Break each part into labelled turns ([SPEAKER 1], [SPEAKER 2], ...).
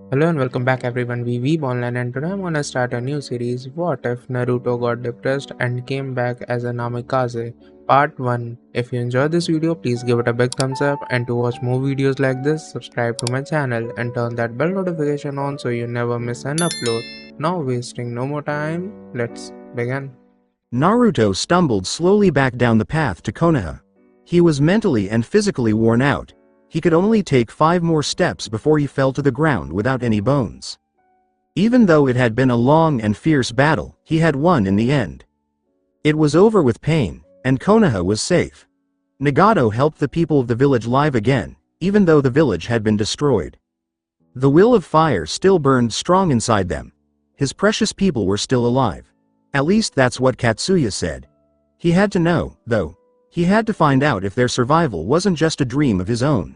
[SPEAKER 1] Hello and welcome back everyone, we Weeb Online, and today I'm gonna start a new series, What If Naruto Got Depressed and Came Back as a Namikaze, Part 1. If you enjoyed this video, please give it a big thumbs up, and to watch more videos like this, subscribe to my channel and turn that bell notification on so you never miss an upload. Now wasting no more time, let's begin.
[SPEAKER 2] Naruto stumbled slowly back down the path to Konoha. He was mentally and physically worn out. He could only take 5 more steps before he fell to the ground without any bones. Even though it had been a long and fierce battle, he had won in the end. It was over with pain, and Konoha was safe. Nagato helped the people of the village live again, even though the village had been destroyed. The will of fire still burned strong inside them. His precious people were still alive. At least that's what Katsuya said. He had to know, though. He had to find out if their survival wasn't just a dream of his own.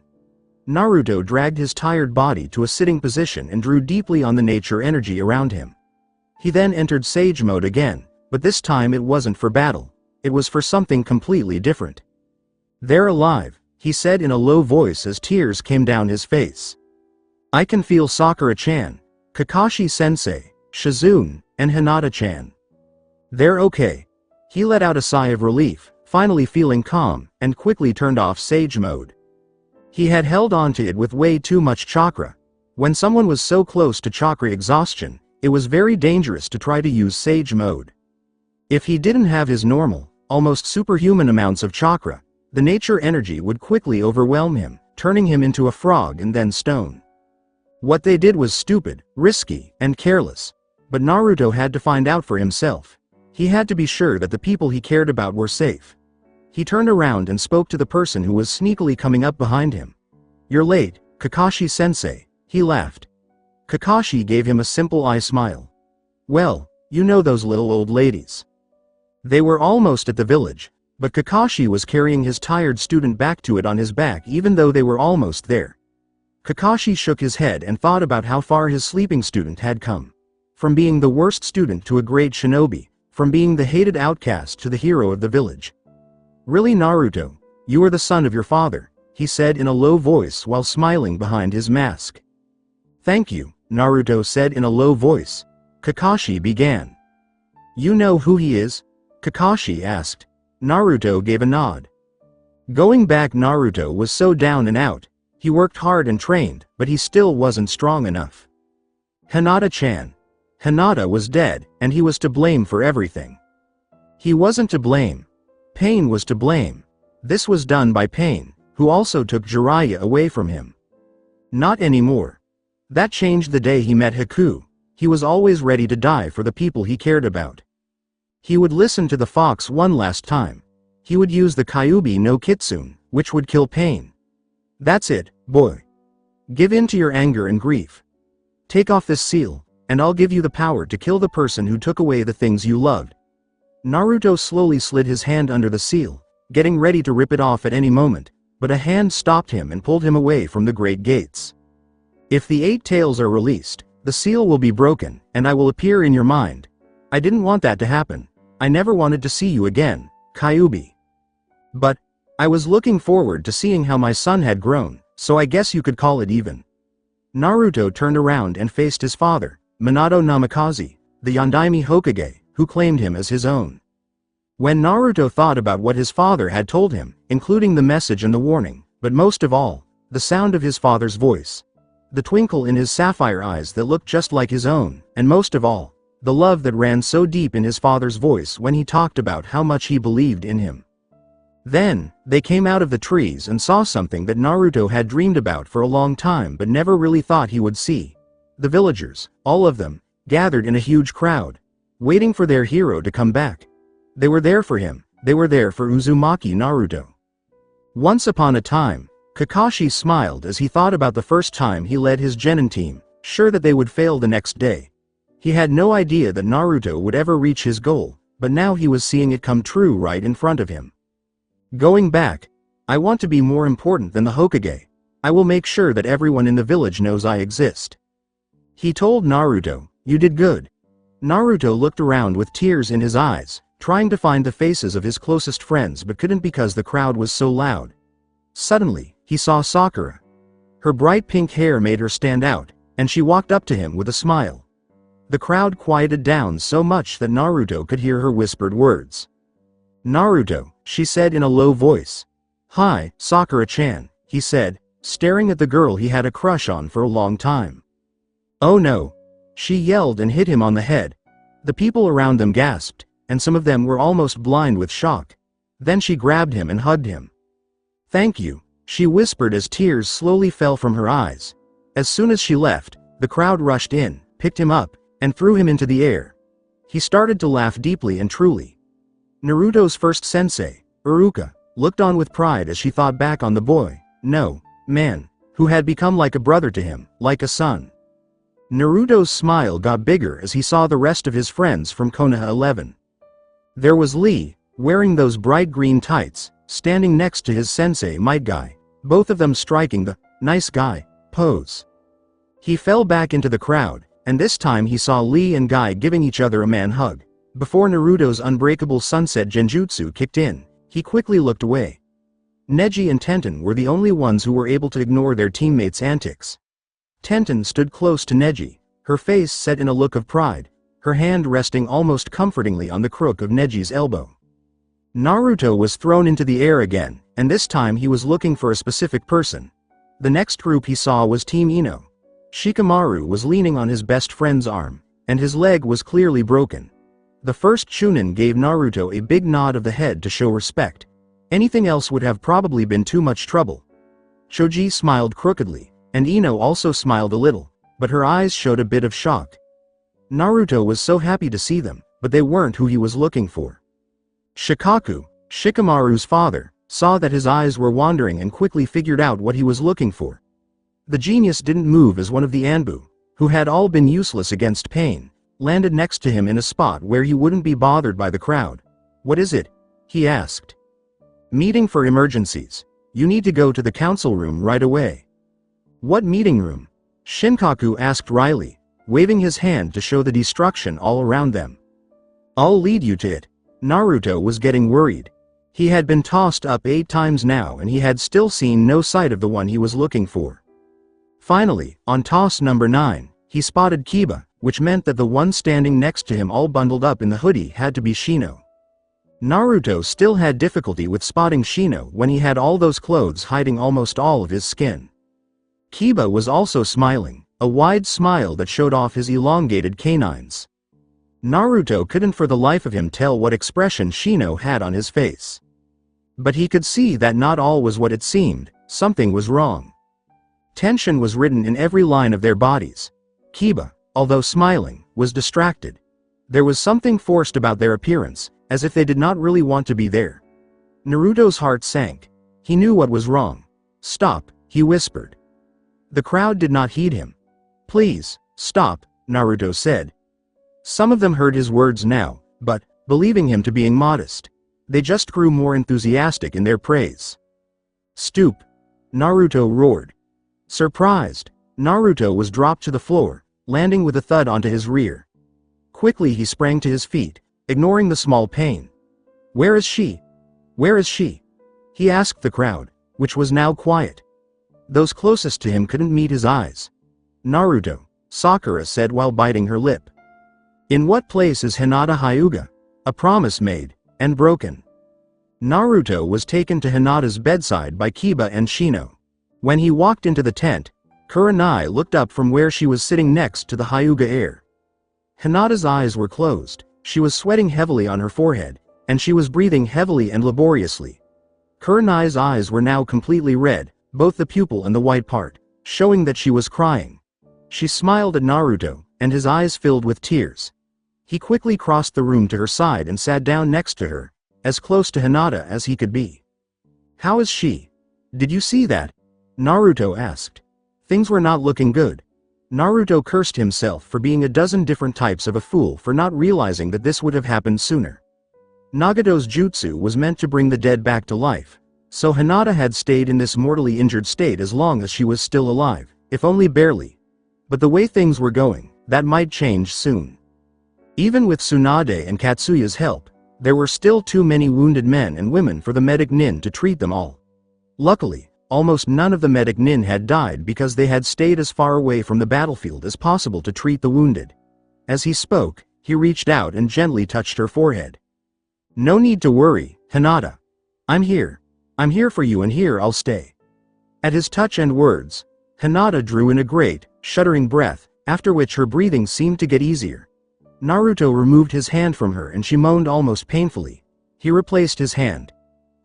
[SPEAKER 2] Naruto dragged his tired body to a sitting position and drew deeply on the nature energy around him. He then entered Sage mode again, but this time it wasn't for battle. It was for something completely different. "They're alive," he said in a low voice as tears came down his face. "I can feel Sakura-chan, Kakashi-sensei, Shizune, and Hinata-chan. They're okay." He let out a sigh of relief, finally feeling calm, and quickly turned off Sage mode. He had held on to it with way too much chakra. When someone was so close to chakra exhaustion, it was very dangerous to try to use Sage mode. If he didn't have his normal, almost superhuman amounts of chakra, the nature energy would quickly overwhelm him, turning him into a frog and then stone. What they did was stupid, risky, and careless. But Naruto had to find out for himself. He had to be sure that the people he cared about were safe. He turned around and spoke to the person who was sneakily coming up behind him. "You're late, Kakashi-sensei," he laughed. Kakashi gave him a simple eye smile. "Well, you know those little old ladies." They were almost at the village, but Kakashi was carrying his tired student back to it on his back even though they were almost there. Kakashi shook his head and thought about how far his sleeping student had come. From being the worst student to a great shinobi, from being the hated outcast to the hero of the village. "Really, Naruto, you are the son of your father," he said in a low voice while smiling behind his mask. "Thank you," Naruto said in a low voice. Kakashi began. "You know who he is?" Kakashi asked. Naruto gave a nod. Going back, Naruto was so down and out. He worked hard and trained, but he still wasn't strong enough. Hinata-chan. Hinata was dead, and he was to blame for everything. He wasn't to blame. Pain was to blame. This was done by Pain, who also took Jiraiya away from him. Not anymore. That changed the day he met Haku. He was always ready to die for the people he cared about. He would listen to the fox one last time. He would use the Kyuubi no Kitsune, which would kill Pain. "That's it, boy. Give in to your anger and grief. Take off this seal, and I'll give you the power to kill the person who took away the things you loved." Naruto slowly slid his hand under the seal, getting ready to rip it off at any moment, but a hand stopped him and pulled him away from the great gates. "If the 8 tails are released, the seal will be broken, and I will appear in your mind. I didn't want that to happen. I never wanted to see you again, Kyuubi. But I was looking forward to seeing how my son had grown, so I guess you could call it even." Naruto turned around and faced his father, Minato Namikaze, the Yondaime Hokage, who claimed him as his own. When Naruto thought about what his father had told him, including the message and the warning, but most of all, the sound of his father's voice, the twinkle in his sapphire eyes that looked just like his own, and most of all, the love that ran so deep in his father's voice when he talked about how much he believed in him. Then, they came out of the trees and saw something that Naruto had dreamed about for a long time but never really thought he would see. The villagers, all of them, gathered in a huge crowd, waiting for their hero to come back. They were there for him. They were there for Uzumaki Naruto. Once upon a time, Kakashi smiled as he thought about the first time he led his genin team, sure that they would fail the next day. He had no idea that Naruto would ever reach his goal, but now he was seeing it come true right in front of him. "Going back, I want to be more important than the Hokage. I will make sure that everyone in the village knows I exist." He told Naruto, "You did good." Naruto looked around with tears in his eyes, trying to find the faces of his closest friends but couldn't because the crowd was so loud. Suddenly, he saw Sakura. Her bright pink hair made her stand out, and she walked up to him with a smile. The crowd quieted down so much that Naruto could hear her whispered words. "Naruto," she said in a low voice. "Hi, Sakura-chan," he said, staring at the girl he had a crush on for a long time. "Oh no!" she yelled and hit him on the head. The people around them gasped, and some of them were almost blind with shock. Then she grabbed him and hugged him. "Thank you," she whispered as tears slowly fell from her eyes. As soon as she left, the crowd rushed in, picked him up, and threw him into the air. He started to laugh deeply and truly. Naruto's first sensei, Iruka, looked on with pride as she thought back on the boy, no, man, who had become like a brother to him, like a son. Naruto's smile got bigger as he saw the rest of his friends from Konoha 11. There was Lee, wearing those bright green tights, standing next to his sensei Might Guy, both of them striking the nice guy pose. He fell back into the crowd, and this time he saw Lee and Guy giving each other a man hug. Before Naruto's unbreakable sunset genjutsu kicked in, he quickly looked away. Neji and Tenten were the only ones who were able to ignore their teammates' antics. Tenten stood close to Neji, her face set in a look of pride, her hand resting almost comfortingly on the crook of Neji's elbow. Naruto was thrown into the air again, and this time he was looking for a specific person. The next group he saw was Team Ino. Shikamaru was leaning on his best friend's arm, and his leg was clearly broken. The first Chunin gave Naruto a big nod of the head to show respect. Anything else would have probably been too much trouble. Choji smiled crookedly, and Ino also smiled a little, but her eyes showed a bit of shock. Naruto was so happy to see them, but they weren't who he was looking for. Shikaku, Shikamaru's father, saw that his eyes were wandering and quickly figured out what he was looking for. The genius didn't move as one of the Anbu, who had all been useless against pain, landed next to him in a spot where he wouldn't be bothered by the crowd. "What is it?" he asked. "Meeting for emergencies. You need to go to the council room right away." "What meeting room?" Shinkaku asked Riley, waving his hand to show the destruction all around them. "I'll lead you to it." Naruto was getting worried. He had been tossed up 8 times now and he had still seen no sight of the one he was looking for. Finally, on toss number 9, he spotted Kiba, which meant that the one standing next to him all bundled up in the hoodie had to be Shino. Naruto still had difficulty with spotting Shino when he had all those clothes hiding almost all of his skin. Kiba was also smiling, a wide smile that showed off his elongated canines. Naruto couldn't for the life of him tell what expression Shino had on his face. But he could see that not all was what it seemed, something was wrong. Tension was written in every line of their bodies. Kiba, although smiling, was distracted. There was something forced about their appearance, as if they did not really want to be there. Naruto's heart sank. He knew what was wrong. "Stop," he whispered. The crowd did not heed him. "Please, stop," Naruto said. Some of them heard his words now, but, believing him to being modest, they just grew more enthusiastic in their praise. "Stoop," Naruto roared. Surprised, Naruto was dropped to the floor, landing with a thud onto his rear. Quickly he sprang to his feet, ignoring the small pain. "Where is she? Where is she?" he asked the crowd, which was now quiet. Those closest to him couldn't meet his eyes. "Naruto," Sakura said while biting her lip. "In what place is Hinata Hyuga?" A promise made, and broken. Naruto was taken to Hinata's bedside by Kiba and Shino. When he walked into the tent, Kurenai looked up from where she was sitting next to the Hyuga heir. Hinata's eyes were closed, she was sweating heavily on her forehead, and she was breathing heavily and laboriously. Kurenai's eyes were now completely red, both the pupil and the white part, showing that she was crying. She smiled at Naruto, and his eyes filled with tears. He quickly crossed the room to her side and sat down next to her, as close to Hinata as he could be. "How is she? Did you see that?" Naruto asked. Things were not looking good. Naruto cursed himself for being a dozen different types of a fool for not realizing that this would have happened sooner. Nagato's jutsu was meant to bring the dead back to life, so Hinata had stayed in this mortally injured state as long as she was still alive, if only barely. But the way things were going, that might change soon. Even with Tsunade and Katsuya's help, there were still too many wounded men and women for the medic Nin to treat them all. Luckily, almost none of the medic nin had died because they had stayed as far away from the battlefield as possible to treat the wounded. As he spoke, he reached out and gently touched her forehead. "No need to worry, Hinata. I'm here. I'm here for you and here I'll stay." At his touch and words, Hinata drew in a great, shuddering breath, after which her breathing seemed to get easier. Naruto removed his hand from her and she moaned almost painfully. He replaced his hand.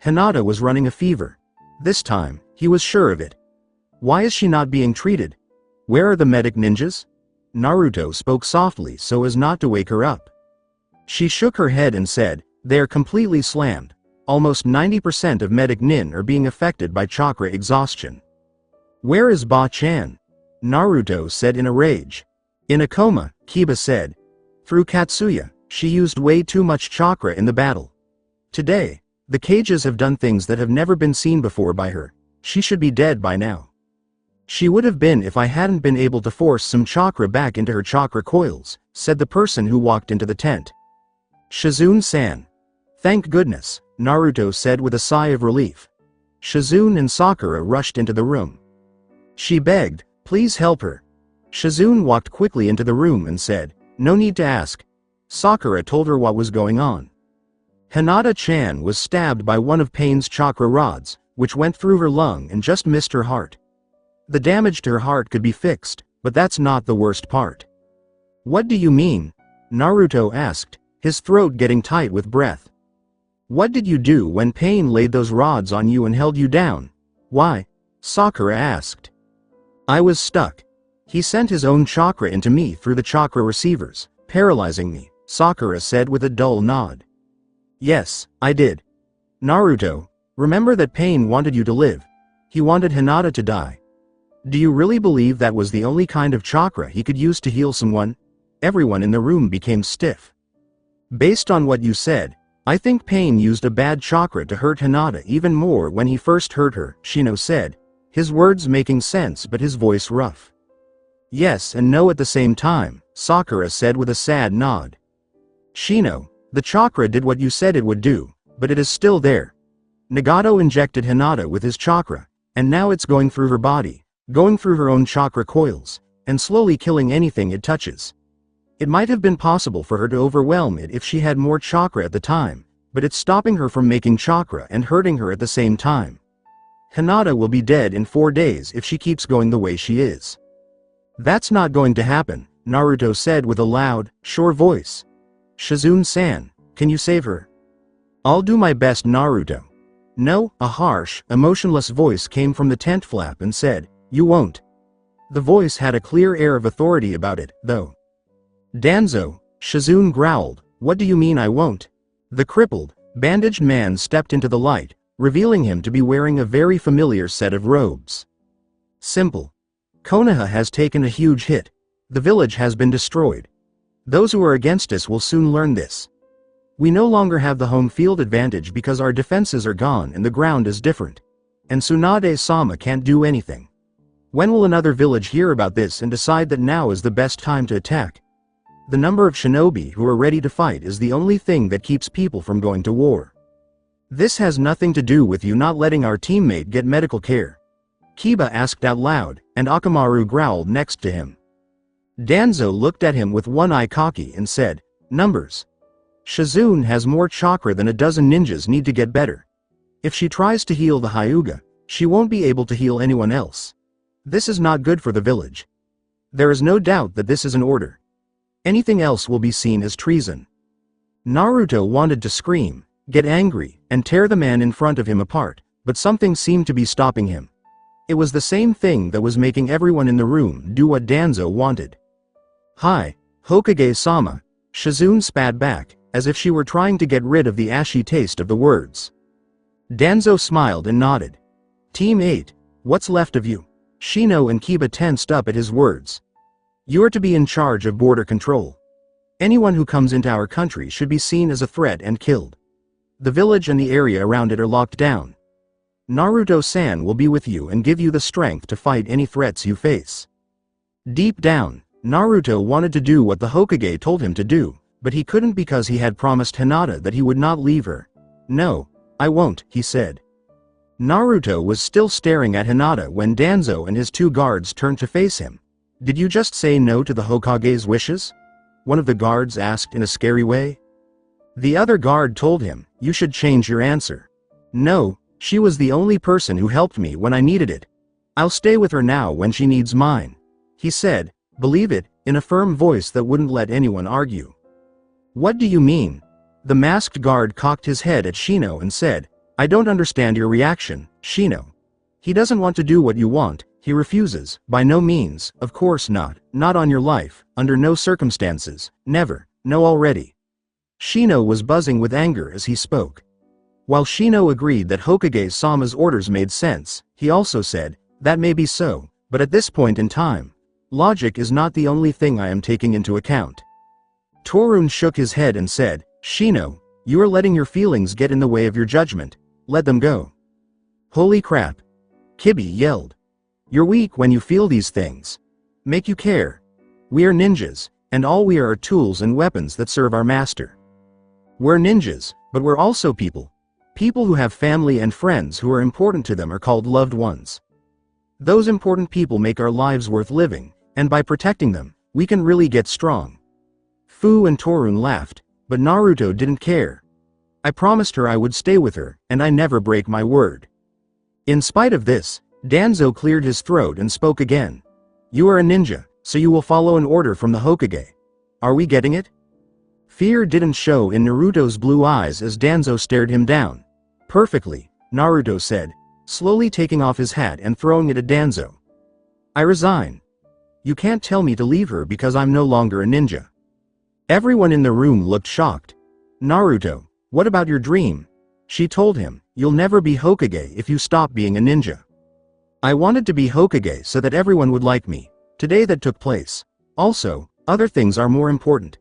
[SPEAKER 2] Hinata was running a fever. This time, he was sure of it. Why is she not being treated? Where are the medic ninjas? Naruto spoke softly so as not to wake her up. She shook her head and said, "They are completely slammed. Almost 90% of medic nin are being affected by chakra exhaustion." "Where is Ba-chan?" Naruto said in a rage. "In a coma," Kiba said. "Through Katsuya, she used way too much chakra in the battle. Today, the cages have done things that have never been seen before by her. She should be dead by now." "She would have been if I hadn't been able to force some chakra back into her chakra coils," said the person who walked into the tent. "Shizune-san. Thank goodness," Naruto said with a sigh of relief. Shizune and Sakura rushed into the room. She begged, "Please help her." Shizune walked quickly into the room and said, "No need to ask." Sakura told her what was going on. Hinata-chan was stabbed by one of Pain's chakra rods, which went through her lung and just missed her heart. The damage to her heart could be fixed, but that's not the worst part. "What do you mean?" Naruto asked, his throat getting tight with breath. "What did you do when Pain laid those rods on you and held you down?" "Why?" Sakura asked. "I was stuck. He sent his own chakra into me through the chakra receivers, paralyzing me," Sakura said with a dull nod. "Yes, I did. Naruto, remember that Pain wanted you to live. He wanted Hinata to die. Do you really believe that was the only kind of chakra he could use to heal someone?" Everyone in the room became stiff. "Based on what you said, I think Pain used a bad chakra to hurt Hinata even more when he first hurt her," Shino said, his words making sense but his voice rough. "Yes and no at the same time," Sakura said with a sad nod. "Shino, the chakra did what you said it would do, but it is still there. Nagato injected Hinata with his chakra, and now it's going through her body, going through her own chakra coils, and slowly killing anything it touches. It might have been possible for her to overwhelm it if she had more chakra at the time, but it's stopping her from making chakra and hurting her at the same time. Hinata will be dead in 4 days if she keeps going the way she is." "That's not going to happen," Naruto said with a loud, sure voice. "Shizune-san, can you save her?" "I'll do my best, Naruto." "No," a harsh, emotionless voice came from the tent flap and said, "You won't." The voice had a clear air of authority about it, though. "Danzo," Shizune growled, "what do you mean I won't?" The crippled, bandaged man stepped into the light, revealing him to be wearing a very familiar set of robes. "Simple. Konoha has taken a huge hit. The village has been destroyed. Those who are against us will soon learn this. We no longer have the home field advantage because our defenses are gone and the ground is different. And Tsunade-sama can't do anything. When will another village hear about this and decide that now is the best time to attack? The number of shinobi who are ready to fight is the only thing that keeps people from going to war. This has nothing to do with you not letting our teammate get medical care." Kiba asked out loud, and Akamaru growled next to him. Danzo looked at him with one eye cocky and said, "Numbers. Shizune has more chakra than a dozen ninjas need to get better. If she tries to heal the Hyuga, she won't be able to heal anyone else. This is not good for the village. There is no doubt that this is an order. Anything else will be seen as treason." Naruto wanted to scream, get angry, and tear the man in front of him apart, but something seemed to be stopping him. It was the same thing that was making everyone in the room do what Danzo wanted. "Hi, Hokage-sama," Shizune spat back, as if she were trying to get rid of the ashy taste of the words. Danzo smiled and nodded. "Team 8, what's left of you?" Shino and Kiba tensed up at his words. "You're to be in charge of border control. Anyone who comes into our country should be seen as a threat and killed. The village and the area around it are locked down. Naruto-san will be with you and give you the strength to fight any threats you face." Deep down, Naruto wanted to do what the Hokage told him to do, but he couldn't because he had promised Hinata that he would not leave her. "No, I won't," he said. Naruto was still staring at Hinata when Danzo and his two guards turned to face him. Did you just say no to the Hokage's wishes? One of the guards asked in a scary way. The other guard told him, you should change your answer. No, she was the only person who helped me when I needed it. I'll stay with her now when she needs mine. He said, believe it, in a firm voice that wouldn't let anyone argue. What do you mean? The masked guard cocked his head at Shino and said, I don't understand your reaction, Shino. He doesn't want to do what you want, he refuses, by no means, of course not on your life, under no circumstances, never, no already. Shino was buzzing with anger as he spoke. While Shino agreed that Hokage-sama's orders made sense, he also said, that may be so, but at this point in time, logic is not the only thing I am taking into account. Torun shook his head and said, Shino, you are letting your feelings get in the way of your judgment. Let them go. Holy crap. Kibi yelled. You're weak when you feel these things. Make you care. We are ninjas, and all we are tools and weapons that serve our master. We're ninjas, but we're also people. People who have family and friends who are important to them are called loved ones. Those important people make our lives worth living, and by protecting them, we can really get strong. Fu and Torun laughed, but Naruto didn't care. I promised her I would stay with her, and I never break my word. In spite of this, Danzo cleared his throat and spoke again. You are a ninja, so you will follow an order from the Hokage. Are we getting it? Fear didn't show in Naruto's blue eyes as Danzo stared him down. Perfectly, Naruto said, slowly taking off his hat and throwing it at Danzo. I resign. You can't tell me to leave her because I'm no longer a ninja. Everyone in the room looked shocked. Naruto, what about your dream? She told him, you'll never be Hokage if you stop being a ninja. I wanted to be Hokage so that everyone would like me. Today that took place. Also, other things are more important.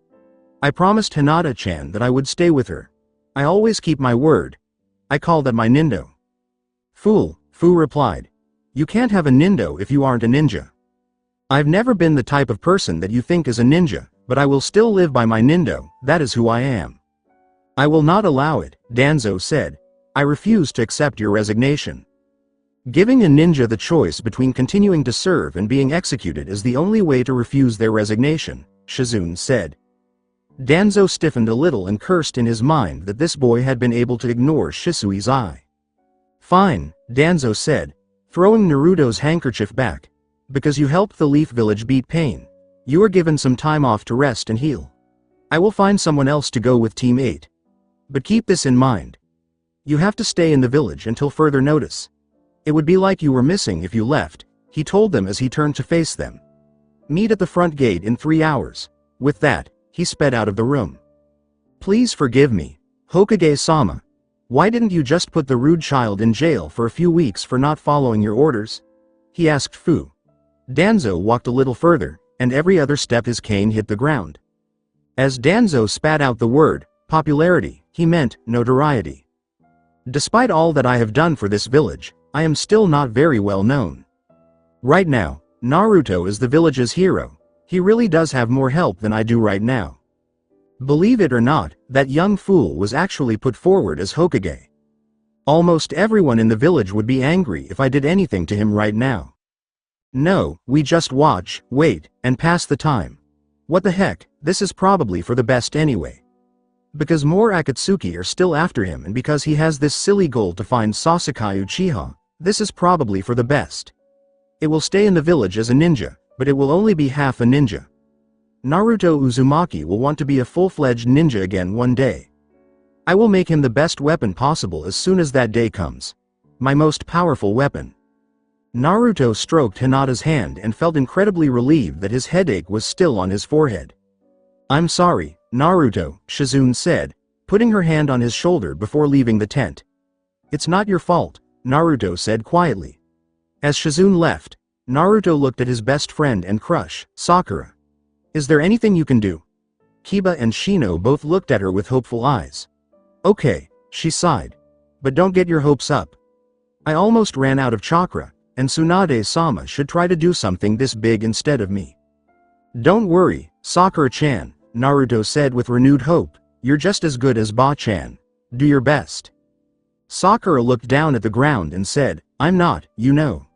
[SPEAKER 2] I promised Hinata-chan that I would stay with her. I always keep my word. I call that my nindo. Fool, Fu replied. You can't have a nindo if you aren't a ninja. I've never been the type of person that you think is a ninja, but I will still live by my nindo, that is who I am. I will not allow it, Danzo said. I refuse to accept your resignation. Giving a ninja the choice between continuing to serve and being executed is the only way to refuse their resignation, Shizune said. Danzo stiffened a little and cursed in his mind that this boy had been able to ignore Shisui's eye. Fine, Danzo said, throwing Naruto's handkerchief back. Because you helped the Leaf Village beat pain, you are given some time off to rest and heal. I will find someone else to go with Team 8. But keep this in mind. You have to stay in the village until further notice. It would be like you were missing if you left, he told them as he turned to face them. Meet at the front gate in 3 hours. With that, he sped out of the room. Please forgive me, Hokage-sama. Why didn't you just put the rude child in jail for a few weeks for not following your orders? He asked Fu. Danzo walked a little further, and every other step his cane hit the ground. As Danzo spat out the word, popularity, he meant notoriety. Despite all that I have done for this village, I am still not very well known. Right now, Naruto is the village's hero. He really does have more help than I do right now. Believe it or not, that young fool was actually put forward as Hokage. Almost everyone in the village would be angry if I did anything to him right now. No, we just watch, wait, and pass the time. What the heck, this is probably for the best anyway. Because more Akatsuki are still after him and because he has this silly goal to find Sasuke Uchiha, this is probably for the best. It will stay in the village as a ninja, but it will only be half a ninja. Naruto Uzumaki will want to be a full-fledged ninja again one day. I will make him the best weapon possible as soon as that day comes. My most powerful weapon. Naruto stroked Hinata's hand and felt incredibly relieved that his headache was still on his forehead. I'm sorry, Naruto, Shizune said, putting her hand on his shoulder before leaving the tent. It's not your fault, Naruto said quietly. As Shizune left, Naruto looked at his best friend and crush, Sakura. Is there anything you can do? Kiba and Shino both looked at her with hopeful eyes. Okay, she sighed. But don't get your hopes up. I almost ran out of chakra, and Tsunade-sama should try to do something this big instead of me. Don't worry, Sakura-chan, Naruto said with renewed hope, you're just as good as Ba-chan. Do your best. Sakura looked down at the ground and said, I'm not, you know.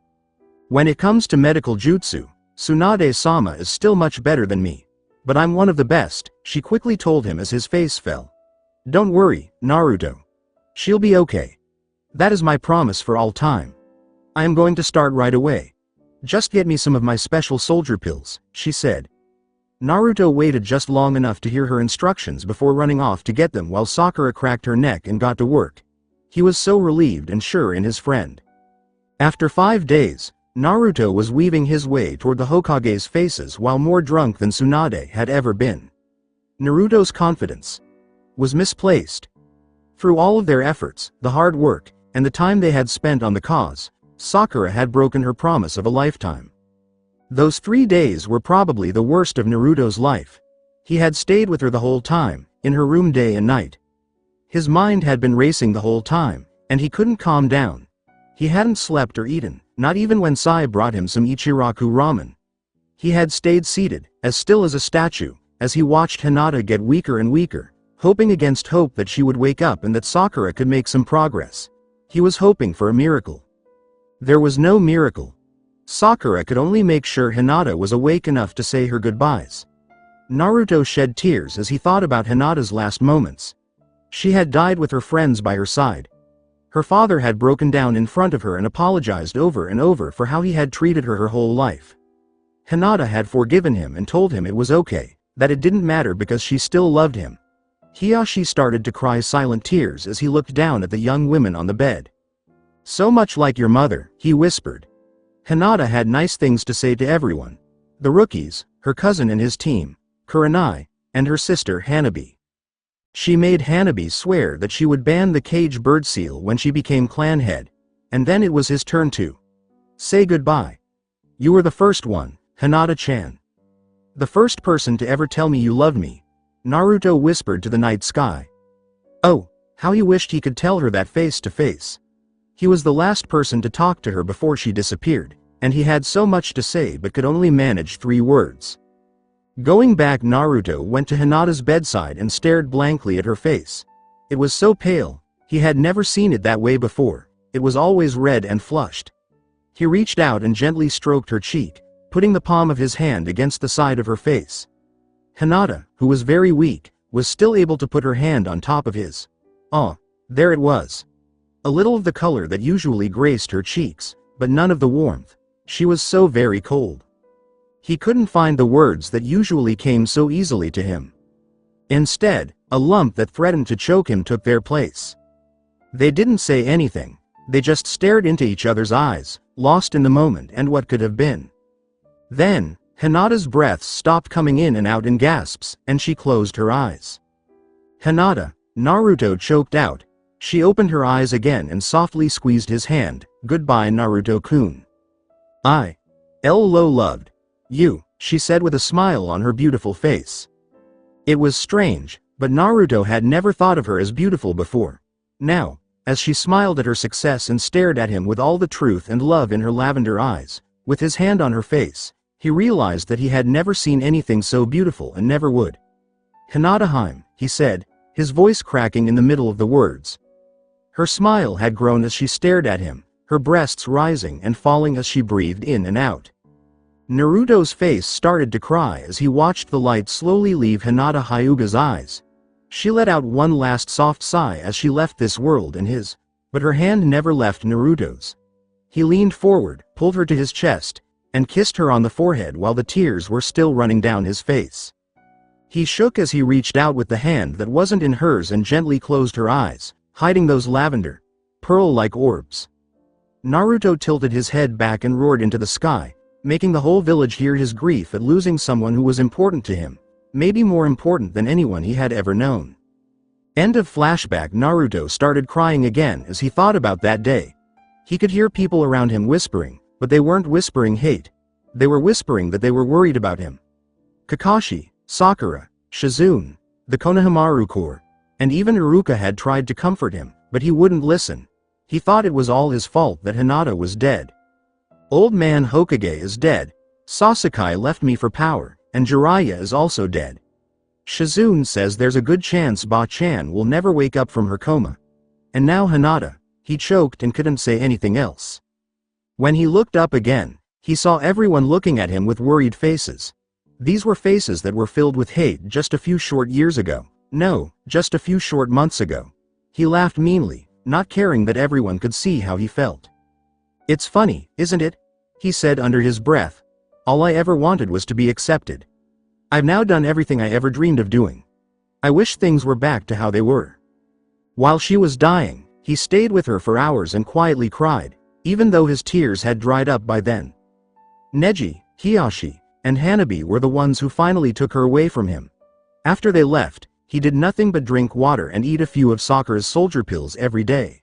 [SPEAKER 2] When it comes to medical jutsu, Tsunade-sama is still much better than me. But I'm one of the best, she quickly told him as his face fell. Don't worry, Naruto. She'll be okay. That is my promise for all time. I am going to start right away. Just get me some of my special soldier pills, she said. Naruto waited just long enough to hear her instructions before running off to get them while Sakura cracked her neck and got to work. He was so relieved and sure in his friend. After 5 days, Naruto was weaving his way toward the Hokage's faces while more drunk than Tsunade had ever been. Naruto's confidence was misplaced. Through all of their efforts, the hard work, and the time they had spent on the cause, Sakura had broken her promise of a lifetime. Those 3 days were probably the worst of Naruto's life. He had stayed with her the whole time, in her room day and night. His mind had been racing the whole time, and he couldn't calm down. He hadn't slept or eaten, not even when Sai brought him some Ichiraku ramen. He had stayed seated, as still as a statue, as he watched Hinata get weaker and weaker, hoping against hope that she would wake up and that Sakura could make some progress. He was hoping for a miracle. There was no miracle. Sakura could only make sure Hinata was awake enough to say her goodbyes. Naruto shed tears as he thought about Hinata's last moments. She had died with her friends by her side. Her father had broken down in front of her and apologized over and over for how he had treated her whole life. Hinata had forgiven him and told him it was okay, that it didn't matter because she still loved him. Hiyashi started to cry silent tears as he looked down at the young women on the bed. So much like your mother, he whispered. Hinata had nice things to say to everyone. The rookies, her cousin and his team, Kurenai, and her sister Hanabi. She made Hanabi swear that she would ban the cage bird seal when she became clan head, and then it was his turn to say goodbye. You were the first one, Hinata-chan. The first person to ever tell me you loved me, Naruto whispered to the night sky. Oh, how he wished he could tell her that face to face. He was the last person to talk to her before she disappeared, and he had so much to say but could only manage 3 words. Going back, Naruto went to Hinata's bedside and stared blankly at her face. It was so pale, he had never seen it that way before. It was always red and flushed. He reached out and gently stroked her cheek, putting the palm of his hand against the side of her face. Hinata, who was very weak, was still able to put her hand on top of his. Ah, there it was. A little of the color that usually graced her cheeks, but none of the warmth. She was so very cold. He couldn't find the words that usually came so easily to him. Instead, a lump that threatened to choke him took their place. They didn't say anything, they just stared into each other's eyes, lost in the moment and what could have been. Then, Hinata's breath stopped coming in and out in gasps, and she closed her eyes. Hinata, Naruto choked out. She opened her eyes again and softly squeezed his hand. Goodbye, Naruto-kun. Lo loved you, she said with a smile on her beautiful face. It was strange, but Naruto had never thought of her as beautiful before. Now, as she smiled at her success and stared at him with all the truth and love in her lavender eyes, with his hand on her face, he realized that he had never seen anything so beautiful and never would. Hinata-heim, he said, his voice cracking in the middle of the words. Her smile had grown as she stared at him, her breasts rising and falling as she breathed in and out. Naruto's face started to cry as he watched the light slowly leave Hinata Hyuga's eyes. She let out one last soft sigh as she left this world and his, but her hand never left Naruto's. He leaned forward, pulled her to his chest, and kissed her on the forehead while the tears were still running down his face. He shook as he reached out with the hand that wasn't in hers and gently closed her eyes, hiding those lavender, pearl-like orbs. Naruto tilted his head back and roared into the sky, making the whole village hear his grief at losing someone who was important to him, maybe more important than anyone he had ever known. End of flashback. Naruto started crying again as he thought about that day. He could hear people around him whispering, but they weren't whispering hate. They were whispering that they were worried about him. Kakashi, Sakura, Shizune, the Konohamaru Corps, and even Iruka had tried to comfort him, but he wouldn't listen. He thought it was all his fault that Hinata was dead. Old man Hokage is dead. Sasuke left me for power, and Jiraiya is also dead. Shizune says there's a good chance Ba-chan will never wake up from her coma. And now Hinata, He choked and couldn't say anything else. When he looked up again, he saw everyone looking at him with worried faces. These were faces that were filled with hate just a few short years ago. No, just a few short months ago. He laughed meanly, not caring that everyone could see how he felt. "It's funny, isn't it?" he said under his breath. "All I ever wanted was to be accepted. I've now done everything I ever dreamed of doing. I wish things were back to how they were." While she was dying, he stayed with her for hours and quietly cried, even though his tears had dried up by then. Neji, Hiyashi, and Hanabi were the ones who finally took her away from him. After they left, he did nothing but drink water and eat a few of Sakura's soldier pills every day.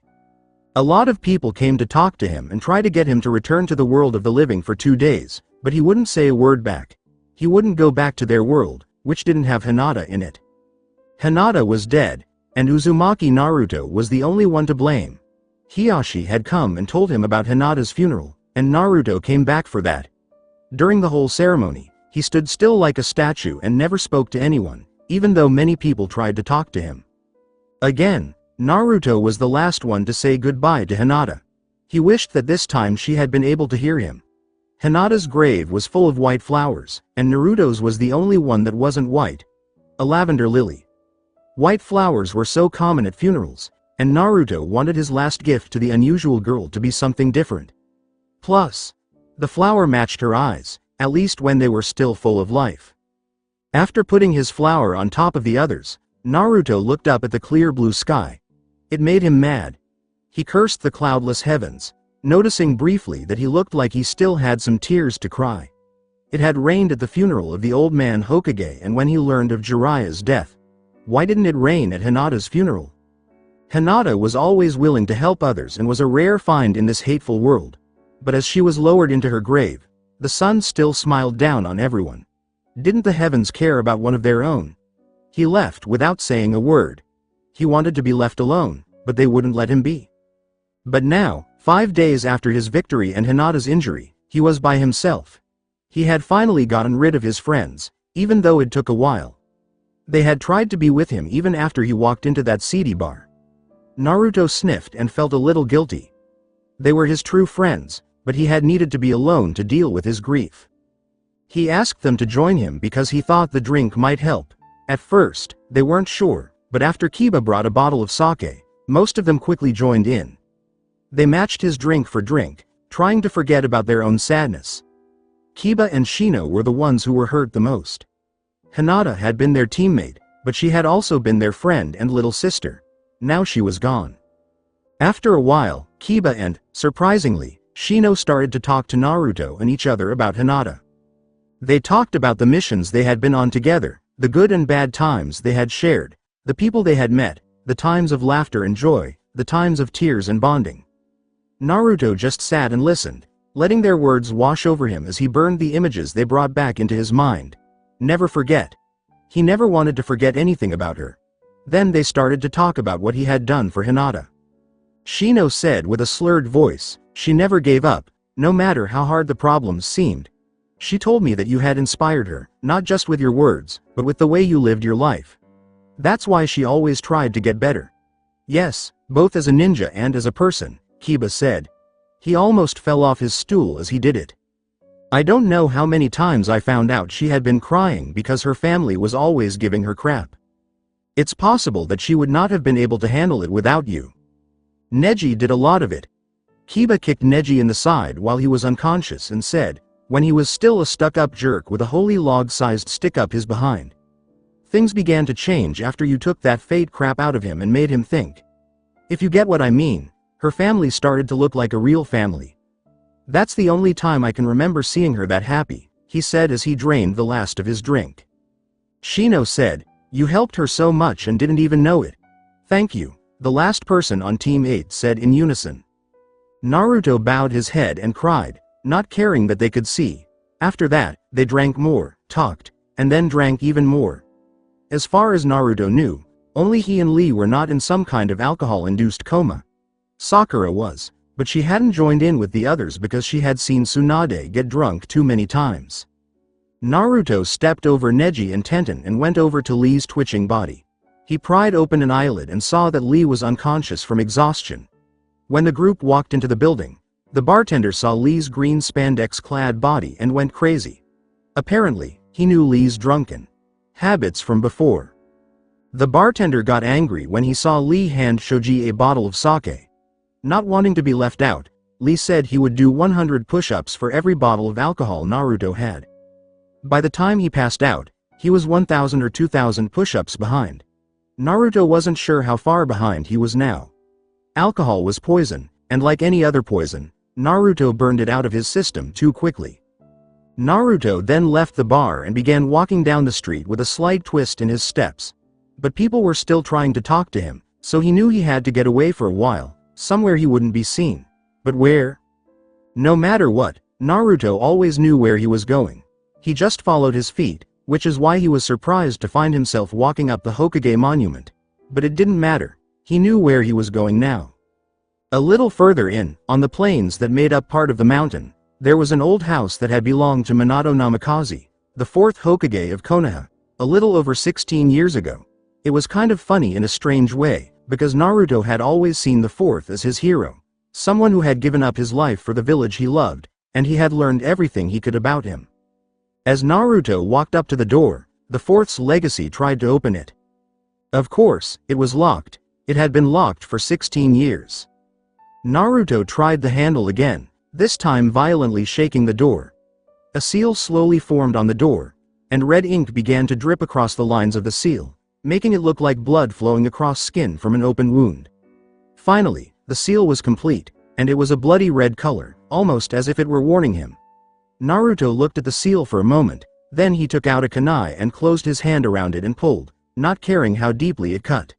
[SPEAKER 2] A lot of people came to talk to him and try to get him to return to the world of the living for 2 days, but he wouldn't say a word back. He wouldn't go back to their world, which didn't have Hinata in it. Hinata was dead, and Uzumaki Naruto was the only one to blame. Hiyashi had come and told him about Hinata's funeral, and Naruto came back for that. During the whole ceremony, he stood still like a statue and never spoke to anyone, even though many people tried to talk to him. Again, Naruto was the last one to say goodbye to Hinata. He wished that this time she had been able to hear him. Hinata's grave was full of white flowers, and Naruto's was the only one that wasn't white. A lavender lily. White flowers were so common at funerals, and Naruto wanted his last gift to the unusual girl to be something different. Plus, the flower matched her eyes, at least when they were still full of life. After putting his flower on top of the others, Naruto looked up at the clear blue sky. It made him mad. He cursed the cloudless heavens, noticing briefly that he looked like he still had some tears to cry. It had rained at the funeral of the old man Hokage, and when he learned of Jiraiya's death. Why didn't it rain at Hinata's funeral? Hinata was always willing to help others and was a rare find in this hateful world. But as she was lowered into her grave, the sun still smiled down on everyone. Didn't the heavens care about one of their own? He left without saying a word. He wanted to be left alone, but they wouldn't let him be. But now, 5 days after his victory and Hinata's injury, he was by himself. He had finally gotten rid of his friends, even though it took a while. They had tried to be with him even after he walked into that seedy bar. Naruto sniffed and felt a little guilty. They were his true friends, but he had needed to be alone to deal with his grief. He asked them to join him because he thought the drink might help. At first, they weren't sure, but after Kiba brought a bottle of sake, most of them quickly joined in. They matched his drink for drink, trying to forget about their own sadness. Kiba and Shino were the ones who were hurt the most. Hinata had been their teammate, but she had also been their friend and little sister. Now she was gone. After a while, Kiba and, surprisingly, Shino started to talk to Naruto and each other about Hinata. They talked about the missions they had been on together, the good and bad times they had shared, the people they had met, the times of laughter and joy, the times of tears and bonding. Naruto just sat and listened, letting their words wash over him as he burned the images they brought back into his mind. Never forget. He never wanted to forget anything about her. Then they started to talk about what he had done for Hinata. Shino said with a slurred voice, "She never gave up, no matter how hard the problems seemed. She told me that you had inspired her, not just with your words, but with the way you lived your life. That's why she always tried to get better." "Yes, both as a ninja and as a person," Kiba said. He almost fell off his stool as he did it. "I don't know how many times I found out she had been crying because her family was always giving her crap. It's possible that she would not have been able to handle it without you. Neji did a lot of it." Kiba kicked Neji in the side while he was unconscious and said, when he was still a stuck-up jerk with a holy log-sized stick up his behind. "Things began to change after you took that fate crap out of him and made him think. If you get what I mean, her family started to look like a real family. That's the only time I can remember seeing her that happy," he said as he drained the last of his drink. Shino said, "You helped her so much and didn't even know it. Thank you," the last person on Team 8 said in unison. Naruto bowed his head and cried, not caring that they could see. After that, they drank more, talked, and then drank even more. As far as Naruto knew, only he and Lee were not in some kind of alcohol-induced coma. Sakura was, but she hadn't joined in with the others because she had seen Tsunade get drunk too many times. Naruto stepped over Neji and Tenten and went over to Lee's twitching body. He pried open an eyelid and saw that Lee was unconscious from exhaustion. When the group walked into the building, the bartender saw Lee's green spandex-clad body and went crazy. Apparently, he knew Lee's drunken habits from before. The bartender got angry when he saw Lee hand Shoji a bottle of sake. Not wanting to be left out, Lee said he would do 100 push-ups for every bottle of alcohol Naruto had. By the time he passed out, he was 1,000 or 2,000 push-ups behind. Naruto wasn't sure how far behind he was now. Alcohol was poison, and like any other poison, Naruto burned it out of his system too quickly. Naruto then left the bar and began walking down the street with a slight twist in his steps. But people were still trying to talk to him, so he knew he had to get away for a while, somewhere he wouldn't be seen. But where? No matter what, Naruto always knew where he was going. He just followed his feet, which is why he was surprised to find himself walking up the Hokage monument. But it didn't matter, he knew where he was going now. A little further in, on the plains that made up part of the mountain, there was an old house that had belonged to Minato Namikaze, the fourth Hokage of Konoha, a little over 16 years ago. It was kind of funny in a strange way, because Naruto had always seen the fourth as his hero, someone who had given up his life for the village he loved, and he had learned everything he could about him. As Naruto walked up to the door, the fourth's legacy tried to open it. Of course, it was locked. It had been locked for 16 years. Naruto tried the handle again, this time violently shaking the door. A seal slowly formed on the door, and red ink began to drip across the lines of the seal, making it look like blood flowing across skin from an open wound. Finally, the seal was complete, and it was a bloody red color, almost as if it were warning him. Naruto looked at the seal for a moment, then he took out a kunai and closed his hand around it and pulled, not caring how deeply it cut.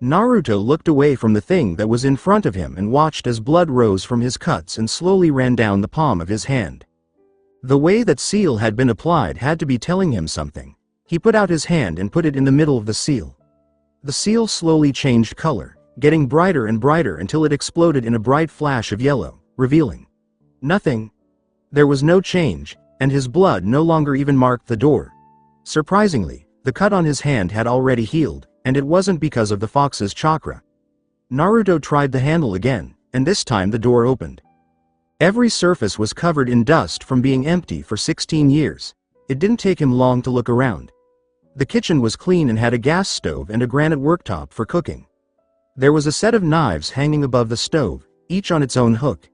[SPEAKER 2] Naruto looked away from the thing that was in front of him and watched as blood rose from his cuts and slowly ran down the palm of his hand. The way that seal had been applied had to be telling him something. He put out his hand and put it in the middle of the seal. The seal slowly changed color, getting brighter and brighter until it exploded in a bright flash of yellow, revealing nothing. There was no change, and his blood no longer even marked the door. Surprisingly, the cut on his hand had already healed, and it wasn't because of the fox's chakra. Naruto tried the handle again, and this time the door opened. Every surface was covered in dust from being empty for 16 years. It didn't take him long to look around. The kitchen was clean and had a gas stove and a granite worktop for cooking. There was a set of knives hanging above the stove, each on its own hook.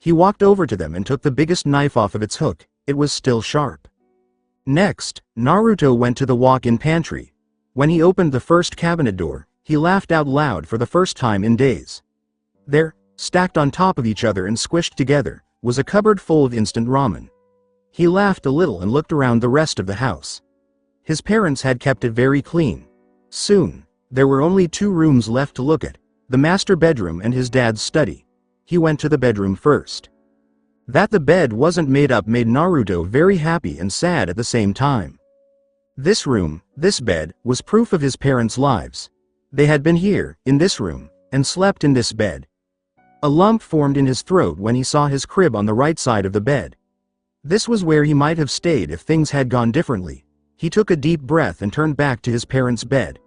[SPEAKER 2] He walked over to them and took the biggest knife off of its hook. It was still sharp. Next, Naruto went to the walk-in pantry. When he opened the first cabinet door, he laughed out loud for the first time in days. There, stacked on top of each other and squished together, was a cupboard full of instant ramen. He laughed a little and looked around the rest of the house. His parents had kept it very clean. Soon, there were only 2 rooms left to look at, the master bedroom and his dad's study. He went to the bedroom first. That the bed wasn't made up made Naruto very happy and sad at the same time. This room, this bed, was proof of his parents' lives. They had been here, in this room, and slept in this bed. A lump formed in his throat when he saw his crib on the right side of the bed. This was where he might have stayed if things had gone differently. He took a deep breath and turned back to his parents' bed.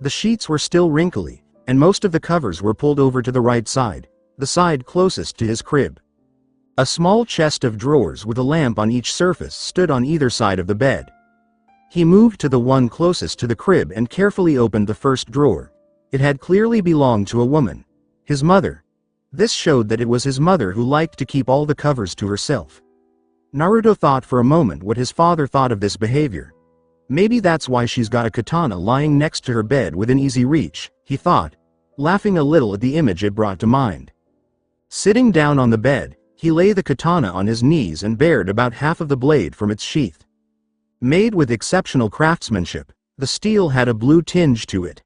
[SPEAKER 2] The sheets were still wrinkly, and most of the covers were pulled over to the right side, the side closest to his crib. A small chest of drawers with a lamp on each surface stood on either side of the bed. He moved to the one closest to the crib and carefully opened the first drawer. It had clearly belonged to a woman. His mother. This showed that it was his mother who liked to keep all the covers to herself. Naruto thought for a moment what his father thought of this behavior. Maybe that's why she's got a katana lying next to her bed within easy reach, he thought, laughing a little at the image it brought to mind. Sitting down on the bed, he lay the katana on his knees and bared about half of the blade from its sheath. Made with exceptional craftsmanship, the steel had a blue tinge to it.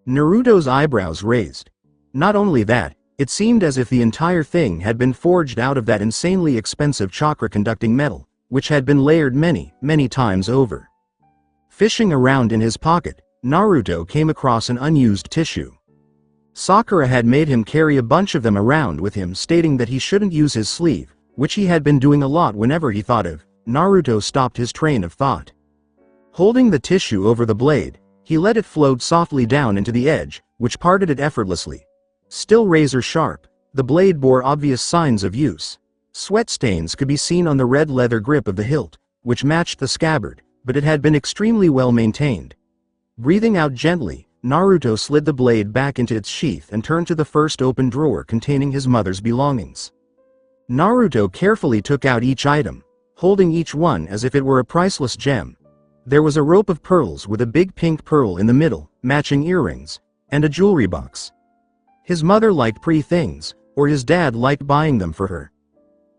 [SPEAKER 2] Naruto's eyebrows raised. Not only that, it seemed as if the entire thing had been forged out of that insanely expensive chakra-conducting metal, which had been layered many, many times over. Fishing around in his pocket, Naruto came across an unused tissue. Sakura had made him carry a bunch of them around with him, stating that he shouldn't use his sleeve, which he had been doing a lot whenever he thought of. Naruto stopped his train of thought. Holding the tissue over the blade, he let it float softly down into the edge, which parted it effortlessly. Still razor sharp, the blade bore obvious signs of use. Sweat stains could be seen on the red leather grip of the hilt, which matched the scabbard, but it had been extremely well maintained. Breathing out gently, Naruto slid the blade back into its sheath and turned to the first open drawer containing his mother's belongings. Naruto carefully took out each item, holding each one as if it were a priceless gem. There was a rope of pearls with a big pink pearl in the middle, matching earrings, and a jewelry box. His mother liked pretty things, or his dad liked buying them for her.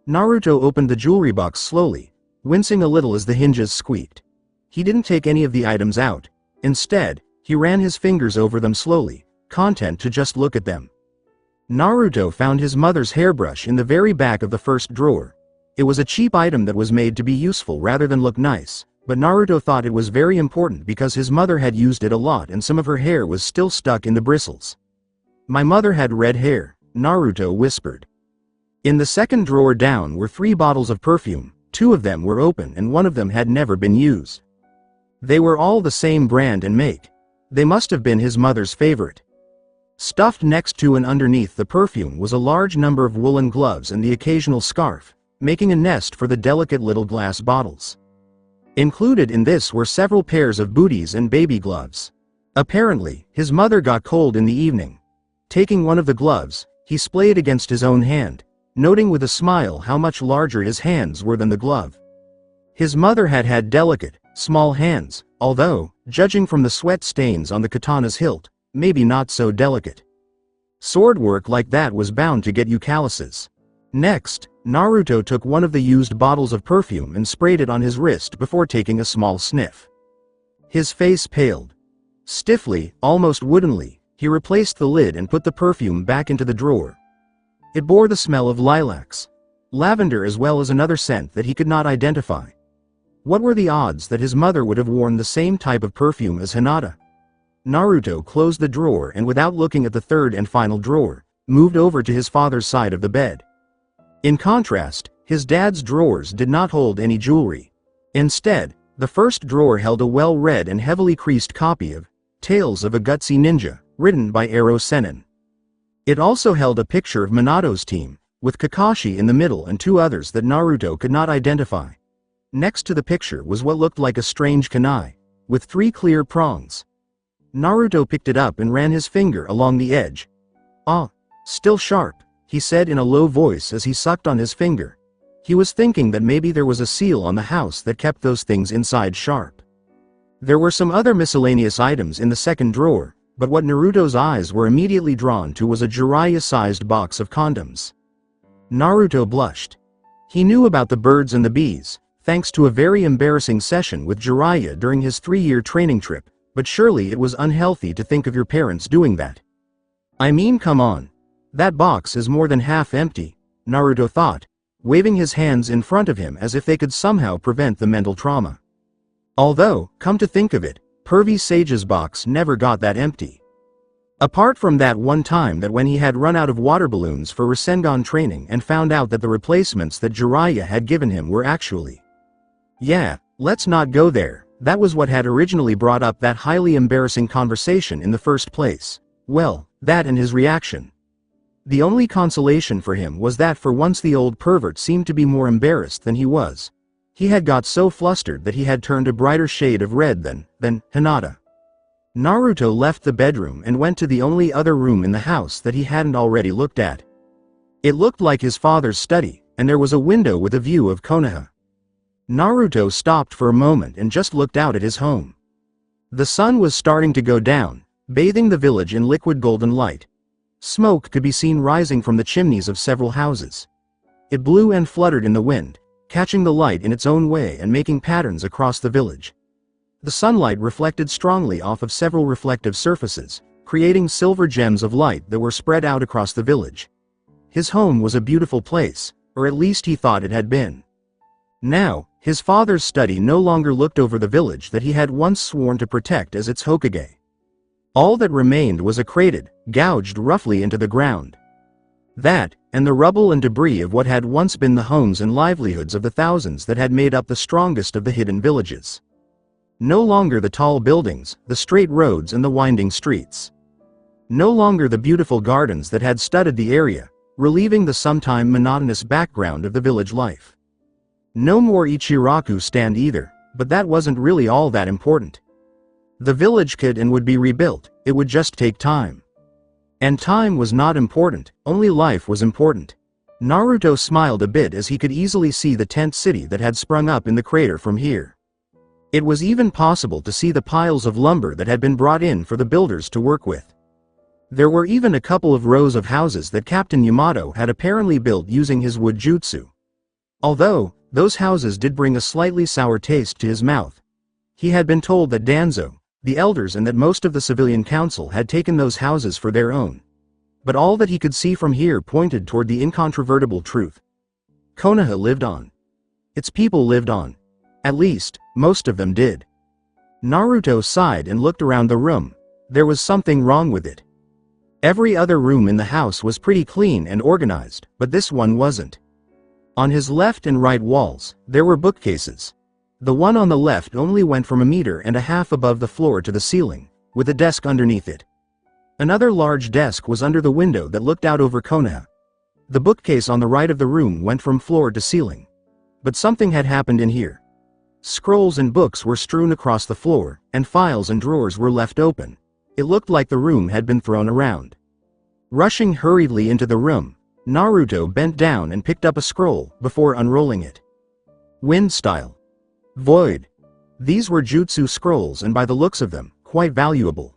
[SPEAKER 2] Naruto opened the jewelry box slowly, wincing a little as the hinges squeaked. He didn't take any of the items out. Instead, he ran his fingers over them slowly, content to just look at them. Naruto found his mother's hairbrush in the very back of the first drawer. It was a cheap item that was made to be useful rather than look nice, but Naruto thought it was very important because his mother had used it a lot and some of her hair was still stuck in the bristles. "My mother had red hair," Naruto whispered. In the second drawer down were 3 bottles of perfume, 2 of them were open and 1 of them had never been used. They were all the same brand and make. They must have been his mother's favorite. Stuffed next to and underneath the perfume was a large number of woolen gloves and the occasional scarf, making a nest for the delicate little glass bottles. Included in this were several pairs of booties and baby gloves. Apparently, his mother got cold in the evening. Taking one of the gloves, he splayed against his own hand, noting with a smile how much larger his hands were than the glove. His mother had delicate, small hands, although, judging from the sweat stains on the katana's hilt, maybe not so delicate. Sword work like that was bound to get you calluses. Next, Naruto took one of the used bottles of perfume and sprayed it on his wrist before taking a small sniff. His face paled. Stiffly, almost woodenly, he replaced the lid and put the perfume back into the drawer. It bore the smell of lilacs, lavender as well as another scent that he could not identify. What were the odds that his mother would have worn the same type of perfume as Hinata? Naruto closed the drawer and without looking at the third and final drawer, moved over to his father's side of the bed. In contrast, his dad's drawers did not hold any jewelry. Instead, the first drawer held a well-read and heavily creased copy of Tales of a Gutsy Ninja, written by Ero Sennin. It also held a picture of Minato's team, with Kakashi in the middle and 2 others that Naruto could not identify. Next to the picture was what looked like a strange kunai, with 3 clear prongs. Naruto picked it up and ran his finger along the edge. "Ah, still sharp," he said in a low voice as he sucked on his finger. He was thinking that maybe there was a seal on the house that kept those things inside sharp. There were some other miscellaneous items in the second drawer, but what Naruto's eyes were immediately drawn to was a Jiraiya-sized box of condoms. Naruto blushed. He knew about the birds and the bees, thanks to a very embarrassing session with Jiraiya during his 3-year training trip, but surely it was unhealthy to think of your parents doing that. "I mean, come on. That box is more than half empty," Naruto thought, waving his hands in front of him as if they could somehow prevent the mental trauma. Although, come to think of it, Pervy Sage's box never got that empty. Apart from that one time that when he had run out of water balloons for Rasengan training and found out that the replacements that Jiraiya had given him were actually. Yeah, let's not go there, that was what had originally brought up that highly embarrassing conversation in the first place. Well, that and his reaction. The only consolation for him was that for once the old pervert seemed to be more embarrassed than he was. He had got so flustered that he had turned a brighter shade of red than Hinata. Naruto left the bedroom and went to the only other room in the house that he hadn't already looked at. It looked like his father's study, and there was a window with a view of Konoha. Naruto stopped for a moment and just looked out at his home. The sun was starting to go down, bathing the village in liquid golden light. Smoke could be seen rising from the chimneys of several houses. It blew and fluttered in the wind, catching the light in its own way and making patterns across the village. The sunlight reflected strongly off of several reflective surfaces, creating silver gems of light that were spread out across the village. His home was a beautiful place, or at least he thought it had been. Now, his father's study no longer looked over the village that he had once sworn to protect as its Hokage. All that remained was a crater, gouged roughly into the ground. That, and the rubble and debris of what had once been the homes and livelihoods of the thousands that had made up the strongest of the hidden villages. No longer the tall buildings, the straight roads and the winding streets. No longer the beautiful gardens that had studded the area, relieving the sometime monotonous background of the village life. No more Ichiraku stand either, but that wasn't really all that important. The village could and would be rebuilt, it would just take time. And time was not important, only life was important. Naruto smiled a bit as he could easily see the tent city that had sprung up in the crater from here. It was even possible to see the piles of lumber that had been brought in for the builders to work with. There were even a couple of rows of houses that Captain Yamato had apparently built using his wood jutsu. Although, those houses did bring a slightly sour taste to his mouth. He had been told that Danzo, the elders and that most of the civilian council had taken those houses for their own. But all that he could see from here pointed toward the incontrovertible truth. Konoha lived on. Its people lived on. At least, most of them did. Naruto sighed and looked around the room. There was something wrong with it. Every other room in the house was pretty clean and organized, but this one wasn't. On his left and right walls, there were bookcases. The one on the left only went from 1.5 meters above the floor to the ceiling, with a desk underneath it. Another large desk was under the window that looked out over Konoha. The bookcase on the right of the room went from floor to ceiling. But something had happened in here. Scrolls and books were strewn across the floor, and files and drawers were left open. It looked like the room had been thrown around. Rushing hurriedly into the room, Naruto bent down and picked up a scroll before unrolling it. Wind style. Void. These were jutsu scrolls and by the looks of them, quite valuable.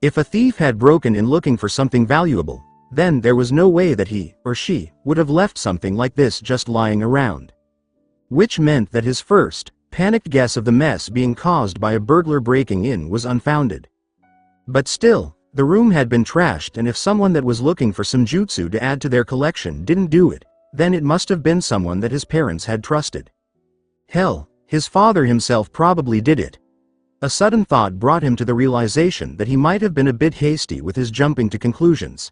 [SPEAKER 2] If a thief had broken in looking for something valuable, then there was no way that he, or she, would have left something like this just lying around. Which meant that his first, panicked guess of the mess being caused by a burglar breaking in was unfounded. But still, the room had been trashed, and if someone that was looking for some jutsu to add to their collection didn't do it, then it must have been someone that his parents had trusted. Hell, his father himself probably did it. A sudden thought brought him to the realization that he might have been a bit hasty with his jumping to conclusions.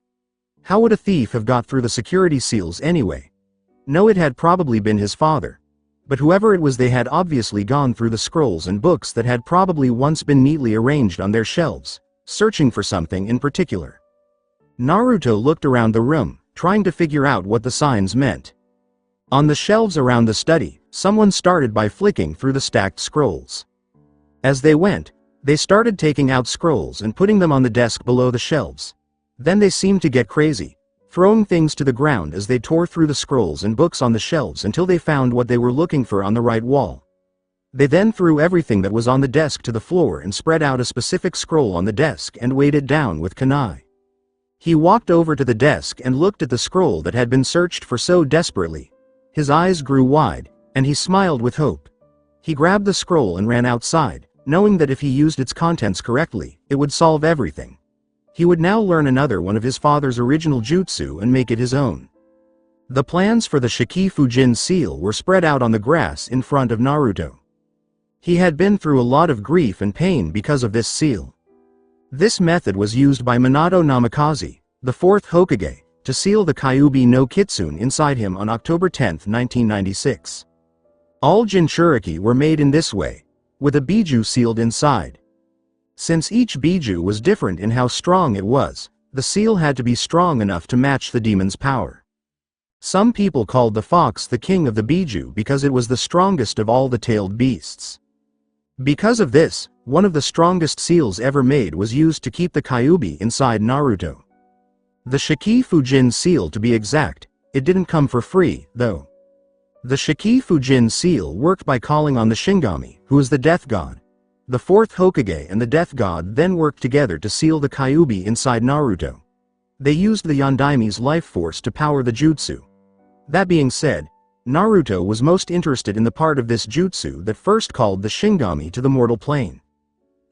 [SPEAKER 2] How would a thief have got through the security seals anyway? No, it had probably been his father. But whoever it was, they had obviously gone through the scrolls and books that had probably once been neatly arranged on their shelves, searching for something in particular. Naruto looked around the room, trying to figure out what the signs meant. On the shelves around the study, someone started by flicking through the stacked scrolls. As they went, they started taking out scrolls and putting them on the desk below the shelves. Then they seemed to get crazy, throwing things to the ground as they tore through the scrolls and books on the shelves until they found what they were looking for on the right wall. They then threw everything that was on the desk to the floor and spread out a specific scroll on the desk and weighed it down with kunai. He walked over to the desk and looked at the scroll that had been searched for so desperately. His eyes grew wide, and he smiled with hope. He grabbed the scroll and ran outside, knowing that if he used its contents correctly, it would solve everything. He would now learn another one of his father's original jutsu and make it his own. The plans for the Shikifujin seal were spread out on the grass in front of Naruto. He had been through a lot of grief and pain because of this seal. This method was used by Minato Namikaze, the fourth Hokage, to seal the Kyuubi no Kitsune inside him on October 10, 1996. All Jinchuriki were made in this way, with a biju sealed inside. Since each biju was different in how strong it was, the seal had to be strong enough to match the demon's power. Some people called the fox the king of the biju because it was the strongest of all the tailed beasts. Because of this, one of the strongest seals ever made was used to keep the Kyuubi inside Naruto. The Shikifujin seal, to be exact. It didn't come for free, though. The Shikifujin seal worked by calling on the Shingami, who is the death god. The fourth Hokage and the death god then worked together to seal the Kyuubi inside Naruto. They used the Yondaimi's life force to power the jutsu. That being said, Naruto was most interested in the part of this jutsu that first called the Shingami to the mortal plane.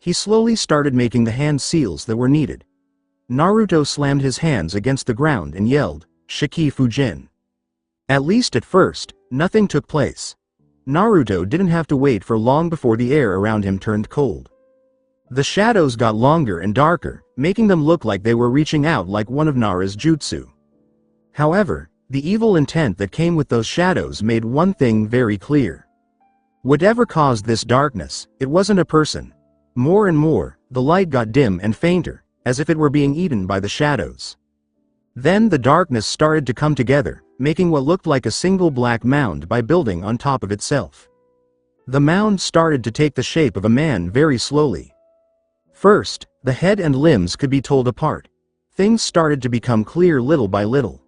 [SPEAKER 2] He slowly started making the hand seals that were needed. Naruto slammed his hands against the ground and yelled, "Shikifujin." At least at first, nothing took place. Naruto didn't have to wait for long before the air around him turned cold. The shadows got longer and darker, making them look like they were reaching out like one of Nara's jutsu. However, the evil intent that came with those shadows made one thing very clear. Whatever caused this darkness, it wasn't a person. More and more, the light got dim and fainter, as if it were being eaten by the shadows. Then the darkness started to come together, making what looked like a single black mound by building on top of itself. The mound started to take the shape of a man very slowly. First, the head and limbs could be told apart. Things started to become clear little by little.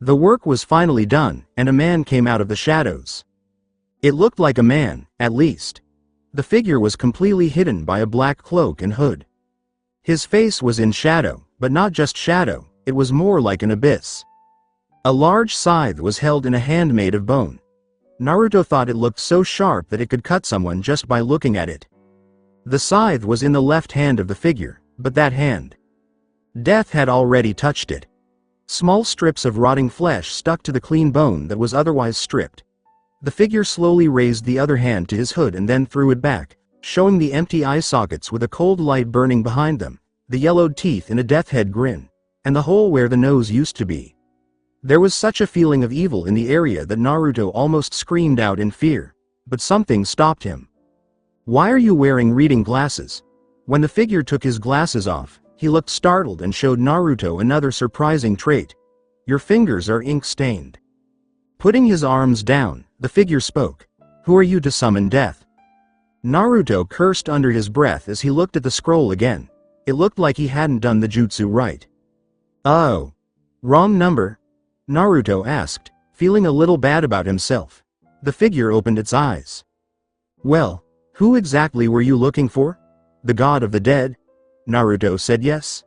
[SPEAKER 2] The work was finally done, and a man came out of the shadows. It looked like a man, at least. The figure was completely hidden by a black cloak and hood. His face was in shadow, but not just shadow, it was more like an abyss. A large scythe was held in a hand made of bone. Naruto thought it looked so sharp that it could cut someone just by looking at it. The scythe was in the left hand of the figure, but that hand. Death had already touched it. Small strips of rotting flesh stuck to the clean bone that was otherwise stripped. The figure slowly raised the other hand to his hood and then threw it back, showing the empty eye sockets with a cold light burning behind them, the yellowed teeth in a death head grin, and the hole where the nose used to be. There was such a feeling of evil in the area that Naruto almost screamed out in fear, but something stopped him. "Why are you wearing reading glasses?" When the figure took his glasses off, he looked startled and showed Naruto another surprising trait. "Your fingers are ink-stained." Putting his arms down, the figure spoke. "Who are you to summon death?" Naruto cursed under his breath as he looked at the scroll again. It looked like he hadn't done the jutsu right. "Oh. Wrong number?" Naruto asked, feeling a little bad about himself. The figure opened its eyes. "Well, who exactly were you looking for? The god of the dead?" Naruto said yes.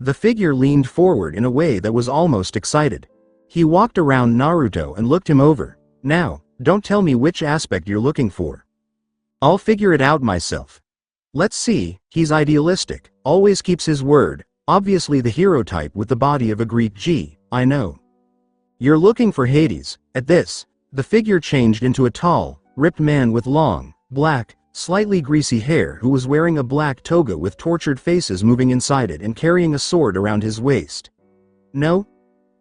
[SPEAKER 2] The figure leaned forward in a way that was almost excited. He walked around Naruto and looked him over. "Now, don't tell me which aspect you're looking for. I'll figure it out myself." "Let's see, he's idealistic, always keeps his word, obviously the hero type with the body of a Greek G, I know. You're looking for Hades." At this, the figure changed into a tall, ripped man with long, black, slightly greasy hair who was wearing a black toga with tortured faces moving inside it and carrying a sword around his waist. "No?"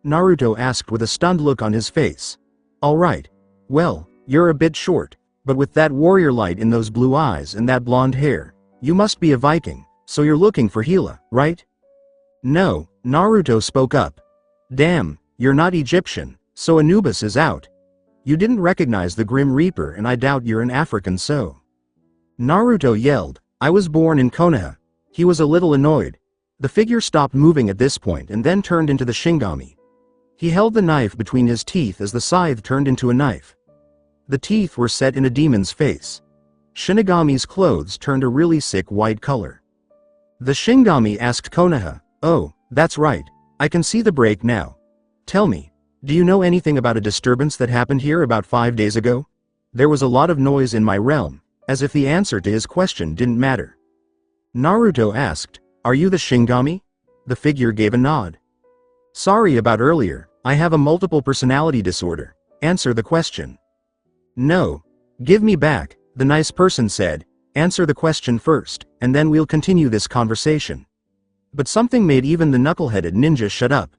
[SPEAKER 2] Naruto asked with a stunned look on his face. "All right. Well, you're a bit short, but with that warrior light in those blue eyes and that blonde hair, you must be a Viking, so you're looking for Hela, right?" "No," Naruto spoke up. "Damn, you're not Egyptian, so Anubis is out. You didn't recognize the Grim Reaper and I doubt you're an African so." Naruto yelled, "I was born in Konoha." He was a little annoyed. The figure stopped moving at this point and then turned into the Shinigami. He held the knife between his teeth as the scythe turned into a knife. The teeth were set in a demon's face. Shinigami's clothes turned a really sick white color. The Shinigami asked Konoha, "Oh, that's right. I can see the break now. Tell me, do you know anything about a disturbance that happened here about 5 days ago? There was a lot of noise in my realm," as if the answer to his question didn't matter. Naruto asked, "Are you the Shinigami?" The figure gave a nod. "Sorry about earlier, I have a multiple personality disorder. Answer the question." "No. Give me back," the nice person said. "Answer the question first, and then we'll continue this conversation." But something made even the knuckle-headed ninja shut up.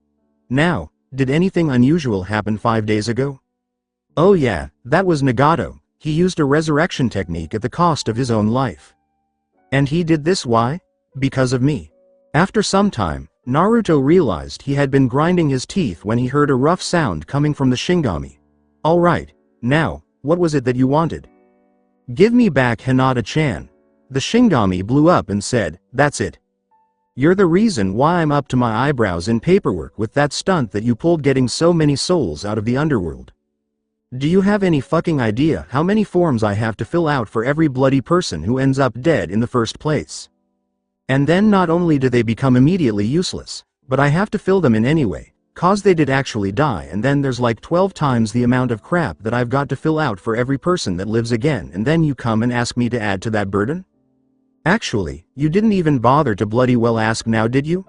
[SPEAKER 2] "Now, did anything unusual happen 5 days ago?" "Oh yeah, that was Nagato. He used a resurrection technique at the cost of his own life." "And he did this why? Because of me." After some time, Naruto realized he had been grinding his teeth when he heard a rough sound coming from the Shinigami. "All right, now, what was it that you wanted?" "Give me back Hinata-chan." The Shinigami blew up and said, "That's it. You're the reason why I'm up to my eyebrows in paperwork with that stunt that you pulled getting so many souls out of the underworld. Do you have any fucking idea how many forms I have to fill out for every bloody person who ends up dead in the first place? And then not only do they become immediately useless, but I have to fill them in anyway, cause they did actually die, and then there's like 12 times the amount of crap that I've got to fill out for every person that lives again, and then you come and ask me to add to that burden? Actually, you didn't even bother to bloody well ask now, did you?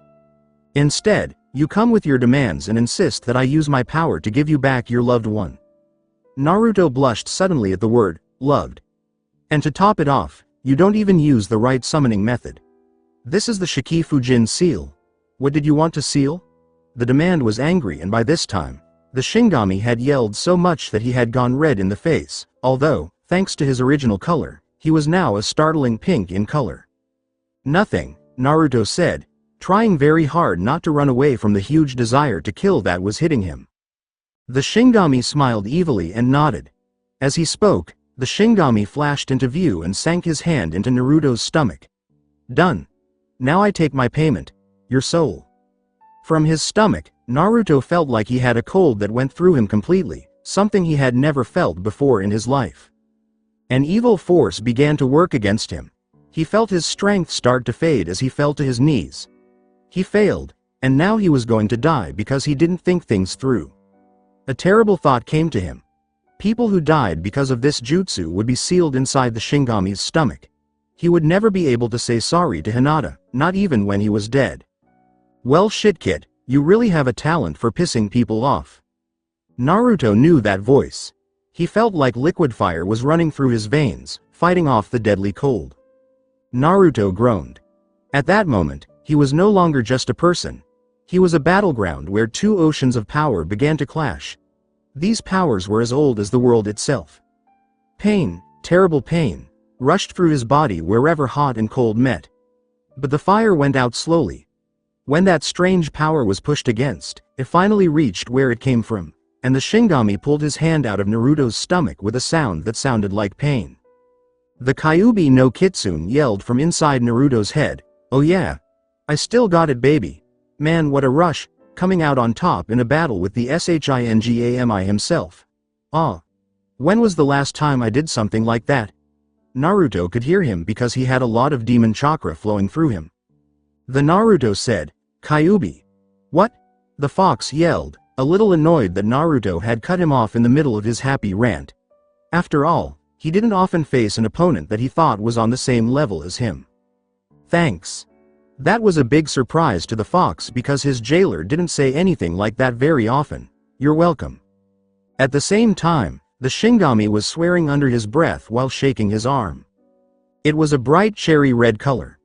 [SPEAKER 2] Instead, you come with your demands and insist that I use my power to give you back your loved one." Naruto blushed suddenly at the word, loved. "And to top it off, you don't even use the right summoning method. This is the Shikifujin seal. What did you want to seal?" The demand was angry, and by this time, the Shinigami had yelled so much that he had gone red in the face, although, thanks to his original color, he was now a startling pink in color. "Nothing," Naruto said. trying very hard not to run away from the huge desire to kill that was hitting him. The Shinigami smiled evilly and nodded. As he spoke, the Shinigami flashed into view and sank his hand into Naruto's stomach. Done. Now I take my payment, your soul. From his stomach, Naruto felt like he had a cold that went through him completely, something he had never felt before in his life. An evil force began to work against him. He felt his strength start to fade as he fell to his knees. He failed, and now he was going to die because he didn't think things through. A terrible thought came to him. People who died because of this jutsu would be sealed inside the Shinigami's stomach. He would never be able to say sorry to Hinata, not even when he was dead. Well shit kid, you really have a talent for pissing people off. Naruto knew that voice. He felt like liquid fire was running through his veins, fighting off the deadly cold. Naruto groaned. At that moment, he was no longer just a person. He was a battleground where two oceans of power began to clash. These powers were as old as the world itself. Pain, terrible pain, rushed through his body wherever hot and cold met. But the fire went out slowly. When that strange power was pushed against, it finally reached where it came from, and the Shinigami pulled his hand out of Naruto's stomach with a sound that sounded like pain. The Kyuubi no Kitsune yelled from inside Naruto's head, "Oh yeah. I still got it baby. Man what a rush, coming out on top in a battle with the Shingami himself. Ah. When was the last time I did something like that?" Naruto could hear him because he had a lot of demon chakra flowing through him. The Naruto said, "Kyuubi." What? The fox yelled, a little annoyed that Naruto had cut him off in the middle of his happy rant. After all, he didn't often face an opponent that he thought was on the same level as him. Thanks. That was a big surprise to the fox because his jailer didn't say anything like that very often. You're welcome. At the same time, the Shinigami was swearing under his breath while shaking his arm. It was a bright cherry red color.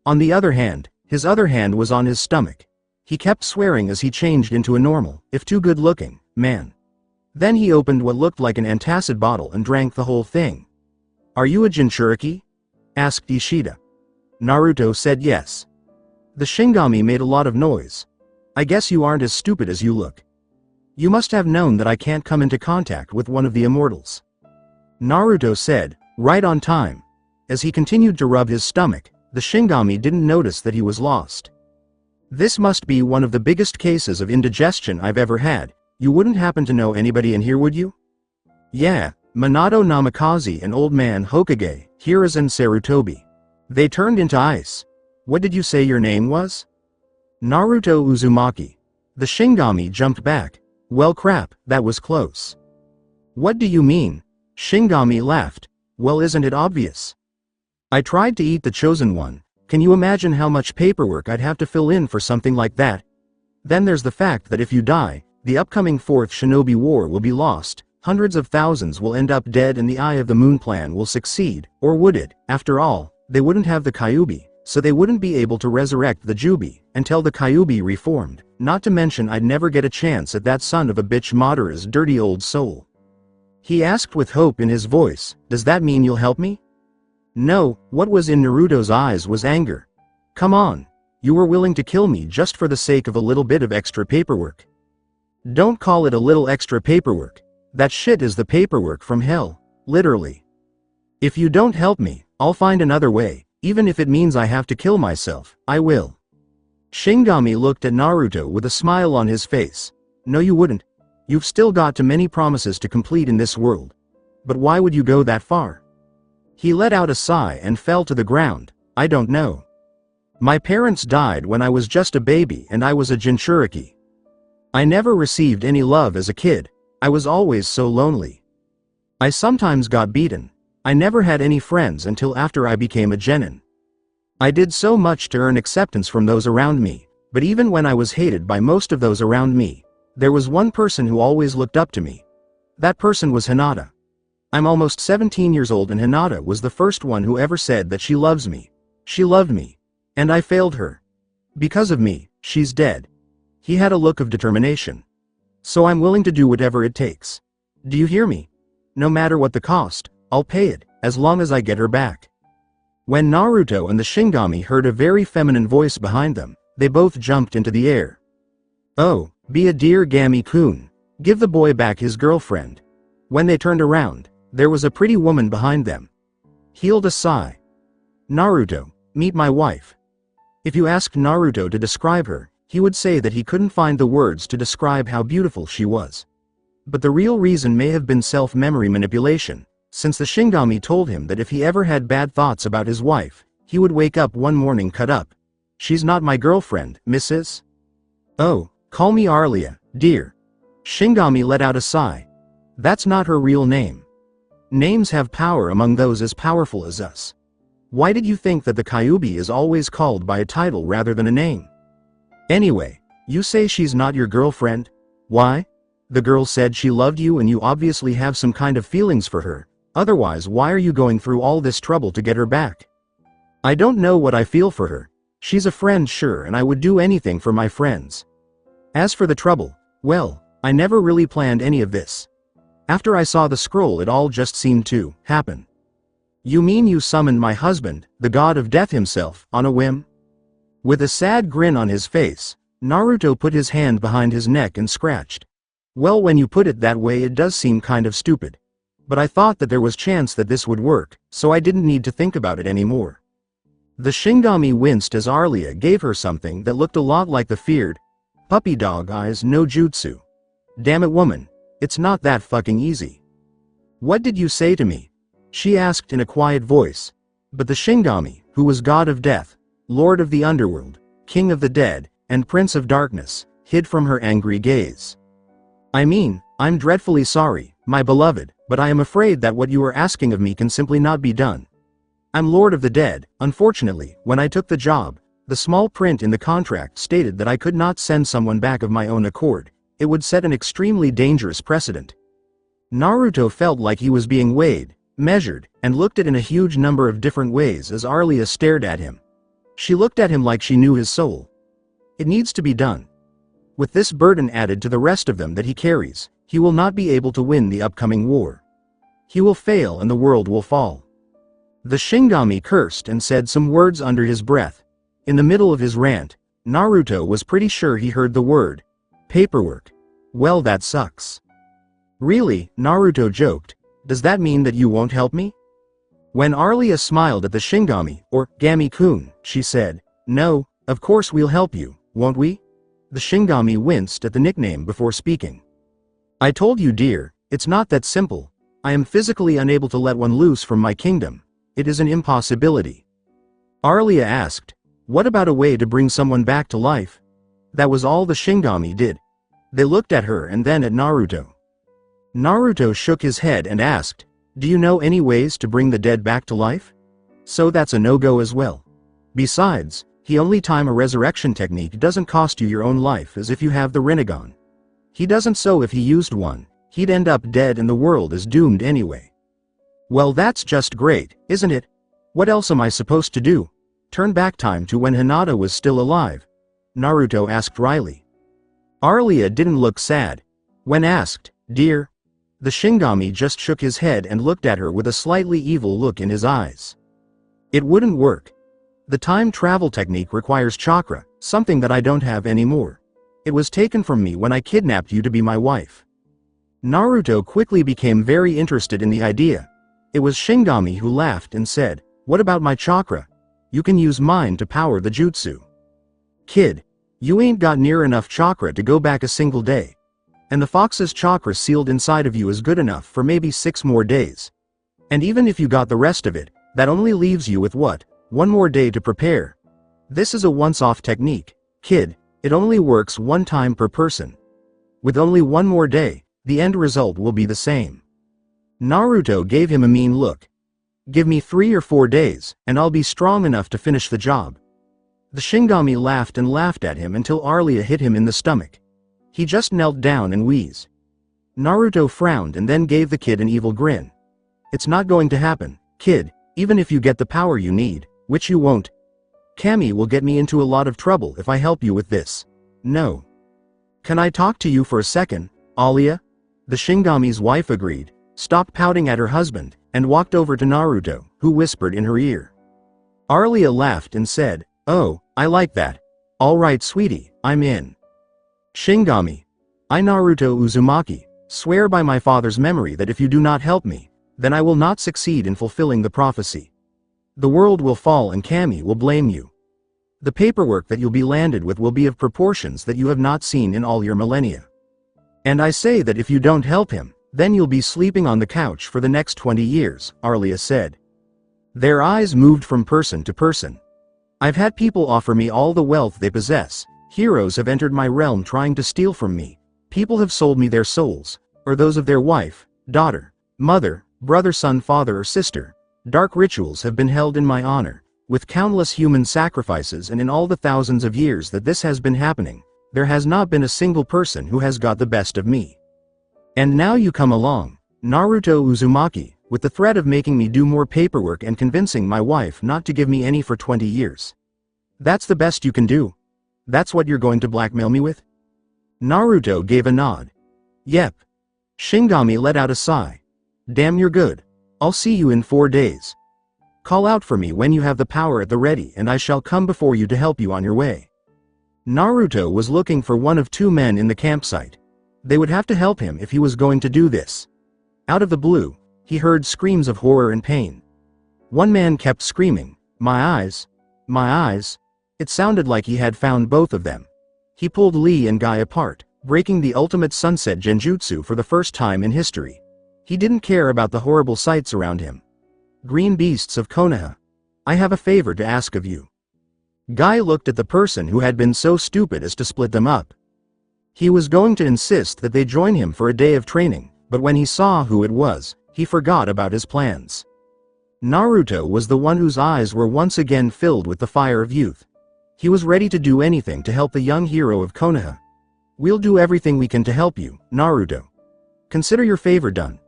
[SPEAKER 2] On the other hand, his other hand was on his stomach. He kept swearing as he changed into a normal, if too good-looking, man. Then he opened what looked like an antacid bottle and drank the whole thing. "Are you a Jinchuriki?" asked Ishida. Naruto said yes. The Shinigami made a lot of noise. "I guess you aren't as stupid as you look. You must have known that I can't come into contact with one of the immortals." Naruto said, right on time. As he continued to rub his stomach, the Shinigami didn't notice that he was lost. "This must be one of the biggest cases of indigestion I've ever had. You wouldn't happen to know anybody in here, would you?" "Yeah, Minato Namikaze and Old Man Hokage, Hiruzen Sarutobi. They turned into ice. What did you say your name was?" "Naruto Uzumaki." The Shinigami jumped back. "Well crap, that was close." "What do you mean?" Shinigami laughed. "Well isn't it obvious? I tried to eat the chosen one. Can you imagine how much paperwork I'd have to fill in for something like that? Then there's the fact that if you die, the upcoming 4th Shinobi War will be lost, hundreds of thousands will end up dead and the Eye of the Moon plan will succeed, or would it? After all, they wouldn't have the Kyuubi, so they wouldn't be able to resurrect the Jubi, until the Kyuubi reformed, not to mention I'd never get a chance at that son of a bitch Madara's dirty old soul." He asked with hope in his voice, "Does that mean you'll help me?" No, what was in Naruto's eyes was anger. "Come on. You were willing to kill me just for the sake of a little bit of extra paperwork. Don't call it a little extra paperwork. That shit is the paperwork from hell, literally. If you don't help me, I'll find another way, even if it means I have to kill myself, I will." Shinigami looked at Naruto with a smile on his face. "No you wouldn't. You've still got too many promises to complete in this world. But why would you go that far?" He let out a sigh and fell to the ground. "I don't know. My parents died when I was just a baby and I was a Jinchuriki. I never received any love as a kid. I was always so lonely. I sometimes got beaten. I never had any friends until after I became a genin. I did so much to earn acceptance from those around me, but even when I was hated by most of those around me, there was one person who always looked up to me. That person was Hinata. I'm almost 17 years old and Hinata was the first one who ever said that she loves me. She loved me. And I failed her. Because of me, she's dead." He had a look of determination. "So I'm willing to do whatever it takes. Do you hear me? No matter what the cost, I'll pay it, as long as I get her back." When Naruto and the Shinigami heard a very feminine voice behind them, They both jumped into the air. "Oh, be a dear Gami-kun. Give the boy back his girlfriend." When they turned around, there was a pretty woman behind them. Healed a sigh. "Naruto, meet my wife." If you asked Naruto to describe her, he would say that he couldn't find the words to describe how beautiful she was. But the real reason may have been self-memory manipulation, since the Shinigami told him that if he ever had bad thoughts about his wife, he would wake up one morning cut up. "She's not my girlfriend, Mrs. Oh, call me Arlia, dear." Shinigami let out a sigh. That's not her real name. Names have power among those as powerful as us. Why did you think that the Kyuubi is always called by a title rather than a name? Anyway, you say she's not your girlfriend? Why? The girl said she loved you and you obviously have some kind of feelings for her. Otherwise, why are you going through all this trouble to get her back? I don't know what I feel for her. She's a friend, sure, and I would do anything for my friends. As for the trouble, well, I never really planned any of this. After I saw the scroll, it all just seemed to happen. You mean you summoned my husband, the god of death himself, on a whim? With a sad grin on his face, Naruto put his hand behind his neck and scratched. Well, when you put it that way, it does seem kind of stupid. But I thought that there was chance that this would work, so I didn't need to think about it anymore. The Shinigami winced as Arlia gave her something that looked a lot like the feared puppy dog eyes no jutsu. Damn it, woman. It's not that fucking easy. What did you say to me? She asked in a quiet voice. But the Shinigami, who was god of death, lord of the underworld, king of the dead, and prince of darkness, hid from her angry gaze. I mean, I'm dreadfully sorry, my beloved, but I am afraid that what you are asking of me can simply not be done. I'm lord of the dead. Unfortunately, when I took the job, the small print in the contract stated that I could not send someone back of my own accord. It would set an extremely dangerous precedent. Naruto felt like he was being weighed, measured, and looked at in a huge number of different ways as Arlia stared at him. She looked at him like she knew his soul. It needs to be done. With this burden added to the rest of them that he carries, he will not be able to win the upcoming war. He will fail and the world will fall. The Shinigami cursed and said some words under his breath. In the middle of his rant, Naruto was pretty sure he heard the word paperwork. Well, that sucks. Really, Naruto joked, does that mean that you won't help me? When Arlia smiled at the Shinigami, or Gami-kun, she said, no, of course we'll help you, won't we? The Shinigami winced at the nickname before speaking. I told you, dear, it's not that simple. I am physically unable to let one loose from my kingdom. It is an impossibility. Arlia asked, what about a way to bring someone back to life? That was all the Shinigami did. They looked at her and then at Naruto. Naruto shook his head and asked, do you know any ways to bring the dead back to life? So that's a no-go as well. Besides, the only time a resurrection technique doesn't cost you your own life is if you have the Rinnegan. He doesn't, so if he used one, he'd end up dead and the world is doomed anyway. Well, that's just great, isn't it? What else am I supposed to do? Turn back time to when Hinata was still alive? Naruto asked wryly. Arlia didn't look sad. When asked, dear, the Shinigami just shook his head and looked at her with a slightly evil look in his eyes. It wouldn't work. The time travel technique requires chakra, something that I don't have anymore. It was taken from me when I kidnapped you to be my wife. Naruto quickly became very interested in the idea. It was Shinigami who laughed and said, what about my chakra? You can use mine to power the jutsu. Kid, you ain't got near enough chakra to go back a single day. And the fox's chakra sealed inside of you is good enough for maybe 6 more days. And even if you got the rest of it, that only leaves you with what? 1 more day to prepare. This is a once-off technique, kid. It only works 1 time per person. With only 1 more day, the end result will be the same. Naruto gave him a mean look. Give me 3 or 4 days, and I'll be strong enough to finish the job. The Shinigami laughed and laughed at him until Arlia hit him in the stomach. He just knelt down and wheezed. Naruto frowned and then gave the kid an evil grin. It's not going to happen, kid, even if you get the power you need, which you won't. Kami will get me into a lot of trouble if I help you with this. No. Can I talk to you for a second, Arlia? The Shinigami's wife agreed, stopped pouting at her husband, and walked over to Naruto, who whispered in her ear. Arlia laughed and said, oh, I like that. Alright sweetie, I'm in. Shingami. I Naruto Uzumaki, swear by my father's memory that if you do not help me, then I will not succeed in fulfilling the prophecy. The world will fall and Kami will blame you. The paperwork that you'll be landed with will be of proportions that you have not seen in all your millennia. And I say that if you don't help him, then you'll be sleeping on the couch for the next 20 years, Arlia said. Their eyes moved from person to person. I've had people offer me all the wealth they possess. Heroes have entered my realm trying to steal from me. People have sold me their souls, or those of their wife, daughter, mother, brother, son, father, or sister. Dark rituals have been held in my honor, with countless human sacrifices, and in all the thousands of years that this has been happening, there has not been a single person who has got the best of me. And now you come along, Naruto Uzumaki, with the threat of making me do more paperwork and convincing my wife not to give me any for 20 years. That's the best you can do? That's what you're going to blackmail me with? Naruto gave a nod. Yep. Shingami let out a sigh. Damn, you're good. I'll see you in 4 days. Call out for me when you have the power at the ready and I shall come before you to help you on your way. Naruto was looking for one of two men in the campsite. They would have to help him if he was going to do this. Out of the blue, he heard screams of horror and pain. One man kept screaming, "My eyes! My eyes!" It sounded like he had found both of them. He pulled Lee and Guy apart, breaking the ultimate sunset genjutsu for the first time in history. He didn't care about the horrible sights around him. Green beasts of Konoha. I have a favor to ask of you. Guy looked at the person who had been so stupid as to split them up. He was going to insist that they join him for a day of training, but when he saw who it was, he forgot about his plans. Naruto was the one whose eyes were once again filled with the fire of youth. He was ready to do anything to help the young hero of Konoha. We'll do everything we can to help you, Naruto. Consider your favor done.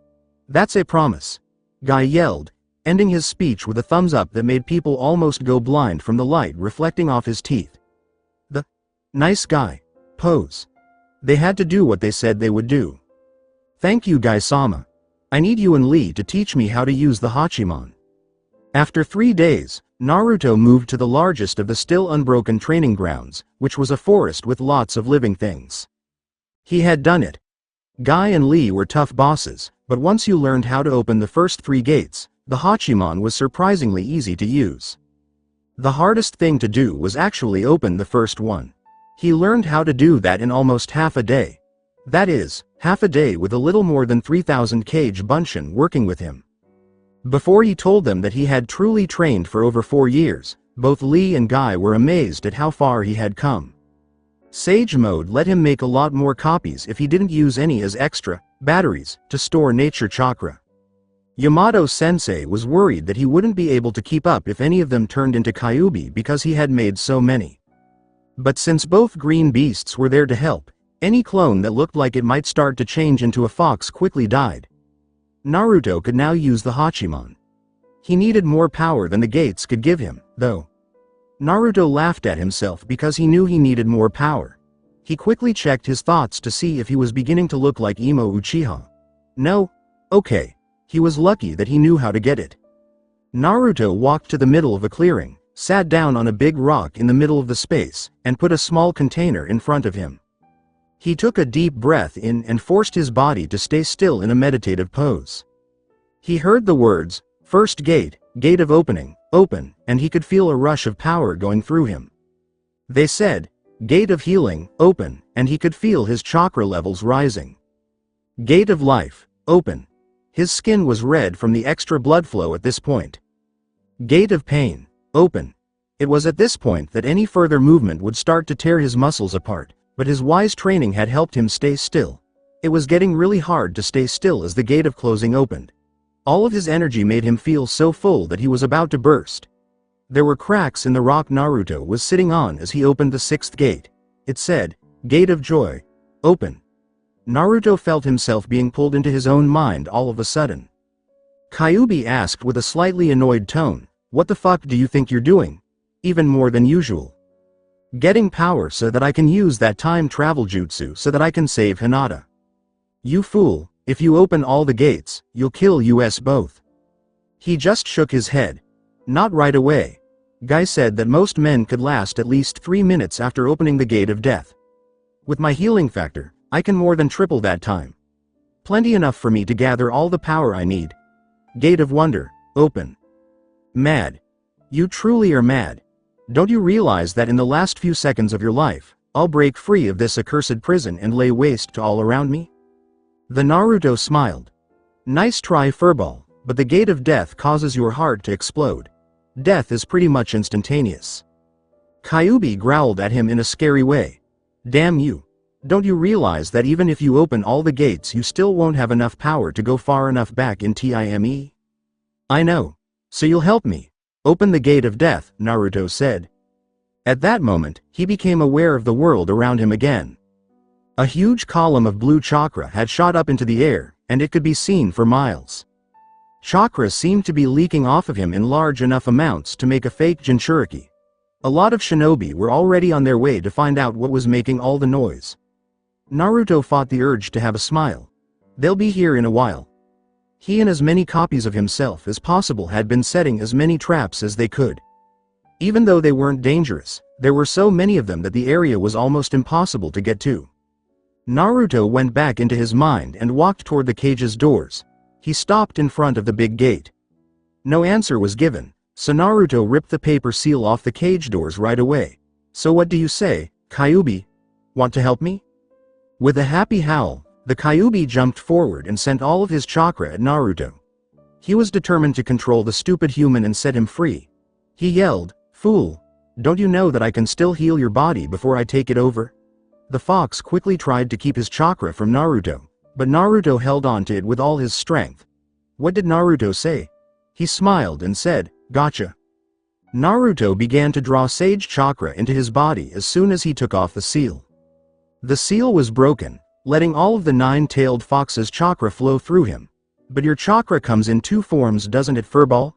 [SPEAKER 2] That's a promise. Guy yelled, ending his speech with a thumbs up that made people almost go blind from the light reflecting off his teeth. The nice guy pose. They had to do what they said they would do. Thank you, Guy-sama. I need you and Lee to teach me how to use the Hachiman. After 3 days, Naruto moved to the largest of the still unbroken training grounds, which was a forest with lots of living things. He had done it. Guy and Lee were tough bosses, but once you learned how to open the first 3 gates, the Hachiman was surprisingly easy to use. The hardest thing to do was actually open the first one. He learned how to do that in almost half a day. That is, half a day with a little more than 3,000 Kage Bunshin working with him. Before he told them that he had truly trained for over 4 years, both Lee and Guy were amazed at how far he had come. Sage Mode let him make a lot more copies if he didn't use any as extra batteries to store nature chakra. Yamato-sensei was worried that he wouldn't be able to keep up if any of them turned into Kyuubi because he had made so many. But since both green beasts were there to help, any clone that looked like it might start to change into a fox quickly died. Naruto could now use the Hachiman. He needed more power than the gates could give him, though. Naruto laughed at himself because he knew he needed more power. He quickly checked his thoughts to see if he was beginning to look like Emo Uchiha. No? Okay. He was lucky that he knew how to get it. Naruto walked to the middle of a clearing, sat down on a big rock in the middle of the space, and put a small container in front of him. He took a deep breath in and forced his body to stay still in a meditative pose. He heard the words, "First gate, gate of opening, open," and he could feel a rush of power going through him. They said, "Gate of healing, open," and he could feel his chakra levels rising. Gate of life, open. His skin was red from the extra blood flow at this point. Gate of pain, open. It was at this point that any further movement would start to tear his muscles apart. But his wise training had helped him stay still. It was getting really hard to stay still as the gate of closing opened. All of his energy made him feel so full that he was about to burst. There were cracks in the rock Naruto was sitting on as he opened the 6th gate. It said, "Gate of joy, open." Naruto felt himself being pulled into his own mind all of a sudden. Kyuubi asked with a slightly annoyed tone, "What the fuck do you think you're doing? Even more than usual." "Getting power so that I can use that time travel jutsu so that I can save Hinata." "You fool, if you open all the gates, you'll kill us both." He just shook his head. "Not right away. Guy said that most men could last at least 3 minutes after opening the gate of death. With my healing factor, I can more than triple that time. Plenty enough for me to gather all the power I need. Gate of Wonder, open. Mad. You truly are mad. Don't you realize that in the last few seconds of your life, I'll break free of this accursed prison and lay waste to all around me? The Naruto smiled. Nice try, Furball, but the gate of death causes your heart to explode. Death is pretty much instantaneous. Kyuubi growled at him in a scary way. Damn you. Don't you realize that even if you open all the gates you still won't have enough power to go far enough back in time? I know. So you'll help me. Open the gate of death, Naruto said. At that moment, he became aware of the world around him again. A huge column of blue chakra had shot up into the air, and it could be seen for miles. Chakra seemed to be leaking off of him in large enough amounts to make a fake Jinchuriki. A lot of shinobi were already on their way to find out what was making all the noise. Naruto fought the urge to have a smile. They'll be here in a while. He and as many copies of himself as possible had been setting as many traps as they could. Even though they weren't dangerous, there were so many of them that the area was almost impossible to get to. Naruto went back into his mind and walked toward the cage's doors. He stopped in front of the big gate. No answer was given, so Naruto ripped the paper seal off the cage doors right away. So what do you say, Kyuubi? Want to help me? With a happy howl, the Kyuubi jumped forward and sent all of his chakra at Naruto. He was determined to control the stupid human and set him free. He yelled, "Fool! Don't you know that I can still heal your body before I take it over?" The fox quickly tried to keep his chakra from Naruto, but Naruto held on to it with all his strength. What did Naruto say? He smiled and said, "Gotcha." Naruto began to draw sage chakra into his body as soon as he took off the seal. The seal was broken, letting all of the 9-tailed fox's chakra flow through him. But your chakra comes in 2 forms, doesn't it, Furball?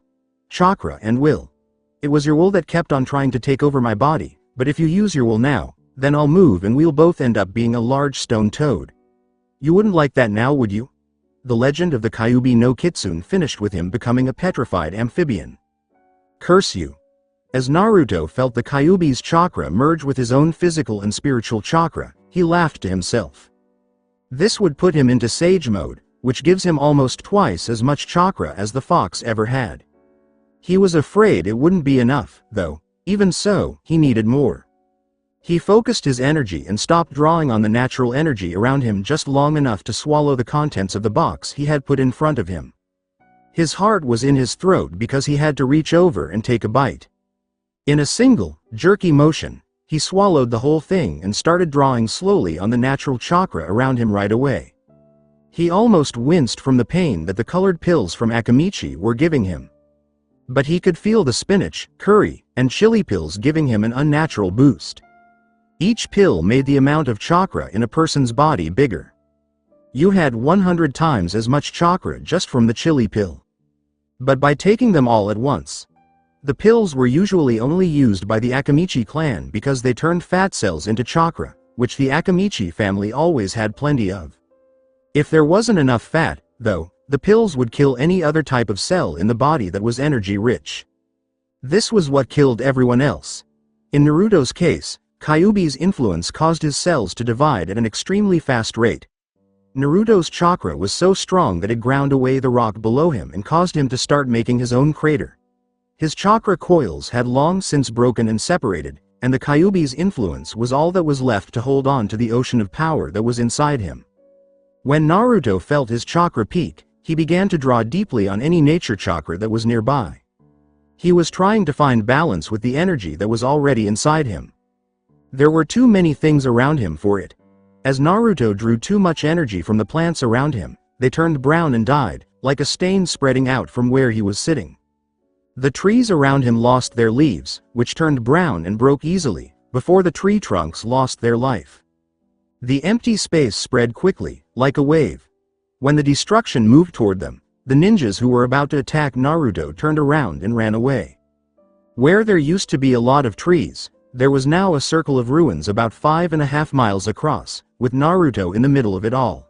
[SPEAKER 2] Chakra and will. It was your will that kept on trying to take over my body, but if you use your will now, then I'll move and we'll both end up being a large stone toad. You wouldn't like that now, would you? The legend of the Kyuubi no Kitsune finished with him becoming a petrified amphibian. Curse you. As Naruto felt the Kyuubi's chakra merge with his own physical and spiritual chakra, he laughed to himself. This would put him into sage mode, which gives him almost twice as much chakra as the fox ever had. He was afraid it wouldn't be enough, though. Even so, he needed more. He focused his energy and stopped drawing on the natural energy around him just long enough to swallow the contents of the box he had put in front of him. His heart was in his throat because he had to reach over and take a bite. In a single, jerky motion, he swallowed the whole thing and started drawing slowly on the natural chakra around him right away. He almost winced from the pain that the colored pills from Akamichi were giving him. But he could feel the spinach, curry, and chili pills giving him an unnatural boost. Each pill made the amount of chakra in a person's body bigger. You had 100 times as much chakra just from the chili pill. But by taking them all at once. The pills were usually only used by the Akamichi clan because they turned fat cells into chakra, which the Akamichi family always had plenty of. If there wasn't enough fat, though, the pills would kill any other type of cell in the body that was energy rich. This was what killed everyone else. In Naruto's case, Kyuubi's influence caused his cells to divide at an extremely fast rate. Naruto's chakra was so strong that it ground away the rock below him and caused him to start making his own crater. His chakra coils had long since broken and separated, and the Kyuubi's influence was all that was left to hold on to the ocean of power that was inside him. When Naruto felt his chakra peak, he began to draw deeply on any nature chakra that was nearby. He was trying to find balance with the energy that was already inside him. There were too many things around him for it. As Naruto drew too much energy from the plants around him, they turned brown and died, like a stain spreading out from where he was sitting. The trees around him lost their leaves, which turned brown and broke easily, before the tree trunks lost their life. The empty space spread quickly, like a wave. When the destruction moved toward them, the ninjas who were about to attack Naruto turned around and ran away. Where there used to be a lot of trees, there was now a circle of ruins about 5.5 miles across, with Naruto in the middle of it all.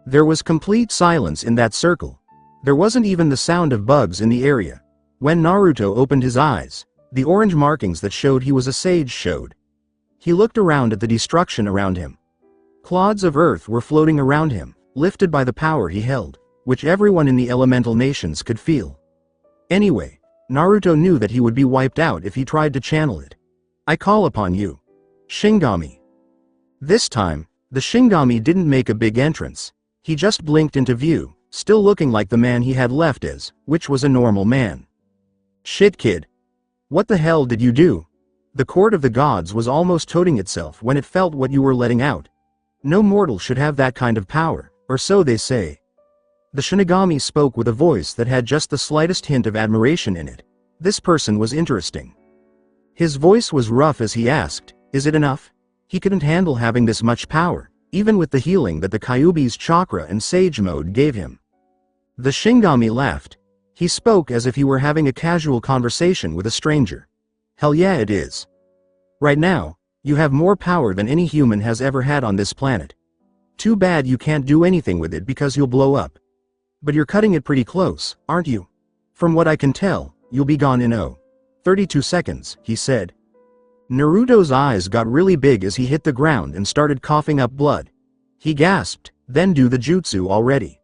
[SPEAKER 2] There was complete silence in that circle. There wasn't even the sound of bugs in the area. When Naruto opened his eyes, The orange markings that showed he was a sage showed. He looked around at the destruction around him. Clods of earth were floating around him, lifted by the power he held, which everyone in the elemental nations could feel. Anyway, Naruto knew that he would be wiped out if he tried to channel it. I call upon you. Shingami. This time, the Shingami didn't make a big entrance. He just blinked into view, still looking like the man he had left as, which was a normal man. Shit, kid. What the hell did you do? The court of the gods was almost toting itself when it felt what you were letting out. No mortal should have that kind of power, or so they say. The Shinigami spoke with a voice that had just the slightest hint of admiration in it. This person was interesting. His voice was rough as he asked, "Is it enough?" He couldn't handle having this much power, even with the healing that the Kyuubi's chakra and sage mode gave him. The Shingami laughed. He spoke as if he were having a casual conversation with a stranger. Hell yeah, it is. Right now, you have more power than any human has ever had on this planet. Too bad you can't do anything with it because you'll blow up. But you're cutting it pretty close, aren't you? From what I can tell, you'll be gone in 32 seconds, he said. Naruto's eyes got really big as he hit the ground and started coughing up blood. He gasped, "Then do the jutsu already."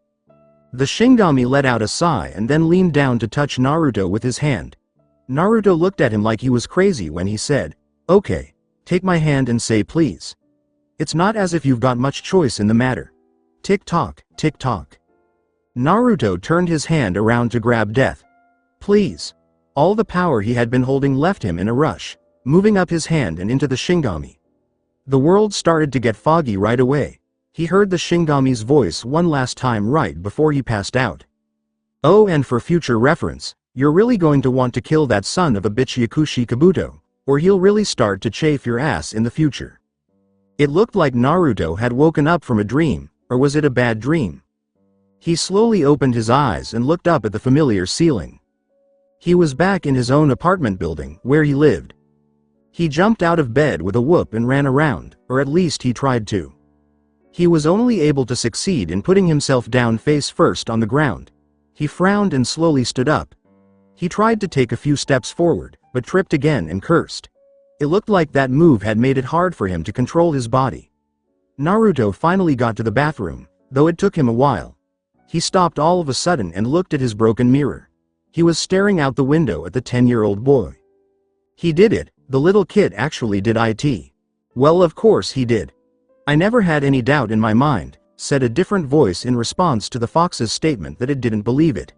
[SPEAKER 2] The Shingami let out a sigh and then leaned down to touch Naruto with his hand. Naruto looked at him like he was crazy when he said, "Okay, take my hand and say please. It's not as if you've got much choice in the matter." Tick-tock, tick-tock. Naruto turned his hand around to grab death. Please. All the power he had been holding left him in a rush, moving up his hand and into the Shingami. The world started to get foggy right away. He heard the Shingami's voice one last time right before he passed out. Oh, and for future reference, you're really going to want to kill that son of a bitch Yakushi Kabuto, or he'll really start to chafe your ass in the future. It looked like Naruto had woken up from a dream, or was it a bad dream? He slowly opened his eyes and looked up at the familiar ceiling. He was back in his own apartment building, where he lived. He jumped out of bed with a whoop and ran around, or at least he tried to. He was only able to succeed in putting himself down face first on the ground. He frowned and slowly stood up. He tried to take a few steps forward, but tripped again and cursed. It looked like that move had made it hard for him to control his body. Naruto finally got to the bathroom, though it took him a while. He stopped all of a sudden and looked at his broken mirror. He was staring out the window at the 10-year-old boy. He did it, the little kid actually did it. Well, of course he did. I never had any doubt in my mind, said a different voice in response to the fox's statement that it didn't believe it.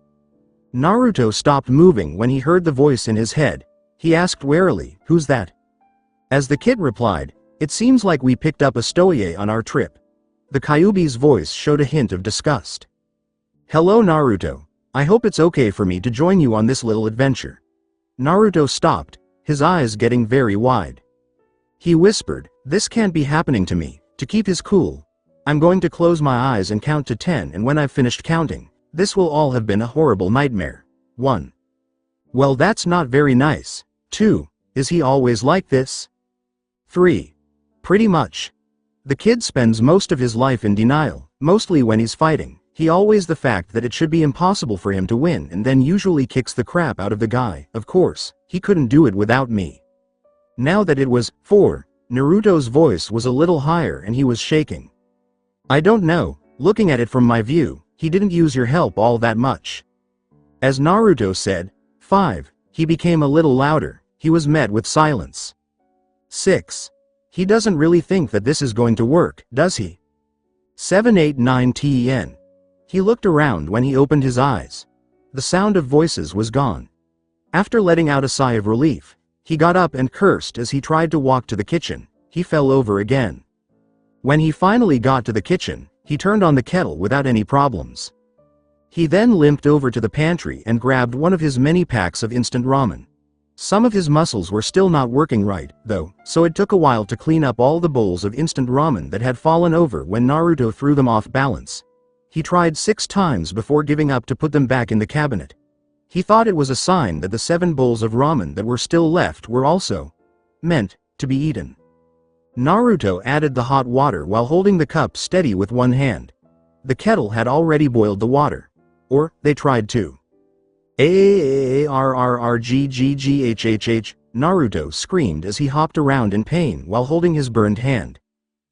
[SPEAKER 2] Naruto stopped moving when he heard the voice in his head. He asked warily, "Who's that?" As the kid replied, "It seems like we picked up a stoye on our trip." The Kyuubi's voice showed a hint of disgust. "Hello, Naruto. I hope it's okay for me to join you on this little adventure." Naruto stopped, his eyes getting very wide. He whispered, "This can't be happening to me." To keep his cool, "I'm going to close my eyes and count to 10, and when I've finished counting, this will all have been a horrible nightmare. 1. Well, that's not very nice. 2. Is he always like this? 3. Pretty much. The kid spends most of his life in denial, mostly when he's fighting. He always the fact that it should be impossible for him to win and then usually kicks the crap out of the guy. Of course, he couldn't do it without me." Now that it was 4, Naruto's voice was a little higher and he was shaking. "I don't know, looking at it from my view, he didn't use your help all that much." As Naruto said 5, he became a little louder. He was met with silence. 6. He doesn't really think that this is going to work, does he? 7, 8, 9 ten. He looked around when he opened his eyes. The sound of voices was gone. After letting out a sigh of relief, he got up and cursed as he tried to walk to the kitchen. He fell over again. When he finally got to the kitchen, he turned on the kettle without any problems. He then limped over to the pantry and grabbed one of his many packs of instant ramen. Some of his muscles were still not working right, though, so it took a while to clean up all the bowls of instant ramen that had fallen over when Naruto threw them off balance. He tried 6 times before giving up to put them back in the cabinet. He thought it was a sign that the 7 bowls of ramen that were still left were also meant to be eaten. Naruto added the hot water while holding the cup steady with one hand. The kettle had already boiled the water. Or, they tried to. Naruto screamed as he hopped around in pain while holding his burned hand.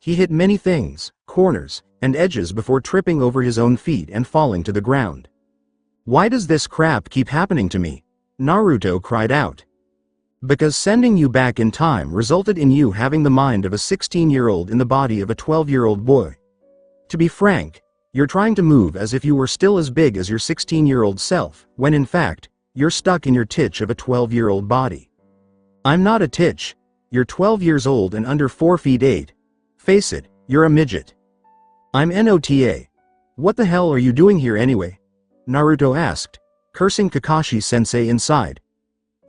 [SPEAKER 2] He hit many things, corners, and edges before tripping over his own feet and falling to the ground. "Why does this crap keep happening to me?" Naruto cried out. "Because sending you back in time resulted in you having the mind of a 16-year-old in the body of a 12-year-old boy. To be frank, you're trying to move as if you were still as big as your 16-year-old self, when in fact, you're stuck in your titch of a 12-year-old body. I'm not a titch. You're 12 years old and under 4 feet 8. Face it, you're a midget. I'm Nota. What the hell are you doing here anyway?" Naruto asked, cursing Kakashi-sensei inside.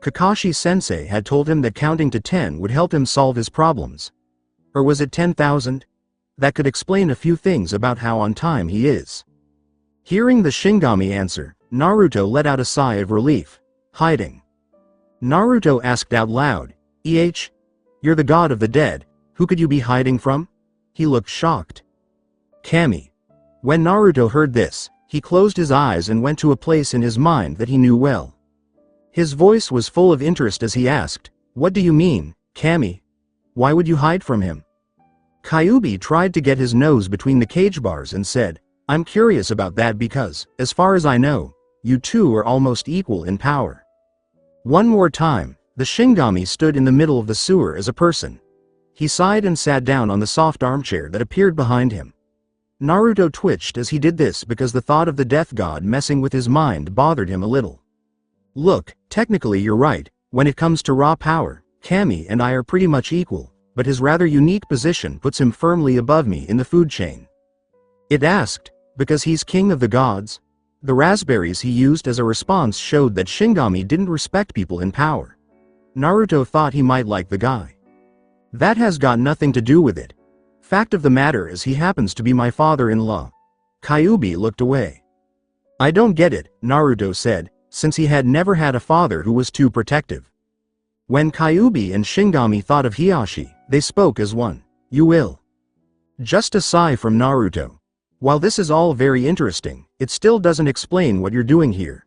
[SPEAKER 2] Kakashi-sensei had told him that counting to 10 would help him solve his problems. Or was it 10,000? That could explain a few things about how on time he is. Hearing the Shinigami answer, Naruto let out a sigh of relief. "Hiding?" Naruto asked out loud. You're the god of the dead, who could you be hiding from?" He looked shocked. "Kami." When Naruto heard this, he closed his eyes and went to a place in his mind that he knew well. His voice was full of interest as he asked, "What do you mean, Kami? Why would you hide from him?" Kyuubi tried to get his nose between the cage bars and said, "I'm curious about that because, as far as I know, you two are almost equal in power." One more time, the Shinigami stood in the middle of the sewer as a person. He sighed and sat down on the soft armchair that appeared behind him. Naruto twitched as he did this because the thought of the death god messing with his mind bothered him a little. "Look, technically you're right, when it comes to raw power, Kami and I are pretty much equal, but his rather unique position puts him firmly above me in the food chain." It asked, "Because he's king of the gods?" The raspberries he used as a response showed that Shinigami didn't respect people in power. Naruto thought he might like the guy. "That has got nothing to do with it. Fact of the matter is he happens to be my father-in-law." Kyuubi looked away. "I don't get it," Naruto said, since he had never had a father who was too protective. When Kyuubi and Shinigami thought of Hiashi, they spoke as one. "You will." Just a sigh from Naruto. "While this is all very interesting, it still doesn't explain what you're doing here."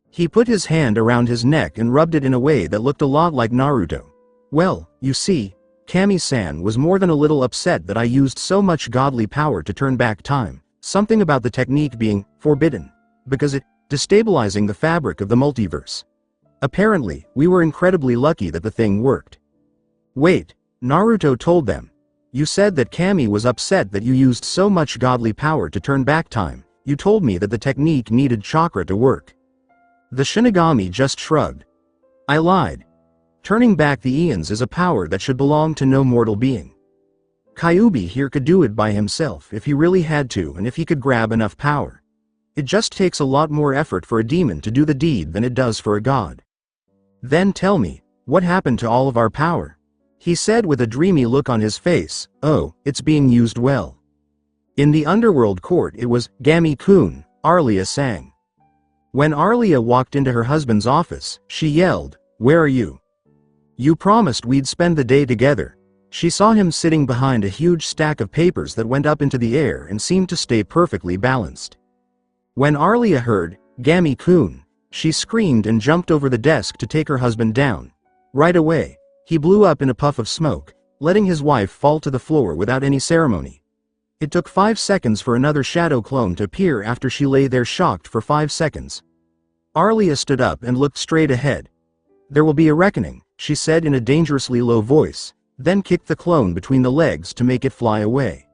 [SPEAKER 2] He put his hand around his neck and rubbed it in a way that looked a lot like Naruto. "Well, you see, Kami-san was more than a little upset that I used so much godly power to turn back time, something about the technique being forbidden, because it destabilizing the fabric of the multiverse. Apparently, we were incredibly lucky that the thing worked." "Wait," Naruto told them. "You said that Kami was upset that you used so much godly power to turn back time. You told me that the technique needed chakra to work." The Shinigami just shrugged. "I lied. Turning back the eons is a power that should belong to no mortal being. Kyuubi here could do it by himself if he really had to and if he could grab enough power. It just takes a lot more effort for a demon to do the deed than it does for a god. Then tell me, what happened to all of our power?" He said with a dreamy look on his face. "Oh, it's being used well." In the underworld court it was, "Gami-kun," Arlia sang. When Arlia walked into her husband's office, she yelled, "Where are you? You promised we'd spend the day together." She saw him sitting behind a huge stack of papers that went up into the air and seemed to stay perfectly balanced. When Arlia heard, "Gami-kun," she screamed and jumped over the desk to take her husband down. Right away, he blew up in a puff of smoke, letting his wife fall to the floor without any ceremony. It took 5 seconds for another shadow clone to appear after she lay there shocked for 5 seconds. Arlia stood up and looked straight ahead. "There will be a reckoning," she said in a dangerously low voice, then kicked the clone between the legs to make it fly away.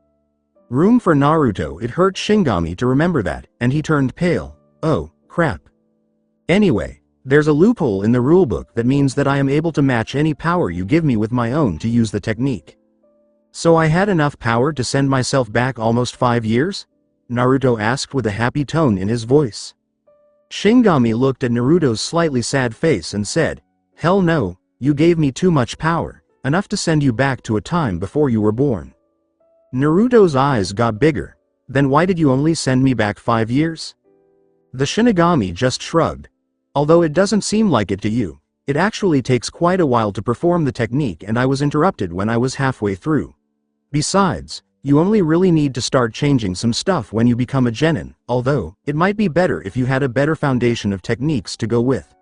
[SPEAKER 2] Room for Naruto. It hurt Shinigami to remember that, and he turned pale. "Oh, crap. Anyway, there's a loophole in the rulebook that means that I am able to match any power you give me with my own to use the technique. So I had enough power to send myself back almost 5 years?" Naruto asked with a happy tone in his voice. Shinigami looked at Naruto's slightly sad face and said, "Hell no, you gave me too much power, enough to send you back to a time before you were born." Naruto's eyes got bigger. "Then why did you only send me back 5 years?" The Shinigami just shrugged. "Although it doesn't seem like it to you, it actually takes quite a while to perform the technique and I was interrupted when I was halfway through. Besides, you only really need to start changing some stuff when you become a genin, although, it might be better if you had a better foundation of techniques to go with.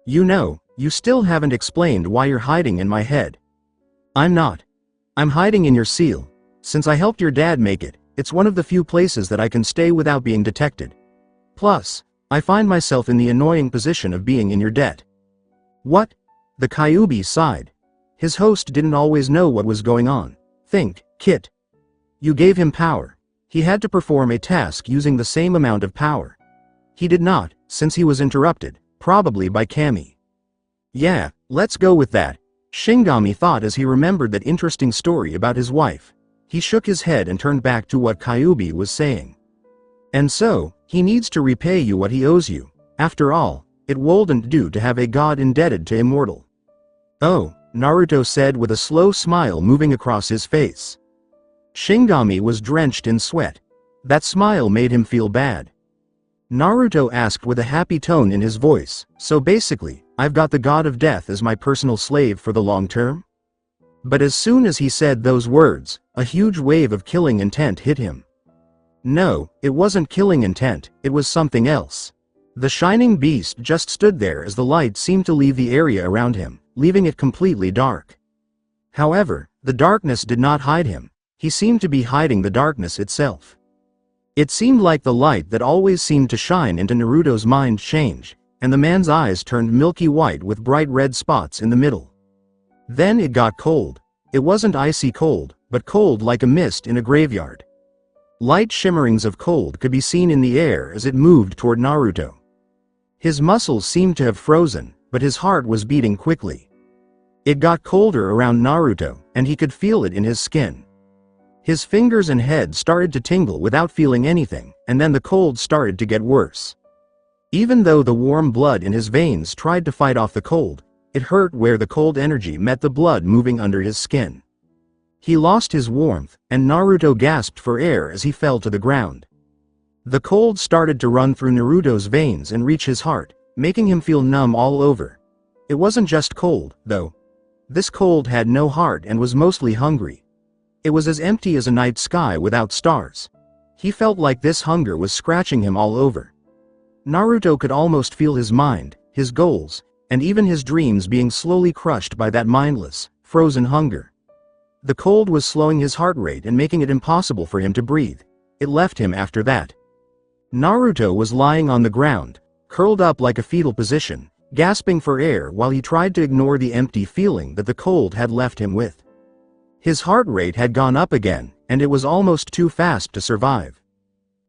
[SPEAKER 2] You know, You still haven't explained why you're hiding in my head. I'm not. I'm hiding in your seal. Since I helped your dad make it, it's one of the few places that I can stay without being detected. Plus, I find myself in the annoying position of being in your debt. What? The Kyuubi sighed. His host didn't always know what was going on. Think, Kit. You gave him power. He had to perform a task using the same amount of power. He did not, since he was interrupted, probably by Kami. Yeah, let's go with that, Shingami thought as he remembered that interesting story about his wife. He shook his head and turned back to what Kyuubi was saying. And so, he needs to repay you what he owes you. After all, it wouldn't do to have a god indebted to immortal. Oh, Naruto said with a slow smile moving across his face. Shingami was drenched in sweat. That smile made him feel bad. Naruto asked with a happy tone in his voice, so basically, I've got the god of death as my personal slave for the long term? But as soon as he said those words, a huge wave of killing intent hit him. No, it wasn't killing intent, it was something else. The shining beast just stood there as the light seemed to leave the area around him, leaving it completely dark. However, the darkness did not hide him. He seemed to be hiding the darkness itself. It seemed like the light that always seemed to shine into Naruto's mind changed, and the man's eyes turned milky white with bright red spots in the middle. Then it got cold. It wasn't icy cold, but cold like a mist in a graveyard. Light shimmerings of cold could be seen in the air as it moved toward Naruto. His muscles seemed to have frozen, but his heart was beating quickly. It got colder around Naruto, and he could feel it in his skin. His fingers and head started to tingle without feeling anything, and then the cold started to get worse. Even though the warm blood in his veins tried to fight off the cold, it hurt where the cold energy met the blood moving under his skin. He lost his warmth, and Naruto gasped for air as he fell to the ground. The cold started to run through Naruto's veins and reach his heart, making him feel numb all over. It wasn't just cold, though. This cold had no heart and was mostly hungry. It was as empty as a night sky without stars. He felt like this hunger was scratching him all over. Naruto could almost feel his mind, his goals, and even his dreams being slowly crushed by that mindless, frozen hunger. The cold was slowing his heart rate and making it impossible for him to breathe. It left him after that. Naruto was lying on the ground, curled up like a fetal position, gasping for air while he tried to ignore the empty feeling that the cold had left him with. His heart rate had gone up again, and it was almost too fast to survive.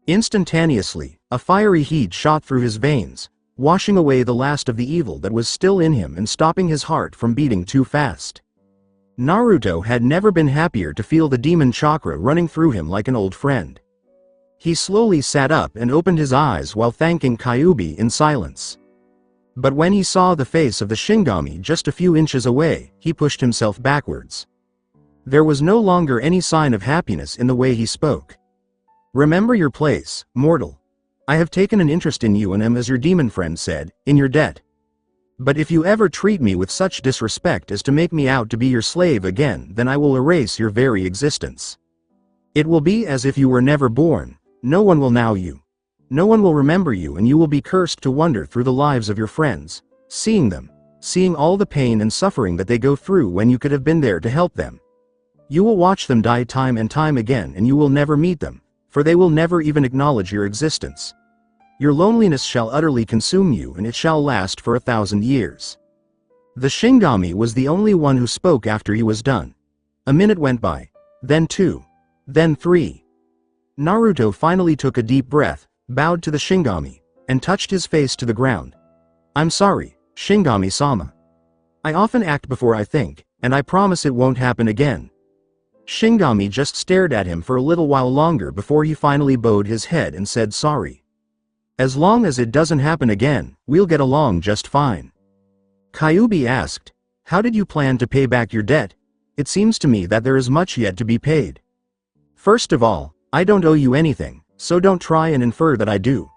[SPEAKER 2] Instantaneously, a fiery heat shot through his veins, washing away the last of the evil that was still in him and stopping his heart from beating too fast. Naruto had never been happier to feel the demon chakra running through him like an old friend. He slowly sat up and opened his eyes while thanking Kyuubi in silence. But when he saw the face of the Shingami just a few inches away, he pushed himself backwards. There was no longer any sign of happiness in the way he spoke. Remember your place, mortal. I have taken an interest in you and am, as your demon friend said, in your debt. But if you ever treat me with such disrespect as to make me out to be your slave again, then I will erase your very existence. It will be as if you were never born. No one will know you. No one will remember you, and you will be cursed to wander through the lives of your friends, seeing them, seeing all the pain and suffering that they go through when you could have been there to help them. You will watch them die time and time again, and you will never meet them, for they will never even acknowledge your existence. Your loneliness shall utterly consume you, and it shall last for 1,000 years. The Shingami was the only one who spoke after he was done. A minute went by. Then 2. Then 3. Naruto finally took a deep breath, bowed to the Shingami, and touched his face to the ground. I'm sorry, Shingami-sama. I often act before I think, and I promise it won't happen again. Shingami just stared at him for a little while longer before he finally bowed his head and said sorry. As long as it doesn't happen again, we'll get along just fine. Kyuubi asked, how did you plan to pay back your debt? It seems to me that there is much yet to be paid. First of all, I don't owe you anything, so don't try and infer that I do.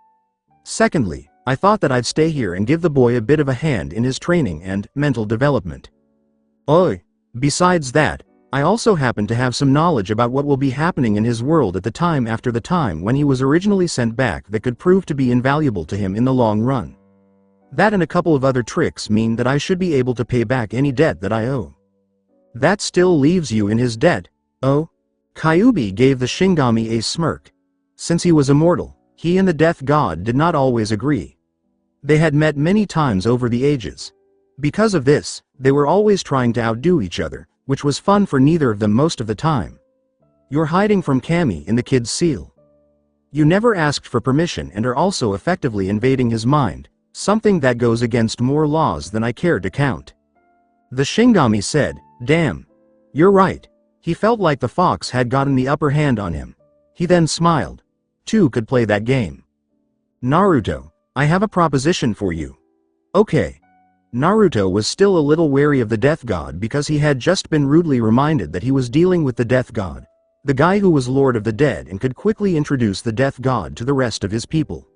[SPEAKER 2] Secondly, I thought that I'd stay here and give the boy a bit of a hand in his training and mental development. Besides that, I also happen to have some knowledge about what will be happening in his world at the time after the time when he was originally sent back that could prove to be invaluable to him in the long run. That and a couple of other tricks mean that I should be able to pay back any debt that I owe. That still leaves you in his debt, oh? Kyuubi gave the Shinigami a smirk. Since he was immortal, he and the death god did not always agree. They had met many times over the ages. Because of this, they were always trying to outdo each other, which was fun for neither of them most of the time. You're hiding from Kami in the kid's seal. You never asked for permission and are also effectively invading his mind, something that goes against more laws than I care to count. The Shinigami said, damn. You're right. He felt like the fox had gotten the upper hand on him. He then smiled. Two could play that game. Naruto, I have a proposition for you. Okay. Naruto was still a little wary of the death god because he had just been rudely reminded that he was dealing with the death god, the guy who was lord of the dead and could quickly introduce the death god to the rest of his people.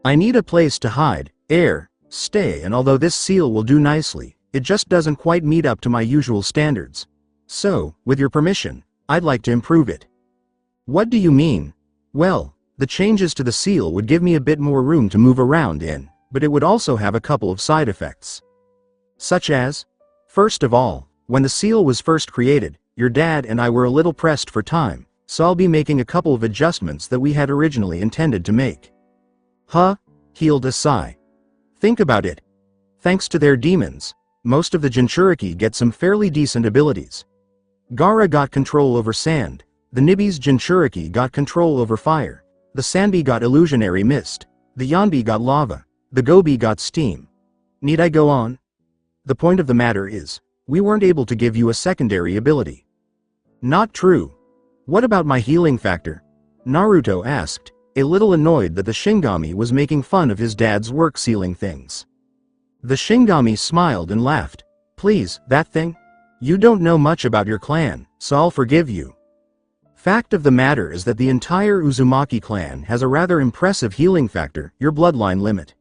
[SPEAKER 2] I need a place to hide, stay, and although this seal will do nicely, it just doesn't quite meet up to my usual standards. So, with your permission, I'd like to improve it. What do you mean? Well, the changes to the seal would give me a bit more room to move around in, but it would also have a couple of side effects. Such as? First of all, when the seal was first created, your dad and I were a little pressed for time, so I'll be making a couple of adjustments that we had originally intended to make. Huh? Healed a sigh. Think about it. Thanks to their demons, most of the Jinchuriki get some fairly decent abilities. Gaara got control over sand, the Nibi's Jinchuriki got control over fire, the Sanbi got illusionary mist, the Yanbi got lava, the Gobi got steam. Need I go on? The point of the matter is, we weren't able to give you a secondary ability. Not true. What about my healing factor? Naruto asked, a little annoyed that the Shinigami was making fun of his dad's work sealing things. The Shinigami smiled and laughed. Please, that thing? You don't know much about your clan, so I'll forgive you. Fact of the matter is that the entire Uzumaki clan has a rather impressive healing factor, your bloodline limit.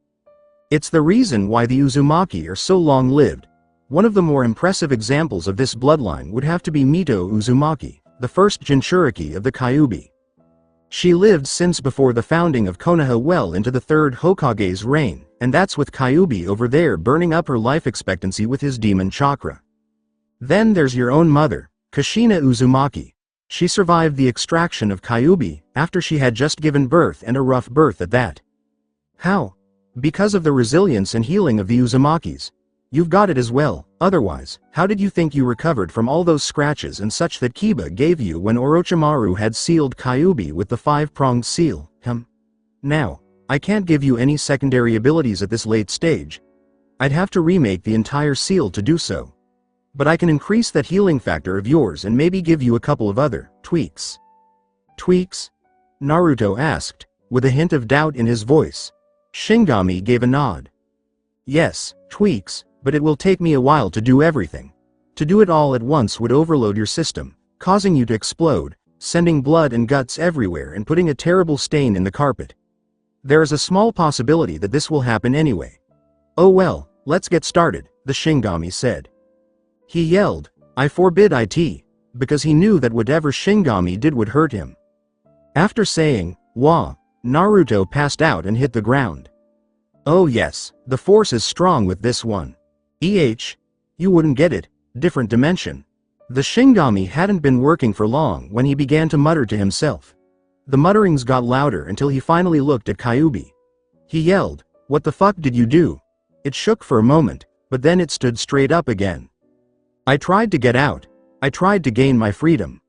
[SPEAKER 2] It's the reason why the Uzumaki are so long-lived. One of the more impressive examples of this bloodline would have to be Mito Uzumaki, the first Jinchuriki of the Kyuubi. She lived since before the founding of Konoha well into the third Hokage's reign, and that's with Kyuubi over there burning up her life expectancy with his demon chakra. Then there's your own mother, Kushina Uzumaki. She survived the extraction of Kyuubi after she had just given birth, and a rough birth at that. How? Because of the resilience and healing of the Uzumakis. You've got it as well, otherwise, how did you think you recovered from all those scratches and such that Kiba gave you when Orochimaru had sealed Kyuubi with the five-pronged seal, Now, I can't give you any secondary abilities at this late stage. I'd have to remake the entire seal to do so. But I can increase that healing factor of yours and maybe give you a couple of other tweaks. Tweaks? Naruto asked, with a hint of doubt in his voice. Shinigami gave a nod. Yes, tweaks, but it will take me a while to do everything. To do it all at once would overload your system, causing you to explode, sending blood and guts everywhere and putting a terrible stain in the carpet. There is a small possibility that this will happen anyway. Oh well, let's get started, the Shinigami said. He yelled, I forbid it, because he knew that whatever Shinigami did would hurt him. After saying, wah, Naruto passed out and hit the ground. Oh yes, the force is strong with this one. You wouldn't get it, different dimension. The Shinigami hadn't been working for long when he began to mutter to himself. The mutterings got louder until he finally looked at Kyuubi. He yelled, what the fuck did you do? It shook for a moment, but then it stood straight up again. I tried to get out. I tried to gain my freedom.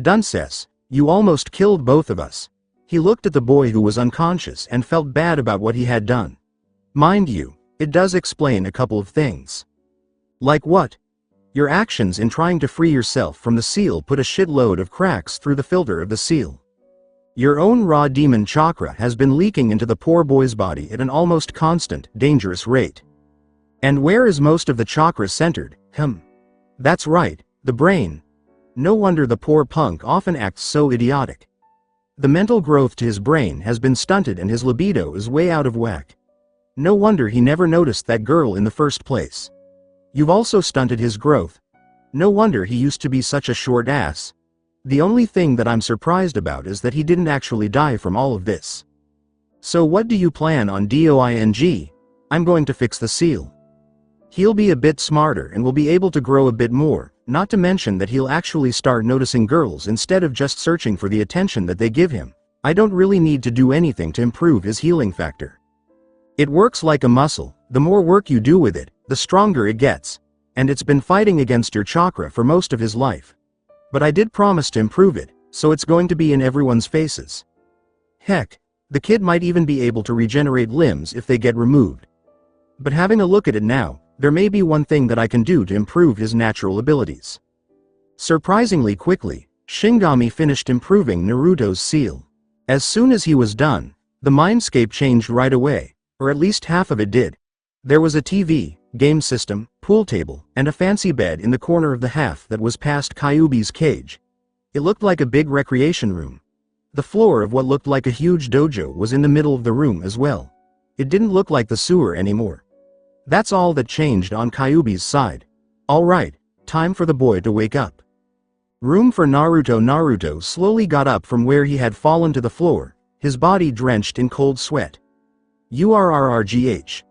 [SPEAKER 2] Dunces, you almost killed both of us. He looked at the boy who was unconscious and felt bad about what he had done. Mind you, it does explain a couple of things. Like what? Your actions in trying to free yourself from the seal put a shitload of cracks through the filter of the seal. Your own raw demon chakra has been leaking into the poor boy's body at an almost constant, dangerous rate. And where is most of the chakra centered? That's right, the brain. No wonder the poor punk often acts so idiotic. The mental growth to his brain has been stunted and his libido is way out of whack. No wonder he never noticed that girl in the first place. You've also stunted his growth. No wonder he used to be such a short ass. The only thing that I'm surprised about is that he didn't actually die from all of this. So what do you plan on doing? I'm going to fix the seal. He'll be a bit smarter and will be able to grow a bit more, not to mention that he'll actually start noticing girls instead of just searching for the attention that they give him. I don't really need to do anything to improve his healing factor. It works like a muscle, the more work you do with it, the stronger it gets. And it's been fighting against your chakra for most of his life. But I did promise to improve it, so it's going to be in everyone's faces. Heck, the kid might even be able to regenerate limbs if they get removed. But having a look at it now, there may be one thing that I can do to improve his natural abilities. Surprisingly quickly, Shingami finished improving Naruto's seal. As soon as he was done, the mindscape changed right away, or at least half of it did. There was a TV, game system, pool table, and a fancy bed in the corner of the half that was past Kyuubi's cage. It looked like a big recreation room. The floor of what looked like a huge dojo was in the middle of the room as well. It didn't look like the sewer anymore. That's all that changed on Kyuubi's side. Alright, time for the boy to wake up. Room for Naruto. Naruto slowly got up from where he had fallen to the floor, his body drenched in cold sweat. URRRGH.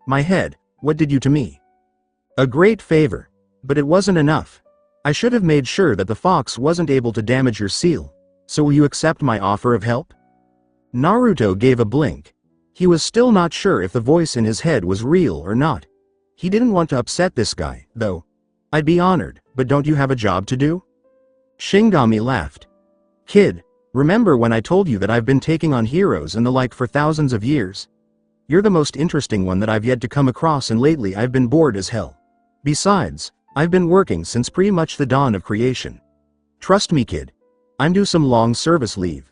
[SPEAKER 2] My head, what did you to me? A great favor. But it wasn't enough. I should have made sure that the fox wasn't able to damage your seal. So will you accept my offer of help? Naruto gave a blink. He was still not sure if the voice in his head was real or not. He didn't want to upset this guy, though. I'd be honored, but don't you have a job to do? Shingami laughed. Kid, remember when I told you that I've been taking on heroes and the like for thousands of years? You're the most interesting one that I've yet to come across, and lately I've been bored as hell. Besides, I've been working since pretty much the dawn of creation. Trust me, kid. I'm due some long service leave.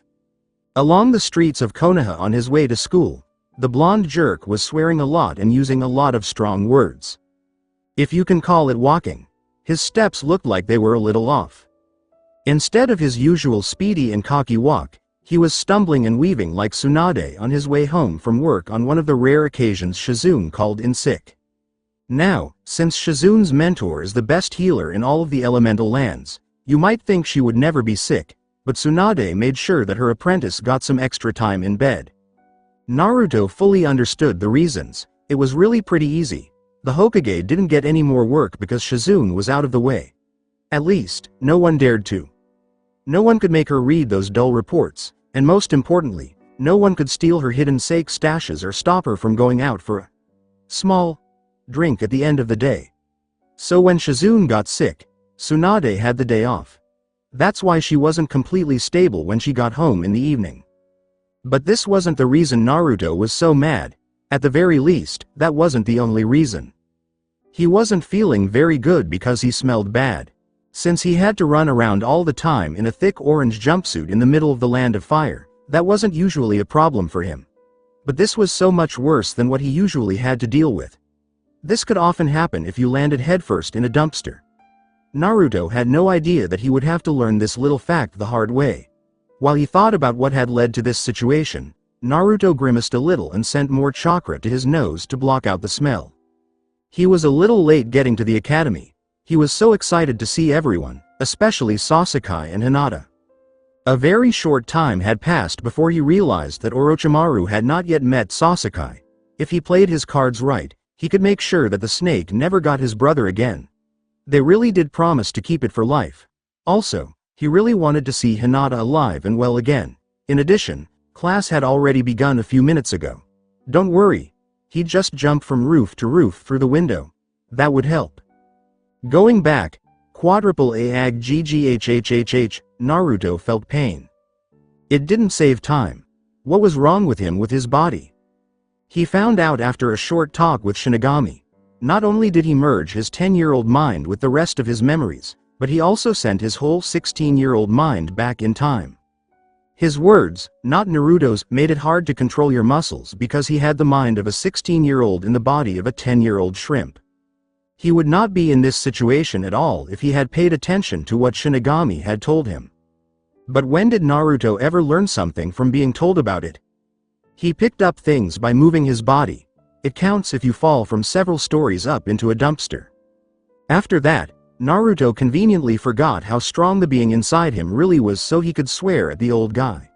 [SPEAKER 2] Along the streets of Konoha on his way to school, the blonde jerk was swearing a lot and using a lot of strong words. If you can call it walking, his steps looked like they were a little off. Instead of his usual speedy and cocky walk, he was stumbling and weaving like Tsunade on his way home from work on one of the rare occasions Shizune called in sick. Now, since Shizune's mentor is the best healer in all of the elemental lands, you might think she would never be sick, but Tsunade made sure that her apprentice got some extra time in bed. Naruto fully understood the reasons. It was really pretty easy. The Hokage didn't get any more work because Shizune was out of the way. At least, no one dared to. No one could make her read those dull reports, and most importantly, no one could steal her hidden sake stashes or stop her from going out for a small drink at the end of the day. So when Shizune got sick, Tsunade had the day off. That's why she wasn't completely stable when she got home in the evening. But this wasn't the reason Naruto was so mad. At the very least, that wasn't the only reason. He wasn't feeling very good because he smelled bad. Since he had to run around all the time in a thick orange jumpsuit in the middle of the land of fire, that wasn't usually a problem for him. But this was so much worse than what he usually had to deal with. This could often happen if you landed headfirst in a dumpster. Naruto had no idea that he would have to learn this little fact the hard way. While he thought about what had led to this situation, Naruto grimaced a little and sent more chakra to his nose to block out the smell. He was a little late getting to the academy. He was so excited to see everyone, especially Sasuke and Hinata. A very short time had passed before he realized that Orochimaru had not yet met Sasuke. If he played his cards right, he could make sure that the snake never got his brother again. They really did promise to keep it for life. Also, he really wanted to see Hinata alive and well again. In addition, class had already begun a few minutes ago. Don't worry. He'd just jump from roof to roof through the window. That would help. Going back, quadruple AAG GGHHHH, Naruto felt pain. It didn't save time. What was wrong with him with his body? He found out after a short talk with Shinigami. Not only did he merge his 10-year-old mind with the rest of his memories, but he also sent his whole 16-year-old mind back in time. His words, not Naruto's, made it hard to control your muscles because he had the mind of a 16-year-old in the body of a 10-year-old shrimp. He would not be in this situation at all if he had paid attention to what Shinigami had told him. But when did Naruto ever learn something from being told about it? He picked up things by moving his body. It counts if you fall from several stories up into a dumpster. After that, Naruto conveniently forgot how strong the being inside him really was, so he could swear at the old guy.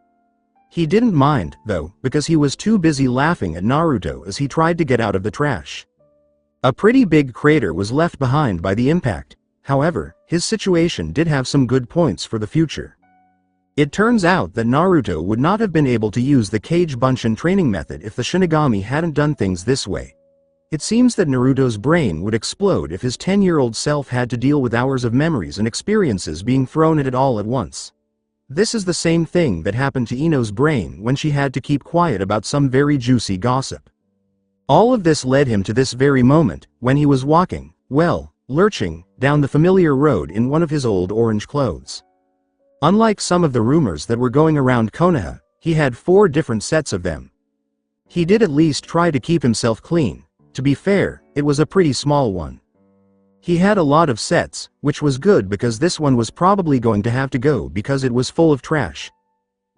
[SPEAKER 2] He didn't mind, though, because he was too busy laughing at Naruto as he tried to get out of the trash. A pretty big crater was left behind by the impact. However, his situation did have some good points for the future. It turns out that Naruto would not have been able to use the Kage Bunshin training method if the Shinigami hadn't done things this way. It seems that Naruto's brain would explode if his 10-year-old self had to deal with hours of memories and experiences being thrown at it all at once. This is the same thing that happened to Ino's brain when she had to keep quiet about some very juicy gossip. All of this led him to this very moment, when he was walking, lurching, down the familiar road in one of his old orange clothes. Unlike some of the rumors that were going around Konoha, he had 4 different sets of them. He did at least try to keep himself clean. To be fair, it was a pretty small one. He had a lot of sets, which was good because this one was probably going to have to go because it was full of trash.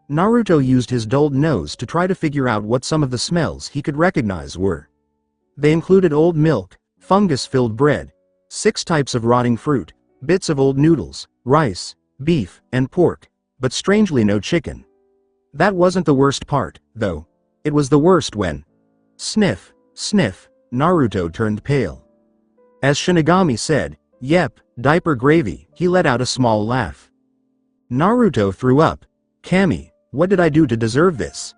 [SPEAKER 2] Naruto used his dulled nose to try to figure out what some of the smells he could recognize were. They included old milk, fungus-filled bread, 6 types of rotting fruit, bits of old noodles, rice, beef, and pork, but strangely no chicken. That wasn't the worst part, though. It was the worst when, sniff, sniff, Naruto turned pale. As Shinigami said, "Yep, diaper gravy," he let out a small laugh. Naruto threw up. "Kami, what did I do to deserve this?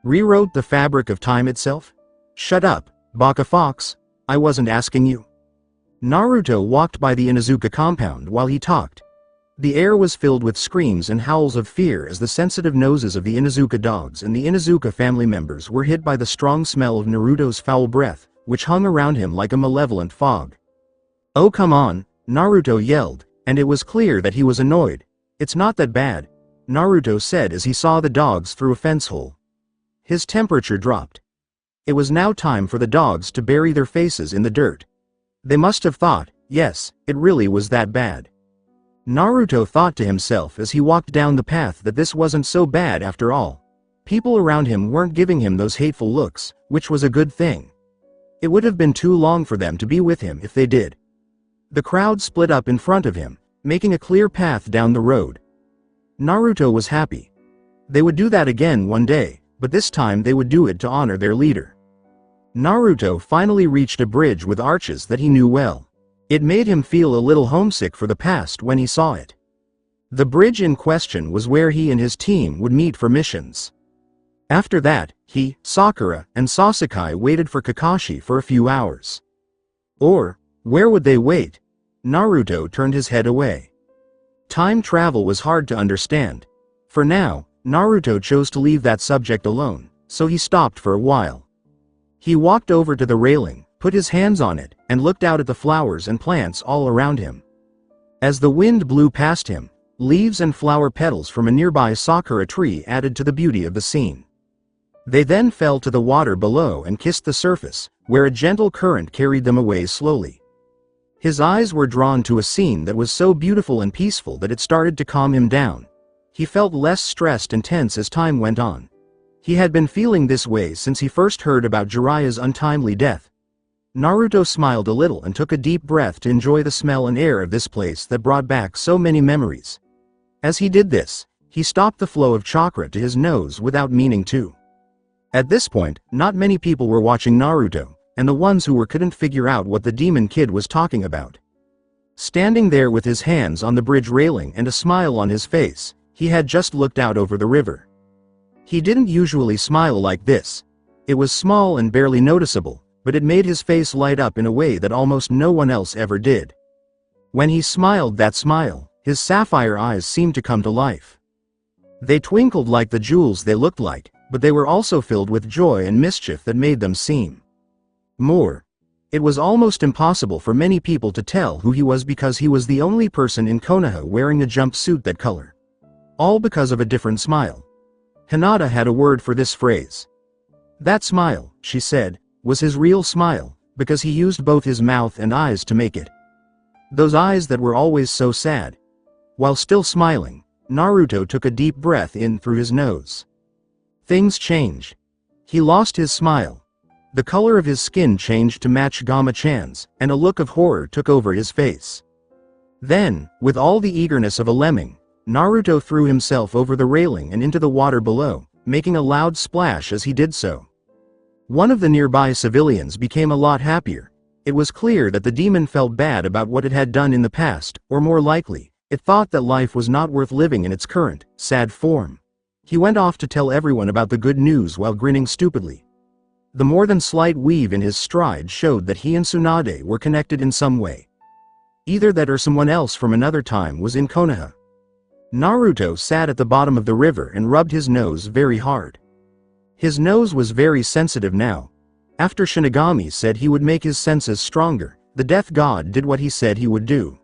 [SPEAKER 2] Rewrote the fabric of time itself? Shut up, Baka Fox, I wasn't asking you." Naruto walked by the Inuzuka compound while he talked. The air was filled with screams and howls of fear as the sensitive noses of the Inuzuka dogs and the Inuzuka family members were hit by the strong smell of Naruto's foul breath, which hung around him like a malevolent fog. "Oh come on," Naruto yelled, and it was clear that he was annoyed. "It's not that bad," Naruto said as he saw the dogs through a fence hole. His temperature dropped. It was now time for the dogs to bury their faces in the dirt. They must have thought, yes, it really was that bad. Naruto thought to himself as he walked down the path that this wasn't so bad after all. People around him weren't giving him those hateful looks, which was a good thing. It would have been too long for them to be with him if they did. The crowd split up in front of him, making a clear path down the road. Naruto was happy. They would do that again one day, but this time they would do it to honor their leader. Naruto finally reached a bridge with arches that he knew well. It made him feel a little homesick for the past when he saw it. The bridge in question was where he and his team would meet for missions. After that, he, Sakura, and Sasuke waited for Kakashi for a few hours. Or, where would they wait? Naruto turned his head away. Time travel was hard to understand. For now, Naruto chose to leave that subject alone, so he stopped for a while. He walked over to the railing, put his hands on it, and looked out at the flowers and plants all around him. As the wind blew past him, leaves and flower petals from a nearby sakura tree added to the beauty of the scene. They then fell to the water below and kissed the surface, where a gentle current carried them away slowly. His eyes were drawn to a scene that was so beautiful and peaceful that it started to calm him down. He felt less stressed and tense as time went on. He had been feeling this way since he first heard about Jiraiya's untimely death. Naruto smiled a little and took a deep breath to enjoy the smell and air of this place that brought back so many memories. As he did this, he stopped the flow of chakra to his nose without meaning to. At this point, not many people were watching Naruto, and the ones who were couldn't figure out what the demon kid was talking about. Standing there with his hands on the bridge railing and a smile on his face, he had just looked out over the river. He didn't usually smile like this. It was small and barely noticeable, but it made his face light up in a way that almost no one else ever did. When he smiled that smile, his sapphire eyes seemed to come to life. They twinkled like the jewels they looked like, but they were also filled with joy and mischief that made them seem more. It was almost impossible for many people to tell who he was because he was the only person in Konoha wearing a jumpsuit that color. All because of a different smile. Hinata had a word for this phrase. That smile, she said, was his real smile, because he used both his mouth and eyes to make it. Those eyes that were always so sad. While still smiling, Naruto took a deep breath in through his nose. Things changed. He lost his smile. The color of his skin changed to match Gama-chan's, and a look of horror took over his face. Then, with all the eagerness of a lemming, Naruto threw himself over the railing and into the water below, making a loud splash as he did so. One of the nearby civilians became a lot happier. It was clear that the demon felt bad about what it had done in the past, or more likely, it thought that life was not worth living in its current, sad form. He went off to tell everyone about the good news while grinning stupidly. The more than slight weave in his stride showed that he and Tsunade were connected in some way. Either that or someone else from another time was in Konoha. Naruto sat at the bottom of the river and rubbed his nose very hard. His nose was very sensitive now. After Shinigami said he would make his senses stronger, the death god did what he said he would do.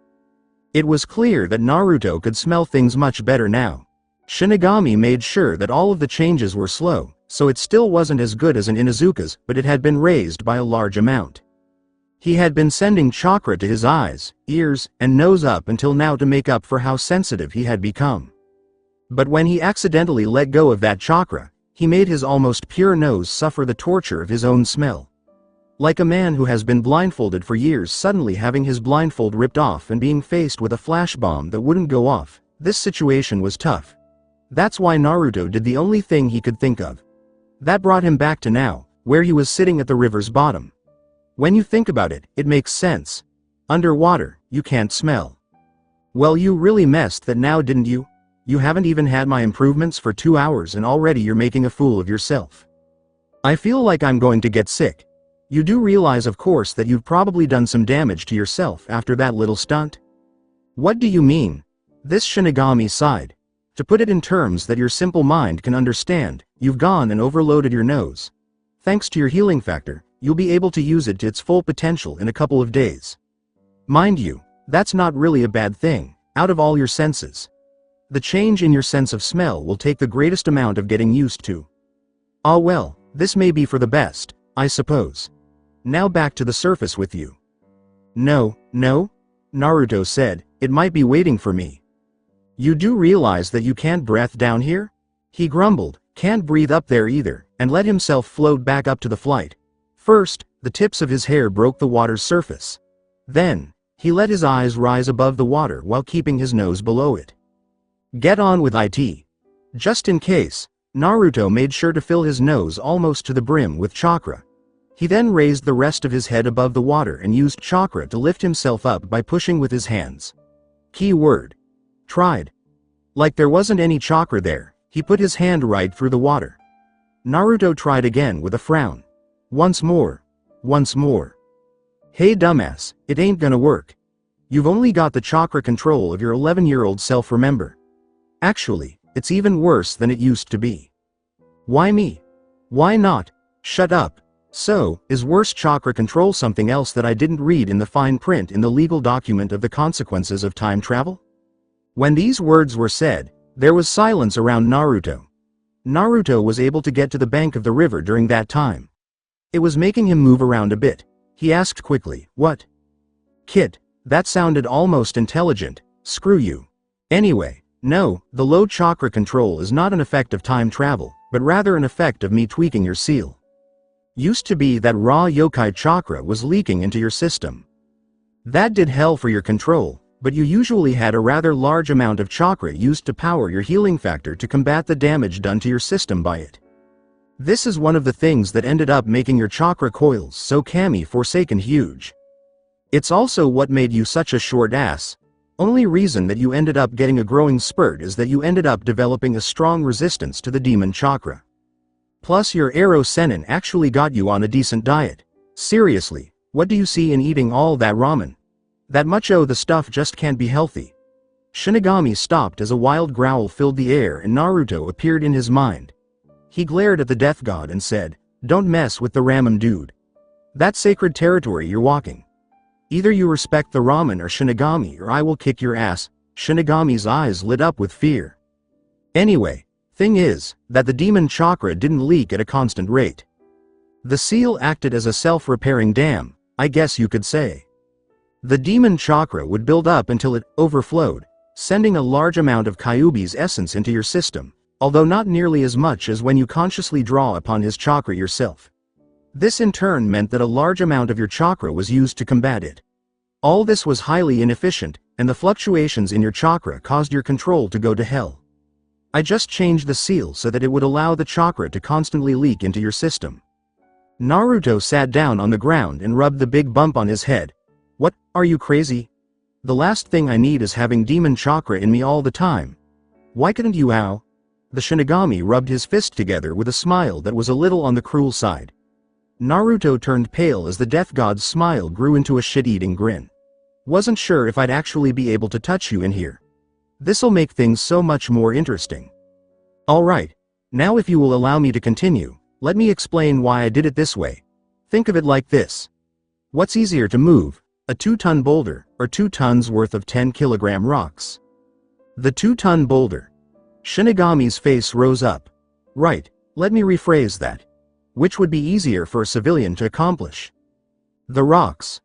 [SPEAKER 2] It was clear that Naruto could smell things much better now. Shinigami made sure that all of the changes were slow, so it still wasn't as good as an Inuzuka's, but it had been raised by a large amount. He had been sending chakra to his eyes, ears, and nose up until now to make up for how sensitive he had become. But when he accidentally let go of that chakra, he made his almost pure nose suffer the torture of his own smell. Like a man who has been blindfolded for years suddenly having his blindfold ripped off and being faced with a flash bomb that wouldn't go off, this situation was tough. That's why Naruto did the only thing he could think of. That brought him back to now, where he was sitting at the river's bottom. When you think about it, it makes sense. Underwater, you can't smell. Well, you really messed that now, didn't you? You haven't even had my improvements for 2 hours and already you're making a fool of yourself. I feel like I'm going to get sick. You do realize, of course, that you've probably done some damage to yourself after that little stunt? What do you mean? This Shinigami sighed. To put it in terms that your simple mind can understand, you've gone and overloaded your nose. Thanks to your healing factor, you'll be able to use it to its full potential in a couple of days. Mind you, that's not really a bad thing, out of all your senses. The change in your sense of smell will take the greatest amount of getting used to. Ah well, this may be for the best, I suppose. Now back to the surface with you. No, Naruto said, it might be waiting for me. You do realize that you can't breathe down here? He grumbled, can't breathe up there either, and let himself float back up to the flight. First, the tips of his hair broke the water's surface. Then, he let his eyes rise above the water while keeping his nose below it. Get on with it. Just in case, Naruto made sure to fill his nose almost to the brim with chakra. He then raised the rest of his head above the water and used chakra to lift himself up by pushing with his hands. Key word. Tried. Like there wasn't any chakra there, he put his hand right through the water. Naruto tried again with a frown. Once more. Hey dumbass, it ain't gonna work. You've only got the chakra control of your 11-year-old self, remember? Actually, it's even worse than it used to be. Why me? Why not? Shut up. So, is worse chakra control something else that I didn't read in the fine print in the legal document of the consequences of time travel? When these words were said, there was silence around Naruto. Naruto was able to get to the bank of the river during that time. It was making him move around a bit. He asked quickly, what? Kid, that sounded almost intelligent, screw you. Anyway, no, the low chakra control is not an effect of time travel, but rather an effect of me tweaking your seal. Used to be that raw yokai chakra was leaking into your system. That did hell for your control, but you usually had a rather large amount of chakra used to power your healing factor to combat the damage done to your system by it. This is one of the things that ended up making your chakra coils so kami-forsaken huge. It's also what made you such a short ass. Only reason that you ended up getting a growing spurt is that you ended up developing a strong resistance to the demon chakra. Plus your arrow senin actually got you on a decent diet. Seriously, what do you see in eating all that ramen? That much oh, the stuff just can't be healthy. Shinigami stopped as a wild growl filled the air and Naruto appeared in his mind. He glared at the death god and said, don't mess with the ramen dude. That's sacred territory you're walking. Either you respect the ramen or Shinigami or I will kick your ass. Shinigami's eyes lit up with fear. Anyway, thing is, that the demon chakra didn't leak at a constant rate. The seal acted as a self-repairing dam, I guess you could say. The demon chakra would build up until it overflowed, sending a large amount of Kyuubi's essence into your system, although not nearly as much as when you consciously draw upon his chakra yourself. This in turn meant that a large amount of your chakra was used to combat it. All this was highly inefficient, and the fluctuations in your chakra caused your control to go to hell. I just changed the seal so that it would allow the chakra to constantly leak into your system. Naruto sat down on the ground and rubbed the big bump on his head. What, are you crazy? The last thing I need is having demon chakra in me all the time. Why couldn't you ow? The Shinigami rubbed his fist together with a smile that was a little on the cruel side. Naruto turned pale as the death god's smile grew into a shit-eating grin. Wasn't sure if I'd actually be able to touch you in here. This'll make things so much more interesting. Alright, now if you will allow me to continue, let me explain why I did it this way. Think of it like this. What's easier to move, a 2-ton boulder, or 2 tons worth of 10-kilogram rocks? The 2-ton boulder. Shinigami's face rose up. Right, let me rephrase that. Which would be easier for a civilian to accomplish? The rocks.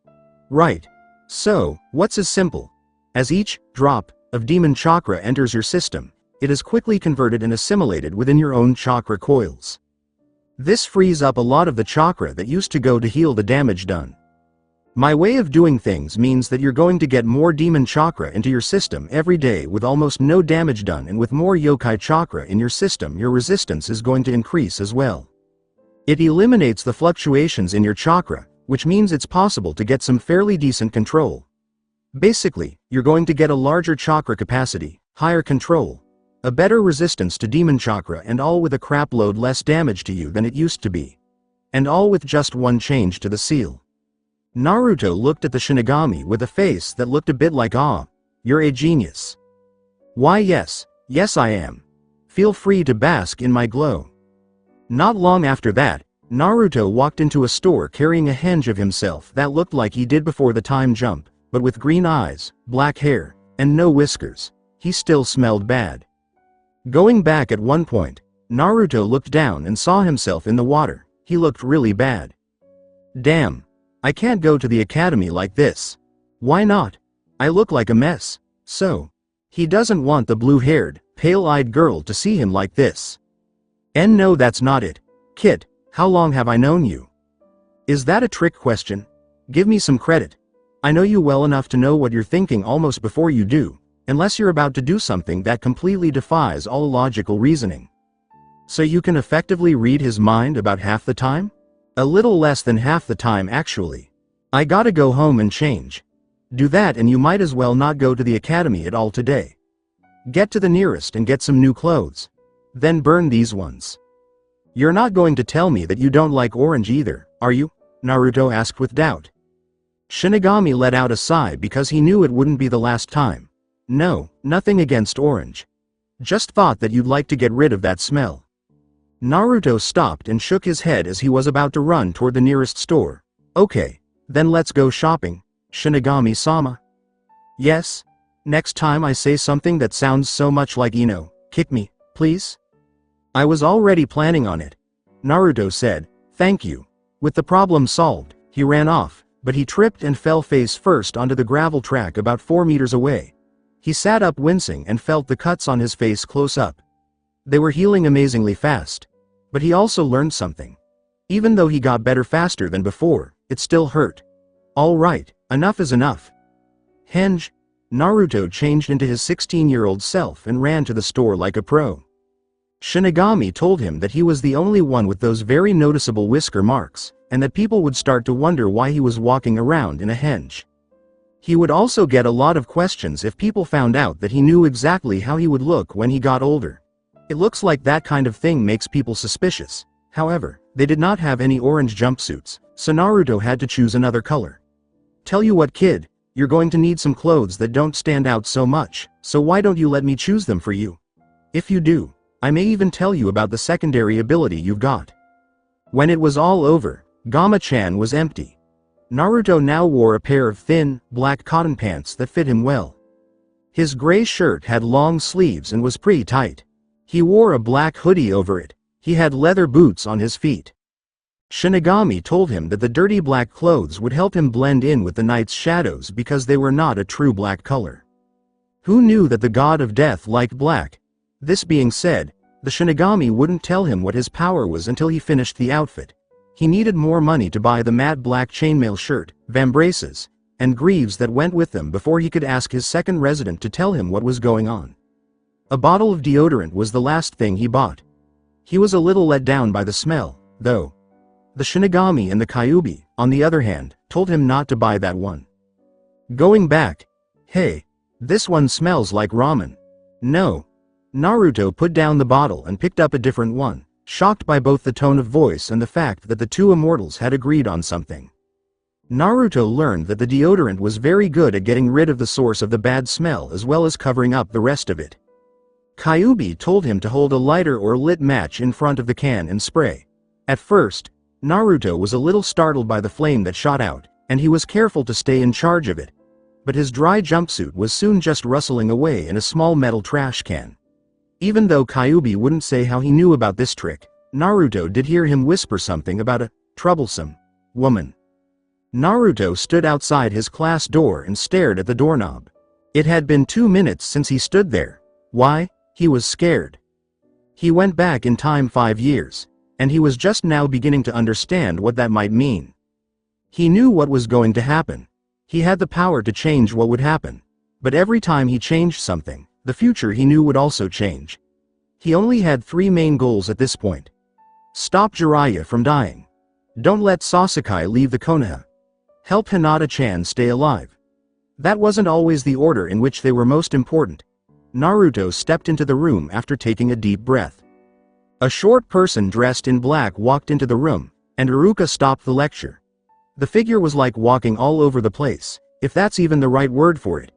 [SPEAKER 2] Right. So, what's as simple? As each drop of demon chakra enters your system, it is quickly converted and assimilated within your own chakra coils. This frees up a lot of the chakra that used to go to heal the damage done. My way of doing things means that you're going to get more demon chakra into your system every day with almost no damage done, and with more yokai chakra in your system your resistance is going to increase as well. It eliminates the fluctuations in your chakra, which means it's possible to get some fairly decent control. Basically, you're going to get a larger chakra capacity, higher control, a better resistance to demon chakra, and all with a crap load less damage to you than it used to be. And all with just one change to the seal. Naruto looked at the Shinigami with a face that looked a bit like awe. You're a genius. Why yes I am. Feel free to bask in my glow. Not long after that, Naruto walked into a store carrying a henge of himself that looked like he did before the time jump, but with green eyes, black hair, and no whiskers. He still smelled bad. Going back at one point, Naruto looked down and saw himself in the water. He looked really bad. Damn. I can't go to the academy like this. Why not? I look like a mess. So. He doesn't want the blue-haired, pale-eyed girl to see him like this. And no, that's not it. Kid, how long have I known you? Is that a trick question? Give me some credit. I know you well enough to know what you're thinking almost before you do, unless you're about to do something that completely defies all logical reasoning. So you can effectively read his mind about half the time? A little less than half the time actually. I gotta go home and change. Do that and you might as well not go to the academy at all today. Get to the nearest and get some new clothes. Then burn these ones. You're not going to tell me that you don't like orange either, are you? Naruto asked with doubt. Shinigami let out a sigh because he knew it wouldn't be the last time. No, nothing against orange. Just thought that you'd like to get rid of that smell. Naruto stopped and shook his head as he was about to run toward the nearest store. Okay, then let's go shopping, Shinigami-sama. Yes? Next time I say something that sounds so much like Ino, kick me, please? I was already planning on it. Naruto said, thank you. With the problem solved, he ran off, but he tripped and fell face first onto the gravel track about 4 meters away. He sat up wincing and felt the cuts on his face close up. They were healing amazingly fast. But he also learned something. Even though he got better faster than before, it still hurt. Alright, enough is enough. Henge. Naruto changed into his 16-year-old self and ran to the store like a pro. Shinigami told him that he was the only one with those very noticeable whisker marks, and that people would start to wonder why he was walking around in a henge. He would also get a lot of questions if people found out that he knew exactly how he would look when he got older. It looks like that kind of thing makes people suspicious. However, they did not have any orange jumpsuits, so Naruto had to choose another color. Tell you what, kid, you're going to need some clothes that don't stand out so much, so why don't you let me choose them for you? If you do, I may even tell you about the secondary ability you've got. When it was all over, Gama-chan was empty. Naruto now wore a pair of thin, black cotton pants that fit him well. His gray shirt had long sleeves and was pretty tight. He wore a black hoodie over it. He had leather boots on his feet. Shinigami told him that the dirty black clothes would help him blend in with the night's shadows because they were not a true black color. Who knew that the god of death liked black? This being said, the Shinigami wouldn't tell him what his power was until he finished the outfit. He needed more money to buy the matte black chainmail shirt, vambraces, and greaves that went with them before he could ask his second resident to tell him what was going on. A bottle of deodorant was the last thing he bought. He was a little let down by the smell, though. The Shinigami and the Kyuubi, on the other hand, told him not to buy that one. Going back. Hey, this one smells like ramen. No. Naruto put down the bottle and picked up a different one, shocked by both the tone of voice and the fact that the two immortals had agreed on something. Naruto learned that the deodorant was very good at getting rid of the source of the bad smell as well as covering up the rest of it. Kyuubi told him to hold a lighter or lit match in front of the can and spray. At first, Naruto was a little startled by the flame that shot out, and he was careful to stay in charge of it. But his dry jumpsuit was soon just rustling away in a small metal trash can. Even though Kyuubi wouldn't say how he knew about this trick, Naruto did hear him whisper something about a troublesome woman. Naruto stood outside his class door and stared at the doorknob. It had been 2 minutes since he stood there. Why? He was scared. He went back in time 5 years, and he was just now beginning to understand what that might mean. He knew what was going to happen. He had the power to change what would happen. But every time he changed something, the future he knew would also change. He only had 3 main goals at this point. Stop Jiraiya from dying. Don't let Sasuke leave the Konoha. Help Hinata-chan stay alive. That wasn't always the order in which they were most important. Naruto stepped into the room after taking a deep breath. A short person dressed in black walked into the room, and Iruka stopped the lecture. The figure was like walking all over the place, if that's even the right word for it.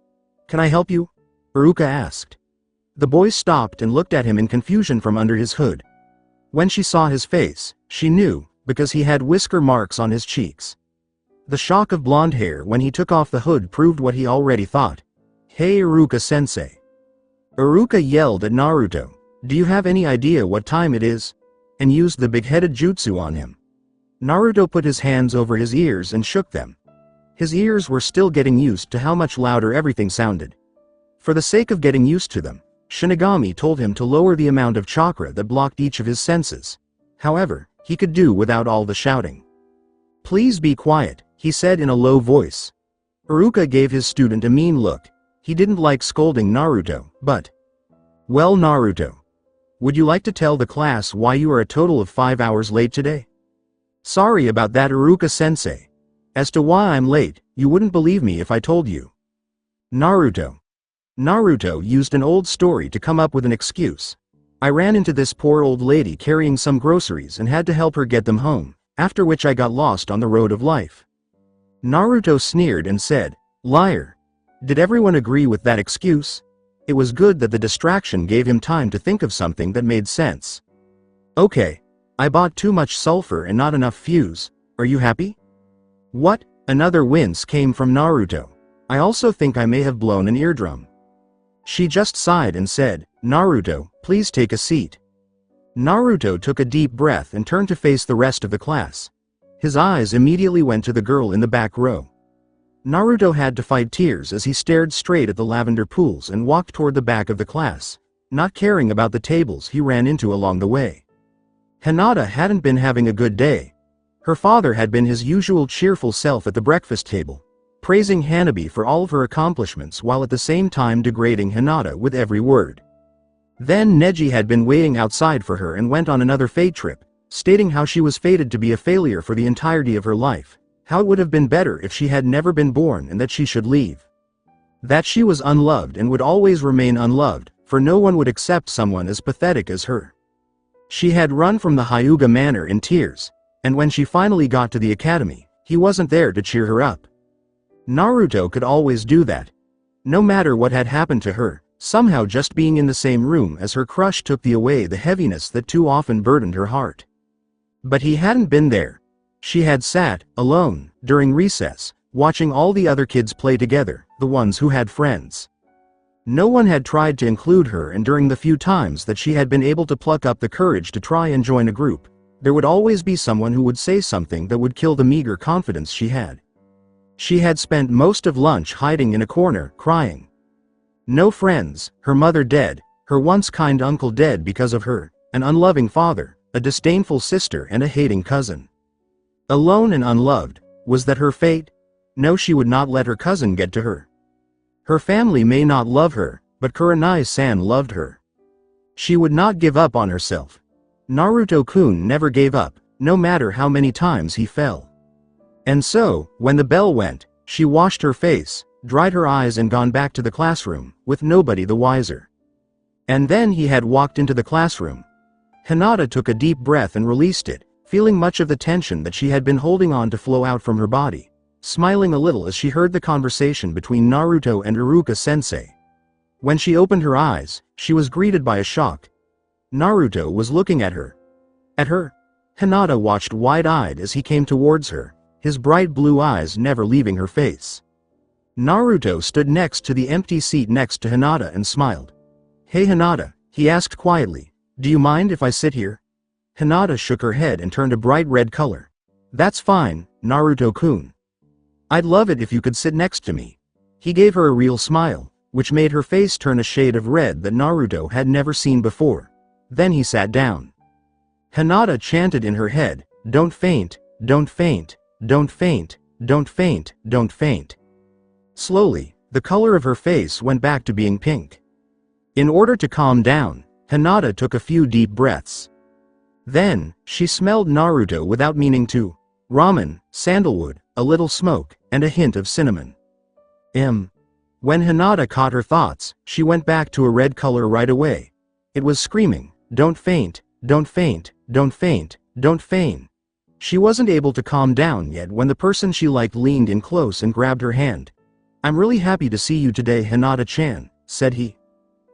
[SPEAKER 2] Can I help you? Iruka asked. The boy stopped and looked at him in confusion from under his hood. When she saw his face, she knew, because he had whisker marks on his cheeks. The shock of blonde hair when he took off the hood proved what he already thought. Hey Iruka-sensei. Iruka yelled at Naruto, do you have any idea what time it is? And used the big-headed jutsu on him. Naruto put his hands over his ears and shook them. His ears were still getting used to how much louder everything sounded. For the sake of getting used to them, Shinigami told him to lower the amount of chakra that blocked each of his senses. However, he could do without all the shouting. Please be quiet, he said in a low voice. Iruka gave his student a mean look. He didn't like scolding Naruto, but... Well Naruto. Would you like to tell the class why you are a total of 5 hours late today? Sorry about that Iruka-sensei. As to why I'm late, you wouldn't believe me if I told you. Naruto. Naruto used an old story to come up with an excuse. I ran into this poor old lady carrying some groceries and had to help her get them home, after which I got lost on the road of life. Naruto sneered and said, liar. Did everyone agree with that excuse? It was good that the distraction gave him time to think of something that made sense. Okay. I bought too much sulfur and not enough fuse. Are you happy? What? Another wince came from Naruto. I also think I may have blown an eardrum. She just sighed and said, Naruto, please take a seat. Naruto took a deep breath and turned to face the rest of the class. His eyes immediately went to the girl in the back row. Naruto had to fight tears as he stared straight at the lavender pools and walked toward the back of the class, not caring about the tables he ran into along the way. Hinata hadn't been having a good day. Her father had been his usual cheerful self at the breakfast table, praising Hanabi for all of her accomplishments while at the same time degrading Hinata with every word. Then Neji had been waiting outside for her and went on another fate trip, stating how she was fated to be a failure for the entirety of her life, how it would have been better if she had never been born and that she should leave. That she was unloved and would always remain unloved, for no one would accept someone as pathetic as her. She had run from the Hyuga manor in tears, and when she finally got to the academy, he wasn't there to cheer her up. Naruto could always do that. No matter what had happened to her, somehow just being in the same room as her crush took away the heaviness that too often burdened her heart. But he hadn't been there. She had sat, alone, during recess, watching all the other kids play together, the ones who had friends. No one had tried to include her, and during the few times that she had been able to pluck up the courage to try and join a group, there would always be someone who would say something that would kill the meager confidence she had. She had spent most of lunch hiding in a corner, crying. No friends, her mother dead, her once kind uncle dead because of her, an unloving father, a disdainful sister and a hating cousin. Alone and unloved, was that her fate? No, she would not let her cousin get to her. Her family may not love her, but Kurenai-san loved her. She would not give up on herself. Naruto-kun never gave up, no matter how many times he fell. And so, when the bell went, she washed her face, dried her eyes and gone back to the classroom, with nobody the wiser. And then he had walked into the classroom. Hinata took a deep breath and released it, feeling much of the tension that she had been holding on to flow out from her body, smiling a little as she heard the conversation between Naruto and Iruka-sensei. When she opened her eyes, she was greeted by a shock. Naruto was looking at her. At her? Hinata watched wide-eyed as he came towards her, his bright blue eyes never leaving her face. Naruto stood next to the empty seat next to Hinata and smiled. "Hey Hinata," he asked quietly, "do you mind if I sit here?" Hinata shook her head and turned a bright red color. "That's fine, Naruto-kun. I'd love it if you could sit next to me." He gave her a real smile, which made her face turn a shade of red that Naruto had never seen before. Then he sat down. Hinata chanted in her head, "Don't faint, don't faint, don't faint, don't faint, don't faint." Slowly, the color of her face went back to being pink. In order to calm down, Hinata took a few deep breaths. Then, she smelled Naruto without meaning to. Ramen, sandalwood, a little smoke, and a hint of cinnamon. When Hinata caught her thoughts, she went back to a red color right away. It was screaming, "Don't faint, don't faint, don't faint, don't faint." She wasn't able to calm down yet when the person she liked leaned in close and grabbed her hand. "I'm really happy to see you today, Hinata-chan," said he.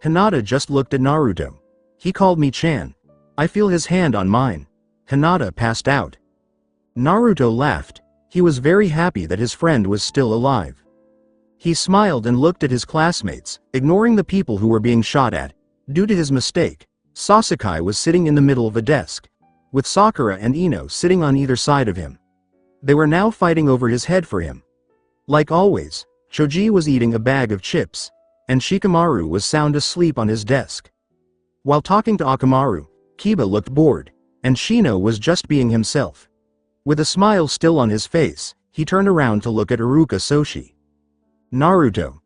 [SPEAKER 2] Hinata just looked at Naruto. "He called me Chan. I feel his hand on mine." Hinata passed out. Naruto laughed. He was very happy that his friend was still alive. He smiled and looked at his classmates, ignoring the people who were being shot at. Due to his mistake, Sasuke was sitting in the middle of a desk, with Sakura and Ino sitting on either side of him. They were now fighting over his head for him. Like always, Choji was eating a bag of chips, and Shikamaru was sound asleep on his desk. While talking to Akamaru, Kiba looked bored, and Shino was just being himself. With a smile still on his face, he turned around to look at Iruka Soshi. "Naruto.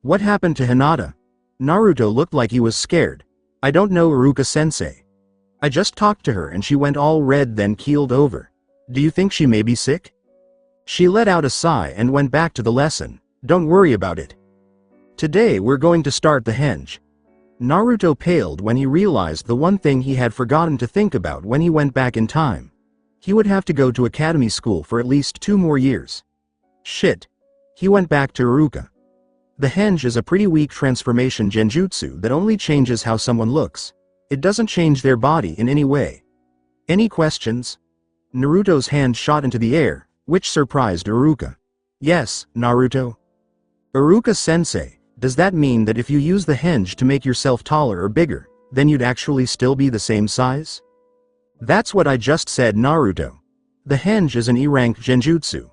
[SPEAKER 2] What happened to Hinata?" Naruto looked like he was scared. "I don't know, Iruka-sensei. I just talked to her and she went all red then keeled over. Do you think she may be sick?" She let out a sigh and went back to the lesson. "Don't worry about it. Today we're going to start the henge." Naruto paled when he realized the one thing he had forgotten to think about when he went back in time. He would have to go to academy school for at least 2 more years. Shit. He went back to Iruka. The henge is a pretty weak transformation genjutsu that only changes how someone looks. It doesn't change their body in any way. Any questions? Naruto's hand shot into the air, which surprised Iruka. "Yes, Naruto." "Iruka-sensei, does that mean that if you use the henge to make yourself taller or bigger, then you'd actually still be the same size?" "That's what I just said, Naruto. The henge is an E-rank genjutsu.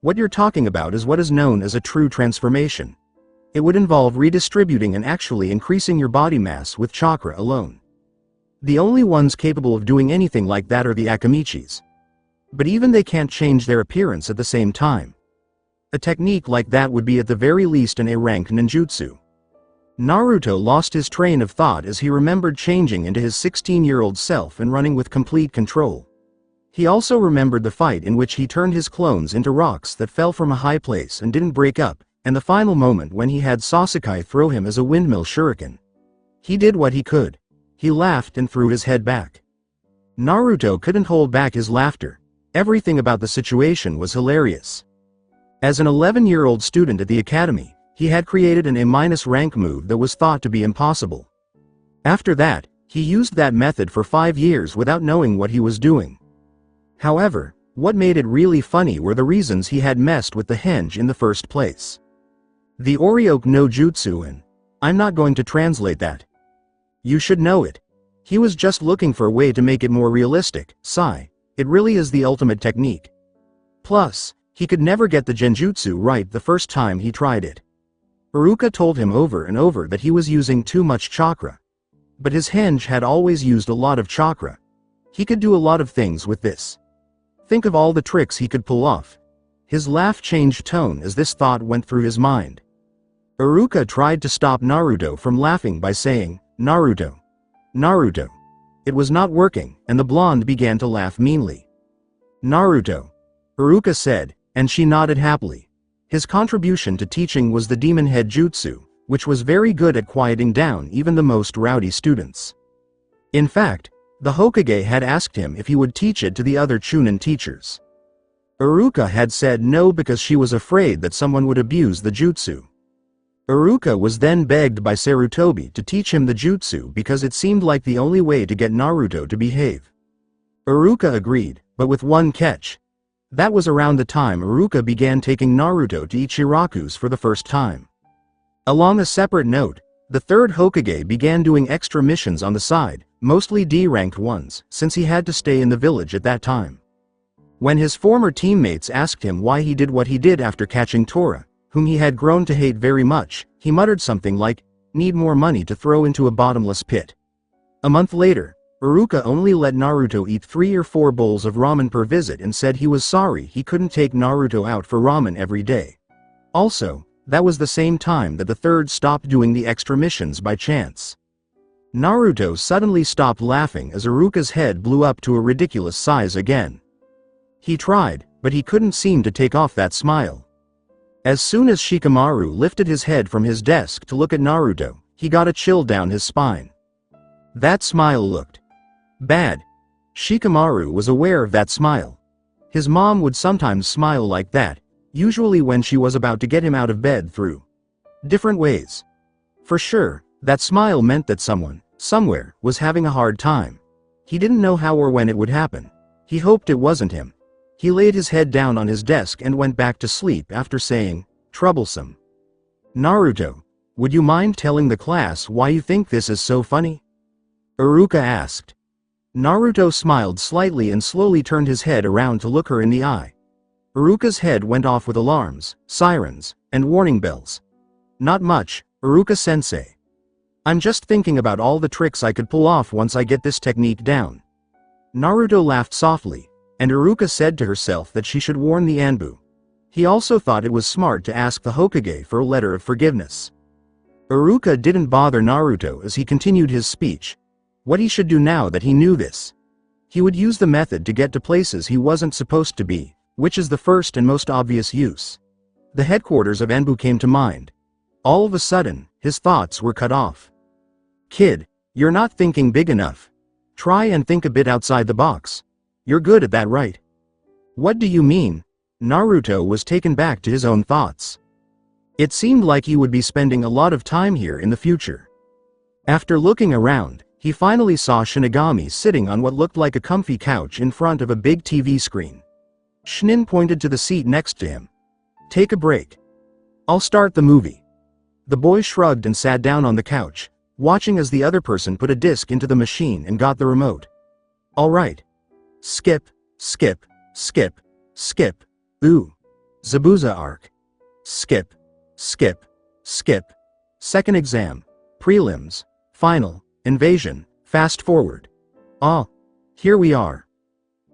[SPEAKER 2] What you're talking about is what is known as a true transformation. It would involve redistributing and actually increasing your body mass with chakra alone. The only ones capable of doing anything like that are the Akamichis. But even they can't change their appearance at the same time. A technique like that would be at the very least an A-rank ninjutsu." Naruto lost his train of thought as he remembered changing into his 16-year-old self and running with complete control. He also remembered the fight in which he turned his clones into rocks that fell from a high place and didn't break up, and the final moment when he had Sasuke throw him as a windmill shuriken. He did what he could. He laughed and threw his head back. Naruto couldn't hold back his laughter. Everything about the situation was hilarious. As an 11-year-old student at the academy, he had created an A- rank move that was thought to be impossible. After that, he used that method for 5 years without knowing what he was doing. However, what made it really funny were the reasons he had messed with the henge in the first place. The Oryoke no Jutsu and I'm not going to translate that. You should know it. He was just looking for a way to make it more realistic. Sigh. It really is the ultimate technique. Plus, he could never get the genjutsu right the first time he tried it. Iruka told him over and over that he was using too much chakra. But his henge had always used a lot of chakra. He could do a lot of things with this. Think of all the tricks he could pull off. His laugh changed tone as this thought went through his mind. Iruka tried to stop Naruto from laughing by saying, "Naruto. Naruto. It was not working, and the blonde began to laugh meanly. Naruto. Iruka said, and she nodded happily. His contribution to teaching was the demon head jutsu, which was very good at quieting down even the most rowdy students. In fact, the Hokage had asked him if he would teach it to the other Chunin teachers. Iruka had said no because she was afraid that someone would abuse the jutsu. Iruka was then begged by Sarutobi to teach him the jutsu because it seemed like the only way to get Naruto to behave. Iruka agreed, but with one catch. That was around the time Iruka began taking Naruto to Ichiraku's for the first time. Along a separate note, the third Hokage began doing extra missions on the side, mostly D-ranked ones, since he had to stay in the village at that time. When his former teammates asked him why he did what he did after catching Tora, whom he had grown to hate very much, he muttered something like, "Need more money to throw into a bottomless pit." A month later, Iruka only let Naruto eat 3 or 4 bowls of ramen per visit and said he was sorry he couldn't take Naruto out for ramen every day. Also, that was the same time that the third stopped doing the extra missions by chance. Naruto suddenly stopped laughing as Iruka's head blew up to a ridiculous size again. He tried, but he couldn't seem to take off that smile. As soon as Shikamaru lifted his head from his desk to look at Naruto, he got a chill down his spine. That smile looked bad. Shikamaru was aware of that smile. His mom would sometimes smile like that, usually when she was about to get him out of bed through different ways. For sure, that smile meant that someone, somewhere, was having a hard time. He didn't know how or when it would happen. He hoped it wasn't him. He laid his head down on his desk and went back to sleep after saying, "Troublesome." "Naruto, would you mind telling the class why you think this is so funny?" Iruka asked. Naruto smiled slightly and slowly turned his head around to look her in the eye. Iruka's head went off with alarms, sirens, and warning bells. "Not much, Iruka-sensei. I'm just thinking about all the tricks I could pull off once I get this technique down." Naruto laughed softly, and Iruka said to herself that she should warn the Anbu. He also thought it was smart to ask the Hokage for a letter of forgiveness. Iruka didn't bother Naruto as he continued his speech. What he should do now that he knew this? He would use the method to get to places he wasn't supposed to be, which is the first and most obvious use. The headquarters of Anbu came to mind. All of a sudden, his thoughts were cut off. "Kid, you're not thinking big enough. Try and think a bit outside the box. You're good at that, right?" "What do you mean?" Naruto was taken back to his own thoughts. It seemed like he would be spending a lot of time here in the future. After looking around, he finally saw Shinigami sitting on what looked like a comfy couch in front of a big TV screen. Shinin pointed to the seat next to him. "Take a break. I'll start the movie." The boy shrugged and sat down on the couch, watching as the other person put a disc into the machine and got the remote. "All right. Skip, skip, skip, skip. Ooh. Zabuza arc. Skip, skip, skip. Second exam. Prelims. Final. Invasion. Fast forward. Ah. Here we are."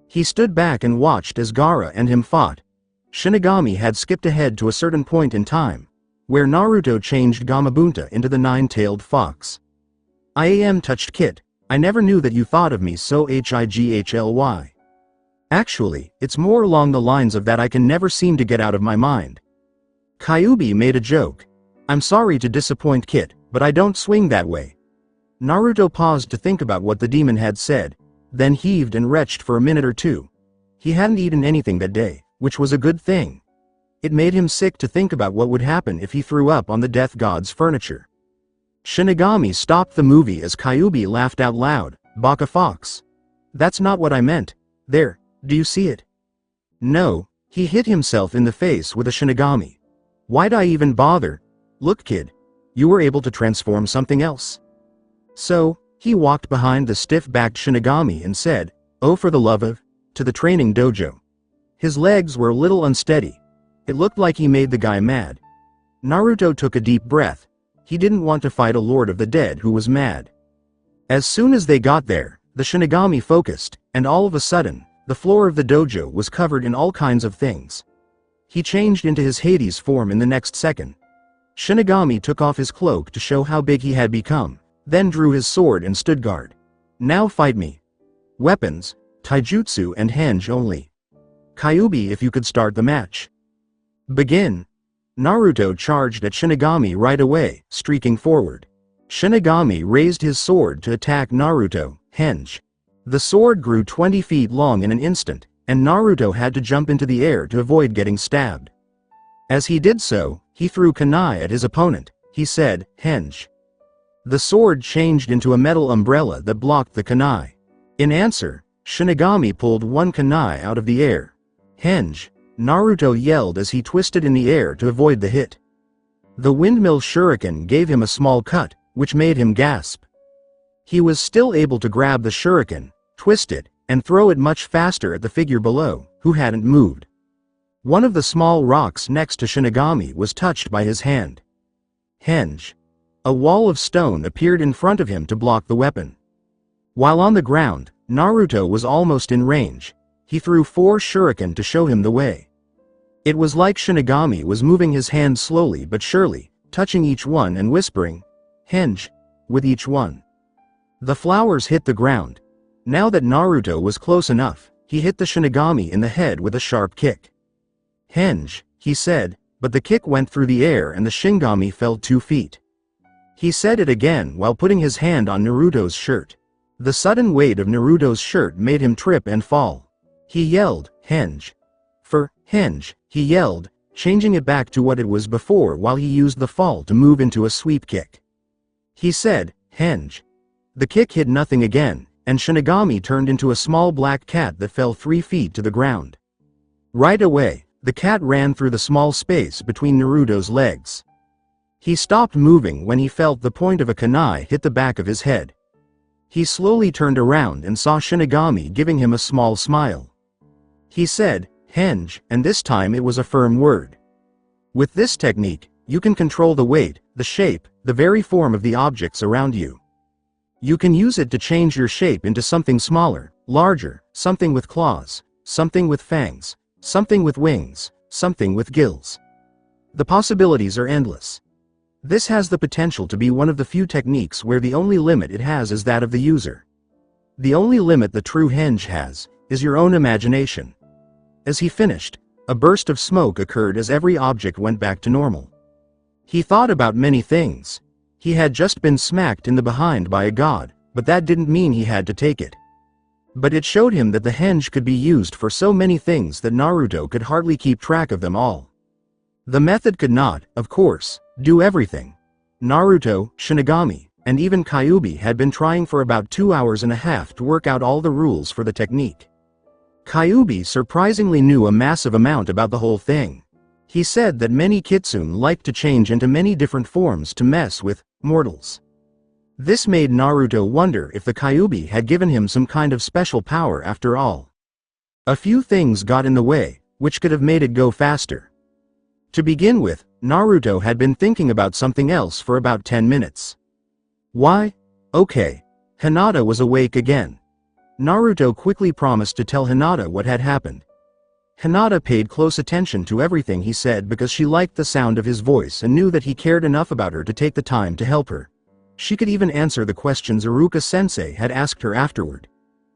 [SPEAKER 2] He stood back and watched as Gaara and him fought. Shinigami had skipped ahead to a certain point in time, where Naruto changed Gamabunta into the nine-tailed fox. "I am touched, Kit. I never knew that you thought of me so highly. Actually, it's more along the lines of that I can never seem to get out of my mind." Kyuubi made a joke. "I'm sorry to disappoint, Kit, but I don't swing that way." Naruto paused to think about what the demon had said, then heaved and retched for a minute or two. He hadn't eaten anything that day, which was a good thing. It made him sick to think about what would happen if he threw up on the death god's furniture. Shinigami stopped the movie as Kyuubi laughed out loud. "Baka fox. That's not what I meant. There, do you see it?" "No." He hit himself in the face with a Shinigami. "Why'd I even bother? Look, kid. You were able to transform something else." So, he walked behind the stiff-backed Shinigami and said, "Oh, for the love of," to the training dojo. His legs were a little unsteady. It looked like he made the guy mad. Naruto took a deep breath. He didn't want to fight a Lord of the Dead who was mad. As soon as they got there, the Shinigami focused, and all of a sudden, the floor of the dojo was covered in all kinds of things. He changed into his Hades form in the next second. Shinigami took off his cloak to show how big he had become, then drew his sword and stood guard. Now fight me. Weapons, taijutsu and henge only. Kyuubi, if you could start the match. Begin. Naruto charged at Shinigami right away, streaking forward. Shinigami raised his sword to attack Naruto, henge. The sword grew 20 feet long in an instant, and Naruto had to jump into the air to avoid getting stabbed. As he did so, he threw kunai at his opponent. He said, henge. The sword changed into a metal umbrella that blocked the kunai. In answer, Shinigami pulled one kunai out of the air. Henge, Naruto yelled as he twisted in the air to avoid the hit. The windmill shuriken gave him a small cut, which made him gasp. He was still able to grab the shuriken, twist it, and throw it much faster at the figure below, who hadn't moved. One of the small rocks next to Shinigami was touched by his hand. Henge. A wall of stone appeared in front of him to block the weapon. While on the ground, Naruto was almost in range. He threw 4 shuriken to show him the way. It was like Shinigami was moving his hand slowly but surely, touching each one and whispering, henge, with each one. The flowers hit the ground. Now that Naruto was close enough, he hit the Shinigami in the head with a sharp kick. Henge, he said, but the kick went through the air and the Shinigami fell 2 feet. He said it again while putting his hand on Naruto's shirt. The sudden weight of Naruto's shirt made him trip and fall. He yelled, henge. For henge, he yelled, changing it back to what it was before while he used the fall to move into a sweep kick. He said, henge. The kick hit nothing again, and Shinigami turned into a small black cat that fell 3 feet to the ground. Right away, the cat ran through the small space between Naruto's legs. He stopped moving when he felt the point of a kunai hit the back of his head. He slowly turned around and saw Shinigami giving him a small smile. He said, henge, and this time it was a firm word. With this technique, you can control the weight, the shape, the very form of the objects around you. You can use it to change your shape into something smaller, larger, something with claws, something with fangs, something with wings, something with gills. The possibilities are endless. This has the potential to be one of the few techniques where the only limit it has is that of the user. The only limit the true henge has is your own imagination. As he finished, a burst of smoke occurred as every object went back to normal. He thought about many things. He had just been smacked in the behind by a god, but that didn't mean he had to take it. But it showed him that the henge could be used for so many things that Naruto could hardly keep track of them all. The method could not, of course, do everything. Naruto, Shinigami, and even Kyuubi had been trying for about 2 hours and a half to work out all the rules for the technique. Kyuubi surprisingly knew a massive amount about the whole thing. He said that many kitsune like to change into many different forms to mess with mortals. This made Naruto wonder if the Kyuubi had given him some kind of special power after all. A few things got in the way, which could have made it go faster. To begin with, Naruto had been thinking about something else for about 10 minutes. Why? Okay. Hinata was awake again. Naruto quickly promised to tell Hinata what had happened. Hinata paid close attention to everything he said because she liked the sound of his voice and knew that he cared enough about her to take the time to help her. She could even answer the questions Iruka-sensei had asked her afterward.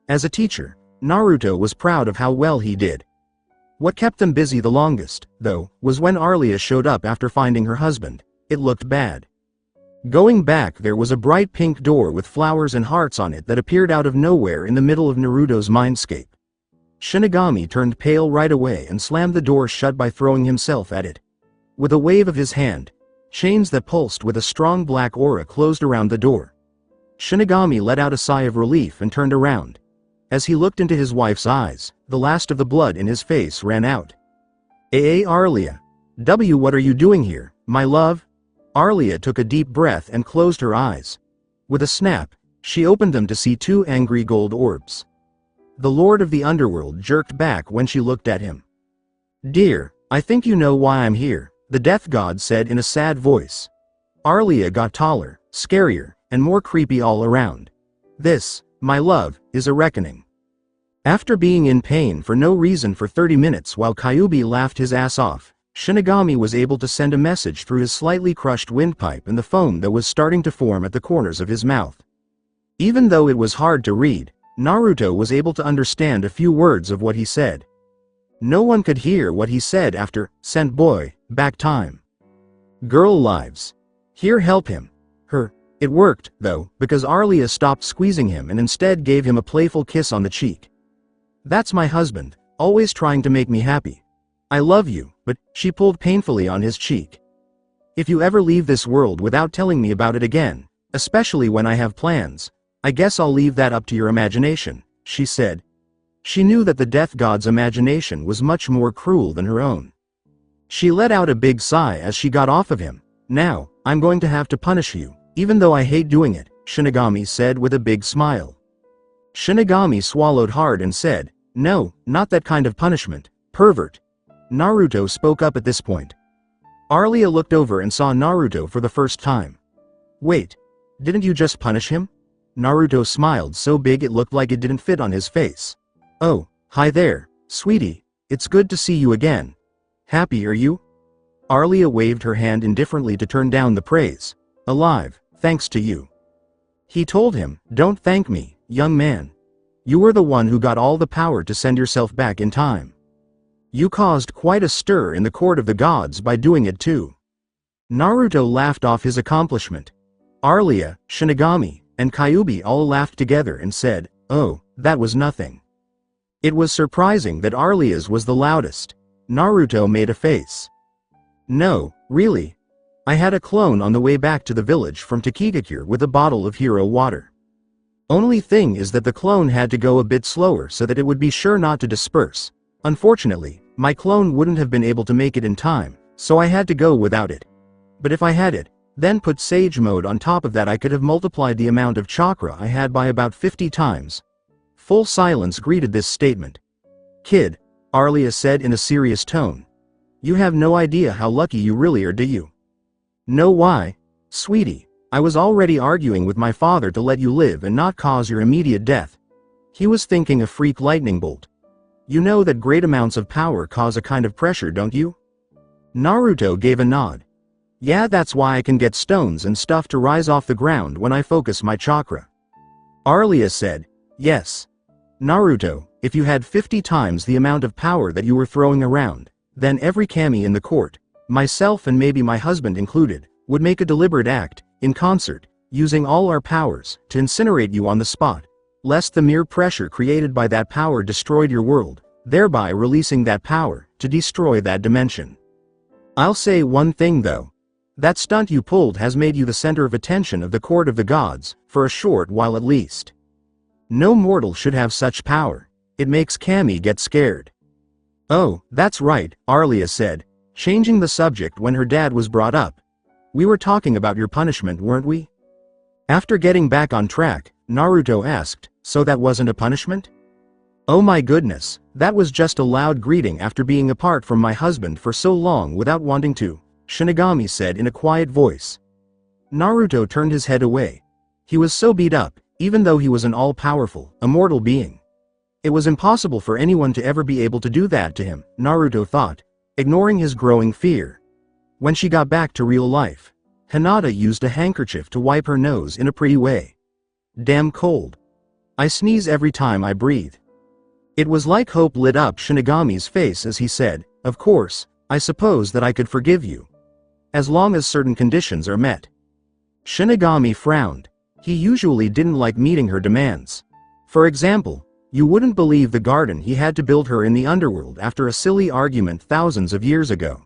[SPEAKER 2] As a teacher, Naruto was proud of how well he did. What kept them busy the longest, though, was when Arlia showed up after finding her husband. It looked bad. Going back, there was a bright pink door with flowers and hearts on it that appeared out of nowhere in the middle of Naruto's mindscape. Shinigami turned pale right away and slammed the door shut by throwing himself at it. With a wave of his hand, chains that pulsed with a strong black aura closed around the door. Shinigami let out a sigh of relief and turned around. As he looked into his wife's eyes, the last of the blood in his face ran out. Arlia. What are you doing here, my love? Arlia took a deep breath and closed her eyes. With a snap, she opened them to see 2 angry gold orbs. The Lord of the Underworld jerked back when she looked at him. Dear, I think you know why I'm here, the Death God said in a sad voice. Arlia got taller, scarier, and more creepy all around. This, my love, is a reckoning. After being in pain for no reason for 30 minutes while Kyuubi laughed his ass off, Shinigami was able to send a message through his slightly crushed windpipe and the foam that was starting to form at the corners of his mouth. Even though it was hard to read, Naruto was able to understand a few words of what he said. No one could hear what he said after, "Sent boy, back time. Girl lives. Here help him. Her." It worked, though, because Arlia stopped squeezing him and instead gave him a playful kiss on the cheek. "That's my husband, always trying to make me happy. I love you," but she pulled painfully on his cheek. "If you ever leave this world without telling me about it again, especially when I have plans, I guess I'll leave that up to your imagination," she said. She knew that the death god's imagination was much more cruel than her own. She let out a big sigh as she got off of him. "Now, I'm going to have to punish you, even though I hate doing it," Shinigami said with a big smile. Shinigami swallowed hard and said, "No, not that kind of punishment, pervert." Naruto spoke up at this point. Arlia looked over and saw Naruto for the first time. "Wait, didn't you just punish him?" Naruto smiled so big it looked like it didn't fit on his face. "Oh, hi there, sweetie, it's good to see you again. Happy are you?" Arlia waved her hand indifferently to turn down the praise. "Alive, thanks to you." He told him, "Don't thank me, young man. You were the one who got all the power to send yourself back in time. You caused quite a stir in the court of the gods by doing it too." Naruto laughed off his accomplishment. Arlia, Shinigami, and Kyuubi all laughed together and said, "Oh, that was nothing." It was surprising that Arlia's was the loudest. Naruto made a face. "No, really. I had a clone on the way back to the village from Takigakure with a bottle of hero water. Only thing is that the clone had to go a bit slower so that it would be sure not to disperse. Unfortunately, my clone wouldn't have been able to make it in time, so I had to go without it. But if I had it, then put Sage Mode on top of that, I could have multiplied the amount of chakra I had by about 50 times. Full silence greeted this statement. "Kid," Arlia said in a serious tone. "You have no idea how lucky you really are, do you? Know why? Sweetie, I was already arguing with my father to let you live and not cause your immediate death. He was thinking a freak lightning bolt. You know that great amounts of power cause a kind of pressure, don't you?" Naruto gave a nod. "Yeah, that's why I can get stones and stuff to rise off the ground when I focus my chakra." Arlia said, "Yes. Naruto, if you had 50 times the amount of power that you were throwing around, then every kami in the court, myself and maybe my husband included, would make a deliberate act, in concert, using all our powers, to incinerate you on the spot, lest the mere pressure created by that power destroyed your world, thereby releasing that power, to destroy that dimension. I'll say one thing though. That stunt you pulled has made you the center of attention of the court of the gods, for a short while at least. No mortal should have such power. It makes kami get scared." "Oh, that's right," Arlia said, changing the subject when her dad was brought up. "We were talking about your punishment, weren't we?" After getting back on track, Naruto asked, "So that wasn't a punishment?" "Oh my goodness, that was just a loud greeting after being apart from my husband for so long without wanting to," Shinigami said in a quiet voice. Naruto turned his head away. He was so beat up, even though he was an all-powerful, immortal being. It was impossible for anyone to ever be able to do that to him, Naruto thought, ignoring his growing fear. When she got back to real life, Hinata used a handkerchief to wipe her nose in a pretty way. "Damn cold. I sneeze every time I breathe." It was like hope lit up Shinigami's face as he said, "Of course, I suppose that I could forgive you. As long as certain conditions are met." Shinigami frowned. He usually didn't like meeting her demands. For example, you wouldn't believe the garden he had to build her in the underworld after a silly argument thousands of years ago.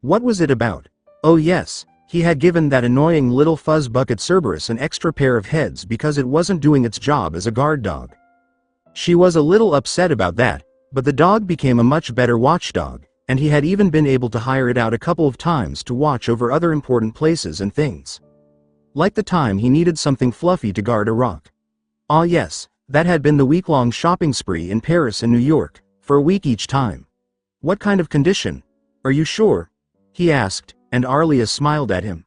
[SPEAKER 2] What was it about? Oh yes, he had given that annoying little fuzz bucket Cerberus an extra pair of heads because it wasn't doing its job as a guard dog. She was a little upset about that, but the dog became a much better watchdog, and he had even been able to hire it out a couple of times to watch over other important places and things. Like the time he needed something fluffy to guard a rock. Ah yes, that had been the week-long shopping spree in Paris and New York, for a week each time. "What kind of condition? Are you sure?" he asked, and Arlia smiled at him.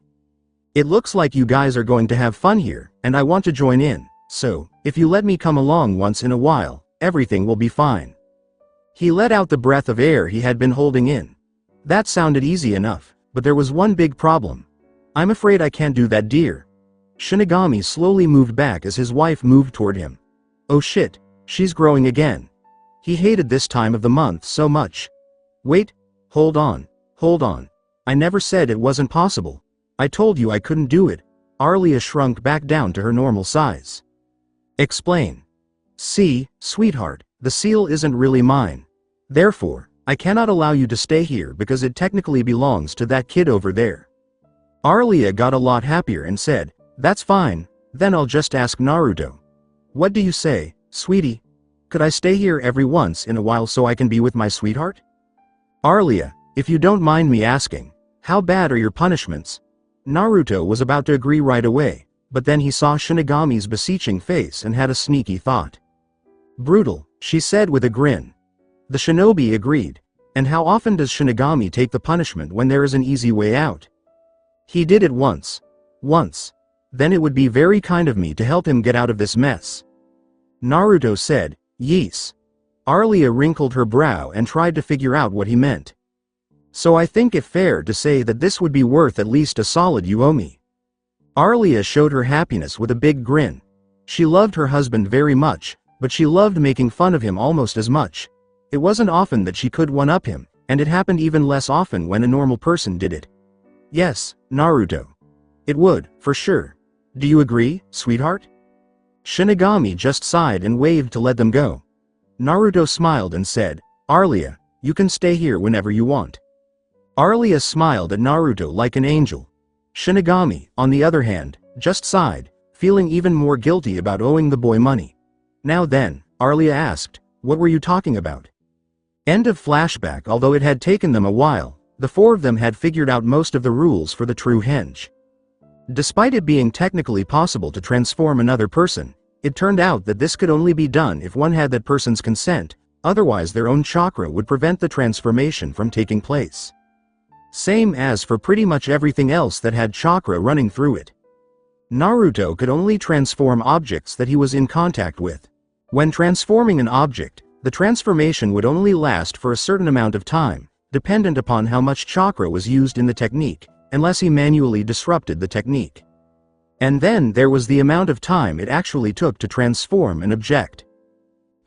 [SPEAKER 2] "It looks like you guys are going to have fun here, and I want to join in, so, if you let me come along once in a while, everything will be fine." He let out the breath of air he had been holding in. That sounded easy enough, but there was one big problem. I'm afraid I can't do that, dear. Shinigami slowly moved back as his wife moved toward him. Oh shit, she's growing again. He hated this time of the month so much. Wait, hold on. I never said it wasn't possible. I told you I couldn't do it. Arlia shrunk back down to her normal size. Explain. See, sweetheart, the seal isn't really mine. Therefore, I cannot allow you to stay here because it technically belongs to that kid over there. Arlia got a lot happier and said, that's fine, then I'll just ask Naruto. What do you say, sweetie? Could I stay here every once in a while so I can be with my sweetheart? Arlia, if you don't mind me asking, how bad are your punishments? Naruto was about to agree right away, but then he saw Shinigami's beseeching face and had a sneaky thought. Brutal, she said with a grin. The shinobi agreed. And how often does Shinigami take the punishment when there is an easy way out? He did it once. Then it would be very kind of me to help him get out of this mess. Naruto said, yes. Arlia wrinkled her brow and tried to figure out what he meant. So I think it fair to say that this would be worth at least a solid you owe me. Arlia showed her happiness with a big grin. She loved her husband very much, but she loved making fun of him almost as much. It wasn't often that she could one-up him, and it happened even less often when a normal person did it. Yes, Naruto. It would, for sure. Do you agree, sweetheart? Shinigami just sighed and waved to let them go. Naruto smiled and said, Arlia, you can stay here whenever you want. Arlia smiled at Naruto like an angel. Shinigami, on the other hand, just sighed, feeling even more guilty about owing the boy money. Now then, Arlia asked, what were you talking about? End of flashback. Although it had taken them a while, the four of them had figured out most of the rules for the true henge. Despite it being technically possible to transform another person, it turned out that this could only be done if one had that person's consent, otherwise their own chakra would prevent the transformation from taking place. Same as for pretty much everything else that had chakra running through it. Naruto could only transform objects that he was in contact with. When transforming an object, the transformation would only last for a certain amount of time, dependent upon how much chakra was used in the technique, unless he manually disrupted the technique. And then there was the amount of time it actually took to transform an object.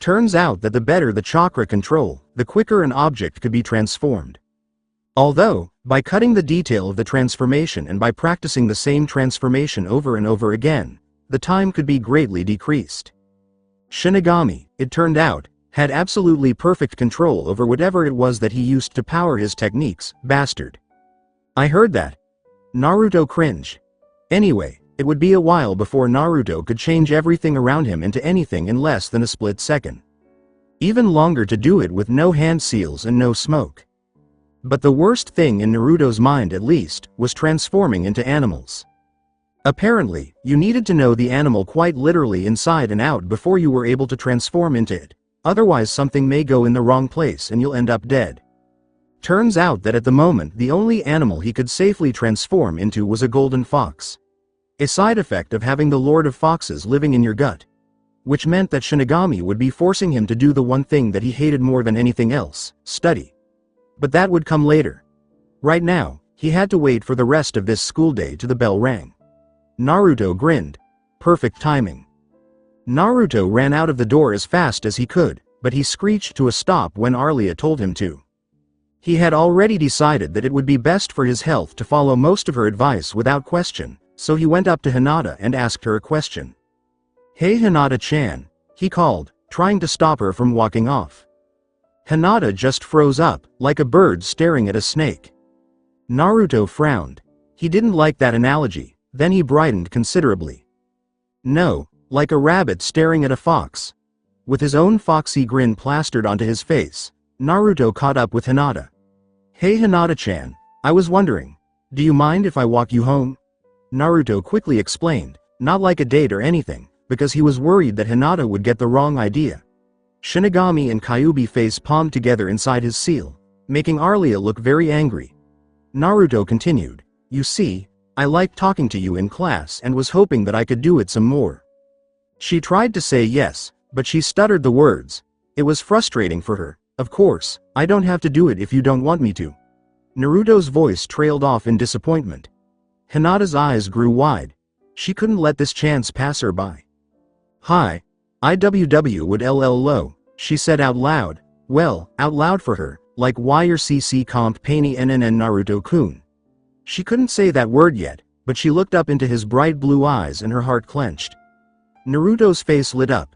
[SPEAKER 2] Turns out that the better the chakra control, the quicker an object could be transformed. Although, by cutting the detail of the transformation and by practicing the same transformation over and over again, the time could be greatly decreased. Shinigami, it turned out, had absolutely perfect control over whatever it was that he used to power his techniques, bastard. I heard that. Naruto cringed. Anyway, it would be a while before Naruto could change everything around him into anything in less than a split second. Even longer to do it with no hand seals and no smoke. But the worst thing in Naruto's mind at least, was transforming into animals. Apparently, you needed to know the animal quite literally inside and out before you were able to transform into it. Otherwise something may go in the wrong place and you'll end up dead. Turns out that at the moment the only animal he could safely transform into was a golden fox. A side effect of having the Lord of Foxes living in your gut. Which meant that Shinigami would be forcing him to do the one thing that he hated more than anything else, study. But that would come later. Right now, he had to wait for the rest of this school day till the bell rang. Naruto grinned. Perfect timing. Naruto ran out of the door as fast as he could, but he screeched to a stop when Arlia told him to. He had already decided that it would be best for his health to follow most of her advice without question, so he went up to Hinata and asked her a question. Hey Hinata-chan, he called, trying to stop her from walking off. Hinata just froze up, like a bird staring at a snake. Naruto frowned. He didn't like that analogy, then he brightened considerably. No, like a rabbit staring at a fox. With his own foxy grin plastered onto his face, Naruto caught up with Hinata. Hey Hinata-chan, I was wondering, do you mind if I walk you home? Naruto quickly explained, not like a date or anything, because he was worried that Hinata would get the wrong idea. Shinigami and Kyuubi face palmed together inside his seal, making Arlia look very angry. Naruto continued, you see, I liked talking to you in class and was hoping that I could do it some more. She tried to say yes, but she stuttered the words. It was frustrating for her. Of course, I don't have to do it if you don't want me to. Naruto's voice trailed off in disappointment. Hinata's eyes grew wide. She couldn't let this chance pass her by. Hi. IWW would LL low, she said out loud. Well, out loud for her, like YRCC comp Painy NNN Naruto-kun. She couldn't say that word yet, but she looked up into his bright blue eyes and her heart clenched. Naruto's face lit up.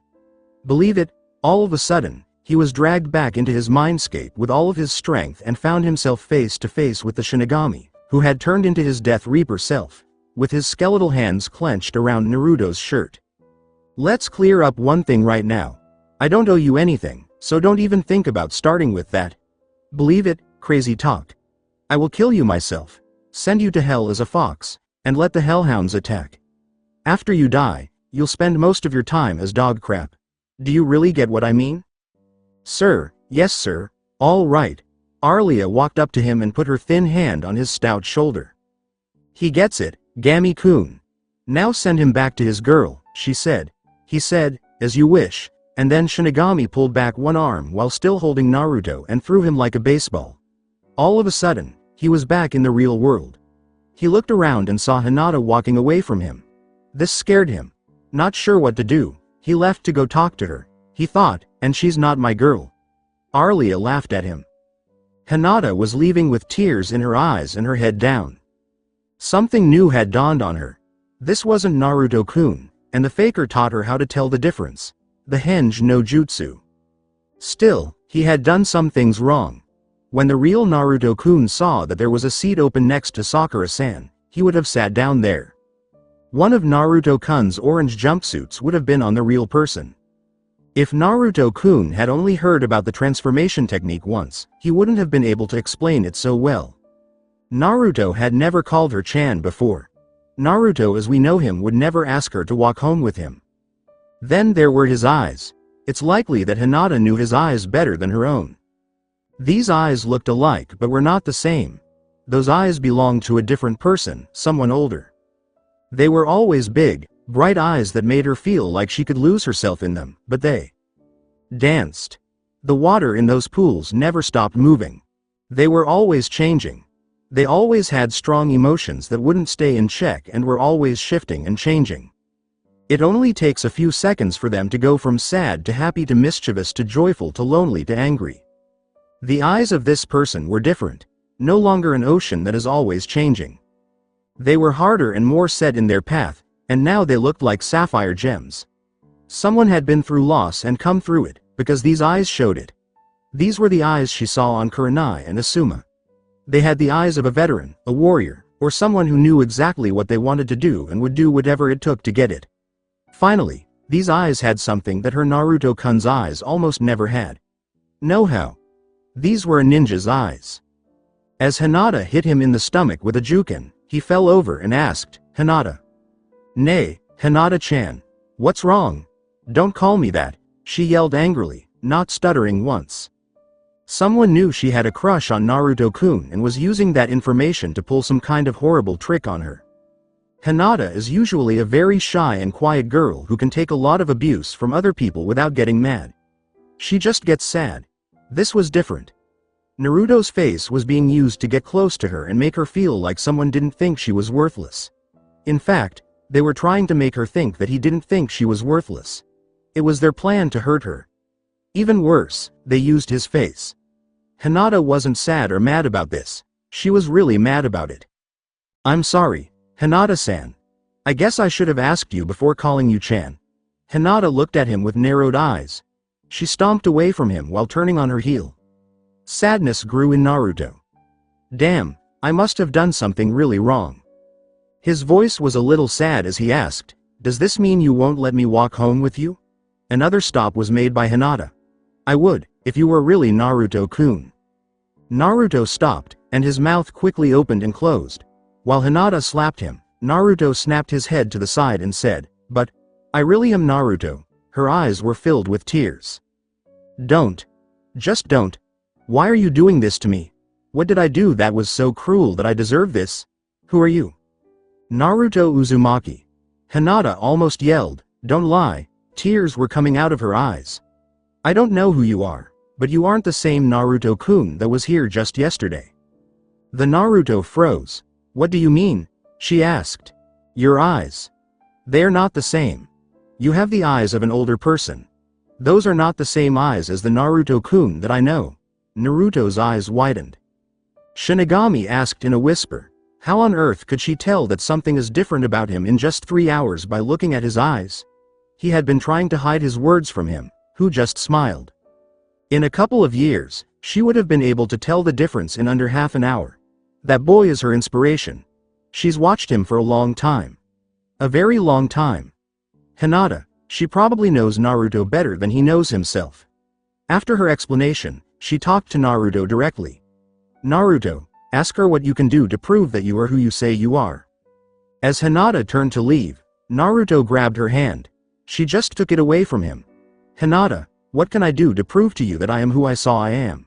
[SPEAKER 2] Believe it, all of a sudden, he was dragged back into his mindscape with all of his strength and found himself face to face with the Shinigami, who had turned into his Death Reaper self, with his skeletal hands clenched around Naruto's shirt. Let's clear up one thing right now. I don't owe you anything, so don't even think about starting with that. Believe it, crazy talk. I will kill you myself, send you to hell as a fox, and let the hellhounds attack. After you die, you'll spend most of your time as dog crap. Do you really get what I mean? Sir, yes sir, all right. Arlia walked up to him and put her thin hand on his stout shoulder. He gets it, Gami-kun. Now send him back to his girl, she said. He said, as you wish, and then Shinigami pulled back one arm while still holding Naruto and threw him like a baseball. All of a sudden, he was back in the real world. He looked around and saw Hinata walking away from him. This scared him. Not sure what to do, he left to go talk to her. He thought, and she's not my girl. Arlia laughed at him. Hinata was leaving with tears in her eyes and her head down. Something new had dawned on her. This wasn't Naruto-kun, and the faker taught her how to tell the difference. The henge no jutsu. Still, he had done some things wrong. When the real Naruto-kun saw that there was a seat open next to Sakura-san, he would have sat down there. One of Naruto-kun's orange jumpsuits would have been on the real person. If Naruto-kun had only heard about the transformation technique once, he wouldn't have been able to explain it so well. Naruto had never called her Chan before. Naruto as we know him would never ask her to walk home with him. Then there were his eyes. It's likely that Hinata knew his eyes better than her own. These eyes looked alike but were not the same. Those eyes belonged to a different person, someone older. They were always big, bright eyes that made her feel like she could lose herself in them, but they danced. The water in those pools never stopped moving. They were always changing. They always had strong emotions that wouldn't stay in check and were always shifting and changing. It only takes a few seconds for them to go from sad to happy to mischievous to joyful to lonely to angry. The eyes of this person were different, no longer an ocean that is always changing. They were harder and more set in their path, and now they looked like sapphire gems. Someone had been through loss and come through it, because these eyes showed it. These were the eyes she saw on Kurenai and Asuma. They had the eyes of a veteran, a warrior, or someone who knew exactly what they wanted to do and would do whatever it took to get it. Finally, these eyes had something that her Naruto-kun's eyes almost never had. Know-how. These were a ninja's eyes. As Hinata hit him in the stomach with a juken, he fell over and asked, Hinata. Nay, Hinata-chan. What's wrong? Don't call me that, she yelled angrily, not stuttering once. Someone knew she had a crush on Naruto-kun and was using that information to pull some kind of horrible trick on her. Hinata is usually a very shy and quiet girl who can take a lot of abuse from other people without getting mad. She just gets sad. This was different. Naruto's face was being used to get close to her and make her feel like someone didn't think she was worthless. In fact, they were trying to make her think that he didn't think she was worthless. It was their plan to hurt her. Even worse, they used his face. Hinata wasn't sad or mad about this. She was really mad about it. I'm sorry, Hinata-san. I guess I should have asked you before calling you Chan. Hinata looked at him with narrowed eyes. She stomped away from him while turning on her heel. Sadness grew in Naruto. Damn, I must have done something really wrong. His voice was a little sad as he asked, does this mean you won't let me walk home with you? Another stop was made by Hinata. I would, if you were really Naruto-kun. Naruto stopped, and his mouth quickly opened and closed. While Hinata slapped him, Naruto snapped his head to the side and said, but, I really am Naruto. Her eyes were filled with tears. Don't. Just don't. Why are you doing this to me? What did I do that was so cruel that I deserve this? Who are you? Naruto Uzumaki. Hinata almost yelled, don't lie, tears were coming out of her eyes. I don't know who you are, but you aren't the same Naruto-kun that was here just yesterday. The Naruto froze. What do you mean? She asked. Your eyes. They're not the same. You have the eyes of an older person. Those are not the same eyes as the Naruto-kun that I know. Naruto's eyes widened. Shinigami asked in a whisper. How on earth could she tell that something is different about him in just 3 hours by looking at his eyes? He had been trying to hide his words from him, who just smiled. In a couple of years, she would have been able to tell the difference in under half an hour. That boy is her inspiration. She's watched him for a long time. A very long time. Hinata, she probably knows Naruto better than he knows himself. After her explanation, she talked to Naruto directly. Naruto, ask her what you can do to prove that you are who you say you are. As Hinata turned to leave, Naruto grabbed her hand. She just took it away from him. Hinata, what can I do to prove to you that I am who I saw I am?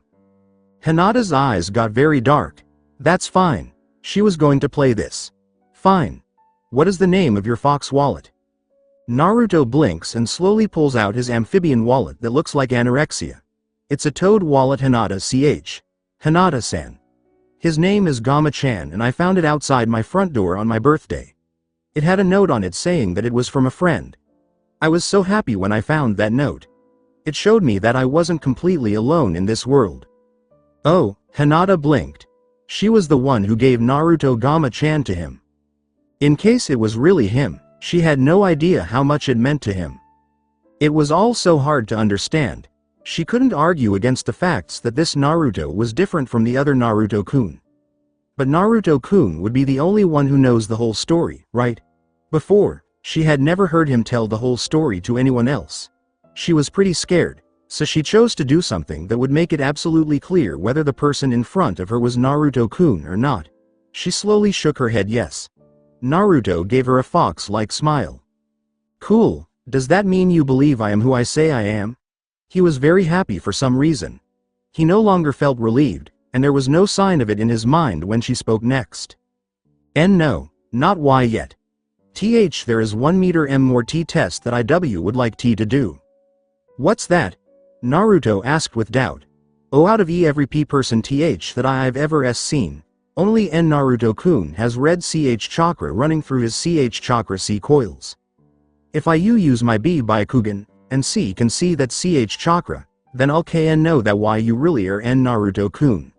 [SPEAKER 2] Hinata's eyes got very dark. That's fine. She was going to play this. Fine. What is the name of your fox wallet? Naruto blinks and slowly pulls out his amphibian wallet that looks like anorexia. It's a toad wallet. Hinata ch. Hinata-san. His name is Gama-chan and I found it outside my front door on my birthday. It had a note on it saying that it was from a friend. I was so happy when I found that note. It showed me that I wasn't completely alone in this world. Oh, Hinata blinked. She was the one who gave Naruto Gama-chan to him. In case it was really him, she had no idea how much it meant to him. It was all so hard to understand. She couldn't argue against the facts that this Naruto was different from the other Naruto-kun. But Naruto-kun would be the only one who knows the whole story, right? Before, she had never heard him tell the whole story to anyone else. She was pretty scared, so she chose to do something that would make it absolutely clear whether the person in front of her was Naruto-kun or not. She slowly shook her head yes. Naruto gave her a fox-like smile. Cool, does that mean you believe I am who I say I am? He was very happy for some reason. He no longer felt relieved, and there was no sign of it in his mind when she spoke next. No, not why yet. There is 1 meter M more T test that IW would like T to do. What's that? Naruto asked with doubt. Oh, out of every P person that I've ever seen, only Naruto-kun has red CH chakra running through his CH chakra C coils. If I use my B Byakugan, and C can see that CH chakra, then I'll know that why you really are Naruto-kun.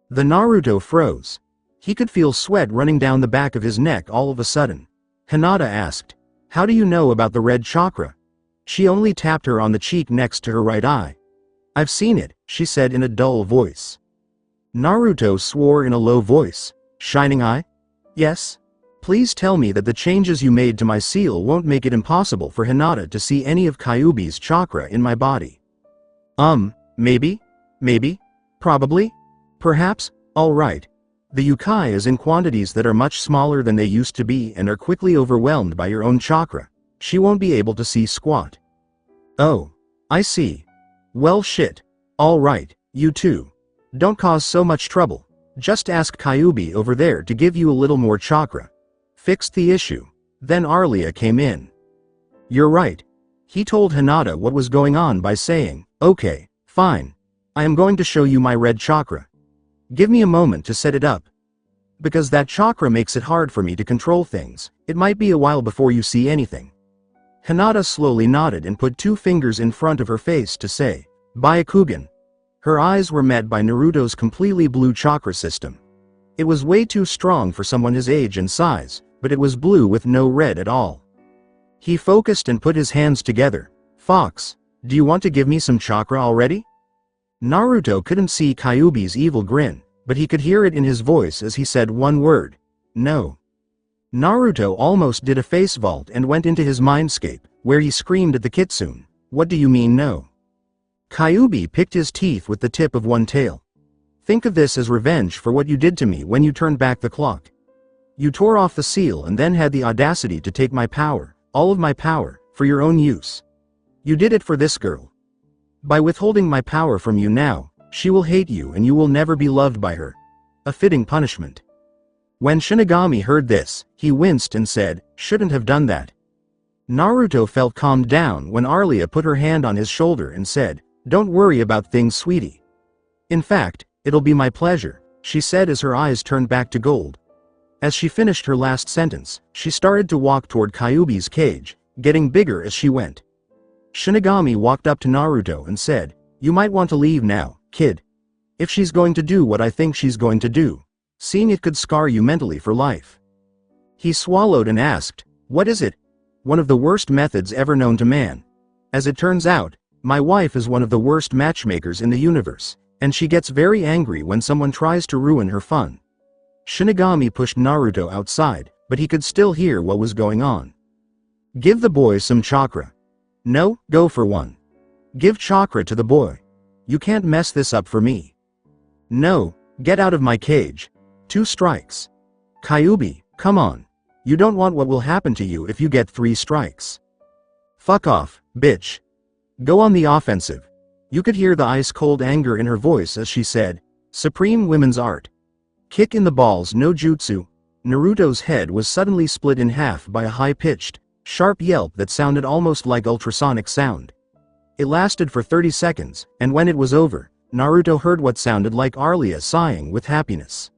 [SPEAKER 2] The Naruto froze. He could feel sweat running down the back of his neck all of a sudden. Hinata asked, how do you know about the red chakra? She only tapped her on the cheek next to her right eye. I've seen it, she said in a dull voice. Naruto swore in a low voice. Shining eye? Yes? Please tell me that the changes you made to my seal won't make it impossible for Hinata to see any of Kyuubi's chakra in my body. Maybe? Probably? Perhaps? Alright. The Yukai is in quantities that are much smaller than they used to be and are quickly overwhelmed by your own chakra. She won't be able to see squat. Oh. I see. Well shit. Alright, you too. Don't cause so much trouble. Just ask Kyuubi over there to give you a little more chakra. Fixed the issue. Then Arlia came in. You're right. He told Hinata what was going on by saying, okay, fine. I am going to show you my red chakra. Give me a moment to set it up. Because that chakra makes it hard for me to control things, it might be a while before you see anything. Hinata slowly nodded and put 2 fingers in front of her face to say, Byakugan. Her eyes were met by Naruto's completely blue chakra system. It was way too strong for someone his age and size, but it was blue with no red at all. He focused and put his hands together. Fox, do you want to give me some chakra already? Naruto couldn't see Kyuubi's evil grin, but he could hear it in his voice as he said one word. No. Naruto almost did a face vault and went into his mindscape, where he screamed at the kitsune. What do you mean no? Kyuubi picked his teeth with the tip of one tail. Think of this as revenge for what you did to me when you turned back the clock. You tore off the seal and then had the audacity to take my power, all of my power, for your own use. You did it for this girl. By withholding my power from you now, she will hate you and you will never be loved by her. A fitting punishment. When Shinigami heard this, he winced and said, shouldn't have done that. Naruto felt calmed down when Arlia put her hand on his shoulder and said, don't worry about things, sweetie. In fact, it'll be my pleasure. she said as her eyes turned back to gold. As she finished her last sentence, she started to walk toward Kyuubi's cage, getting bigger as she went. Shinigami walked up to Naruto and said, "You might want to leave now, kid. If she's going to do what I think she's going to do, seeing it could scar you mentally for life." He swallowed and asked, "What is it?" "One of the worst methods ever known to man. As it turns out, my wife is one of the worst matchmakers in the universe, and she gets very angry when someone tries to ruin her fun." Shinigami pushed Naruto outside, but he could still hear what was going on. "Give the boy some chakra." "No, go for one. Give chakra to the boy. You can't mess this up for me." "No, get out of my cage. 2 strikes." "Kyuubi, come on. You don't want what will happen to you if you get 3 strikes." "Fuck off, bitch. Go on the offensive." You could hear the ice-cold anger in her voice as she said, "Supreme women's art. Kick in the balls no jutsu." Naruto's head was suddenly split in half by a high-pitched, sharp yelp that sounded almost like ultrasonic sound. It lasted for 30 seconds, and when it was over, Naruto heard what sounded like Arlia sighing with happiness.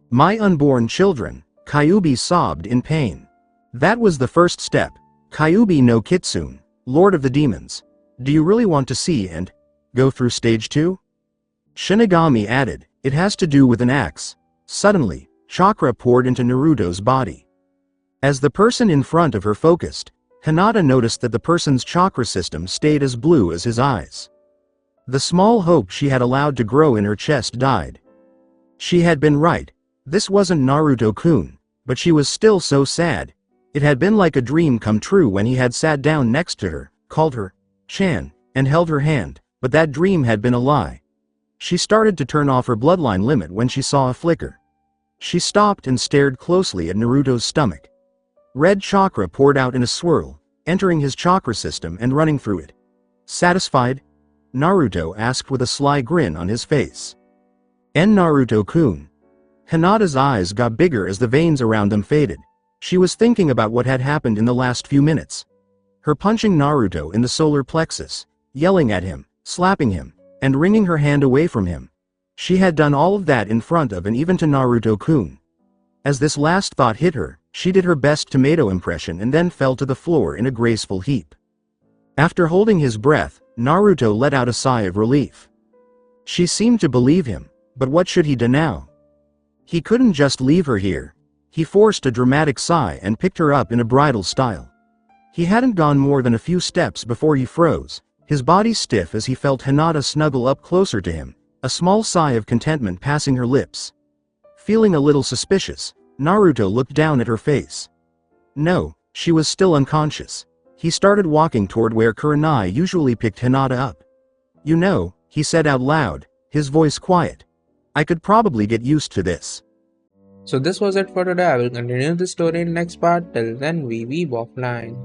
[SPEAKER 2] "My unborn children," Kyuubi sobbed in pain. "That was the first step. Kyuubi no Kitsune, Lord of the Demons. Do you really want to see and go through stage 2? Shinigami added, "It has to do with an axe." Suddenly, chakra poured into Naruto's body. As the person in front of her focused, Hinata noticed that the person's chakra system stayed as blue as his eyes. The small hope she had allowed to grow in her chest died. She had been right. This wasn't Naruto-kun, but she was still so sad. It had been like a dream come true when he had sat down next to her, called her Chan, and held her hand, but that dream had been a lie. She started to turn off her bloodline limit when she saw a flicker. She stopped and stared closely at Naruto's stomach. Red chakra poured out in a swirl, entering his chakra system and running through it. "Satisfied?" Naruto asked with a sly grin on his face. Naruto-kun." Hinata's eyes got bigger as the veins around them faded. She was thinking about what had happened in the last few minutes. Her punching Naruto in the solar plexus, yelling at him, slapping him, and wringing her hand away from him. She had done all of that in front of and even to Naruto-kun. As this last thought hit her, she did her best tomato impression and then fell to the floor in a graceful heap. After holding his breath, Naruto let out a sigh of relief. She seemed to believe him, but what should he do now? He couldn't just leave her here. He forced a dramatic sigh and picked her up in a bridal style. He hadn't gone more than a few steps before he froze, his body stiff as he felt Hinata snuggle up closer to him, a small sigh of contentment passing her lips. Feeling a little suspicious, Naruto looked down at her face. No, she was still unconscious. He started walking toward where Kurenai usually picked Hinata up. "You know," he said out loud, his voice quiet, "I could probably get used to this."
[SPEAKER 1] So this was it for today. I will continue the story in next part. Till then, we weeb offline.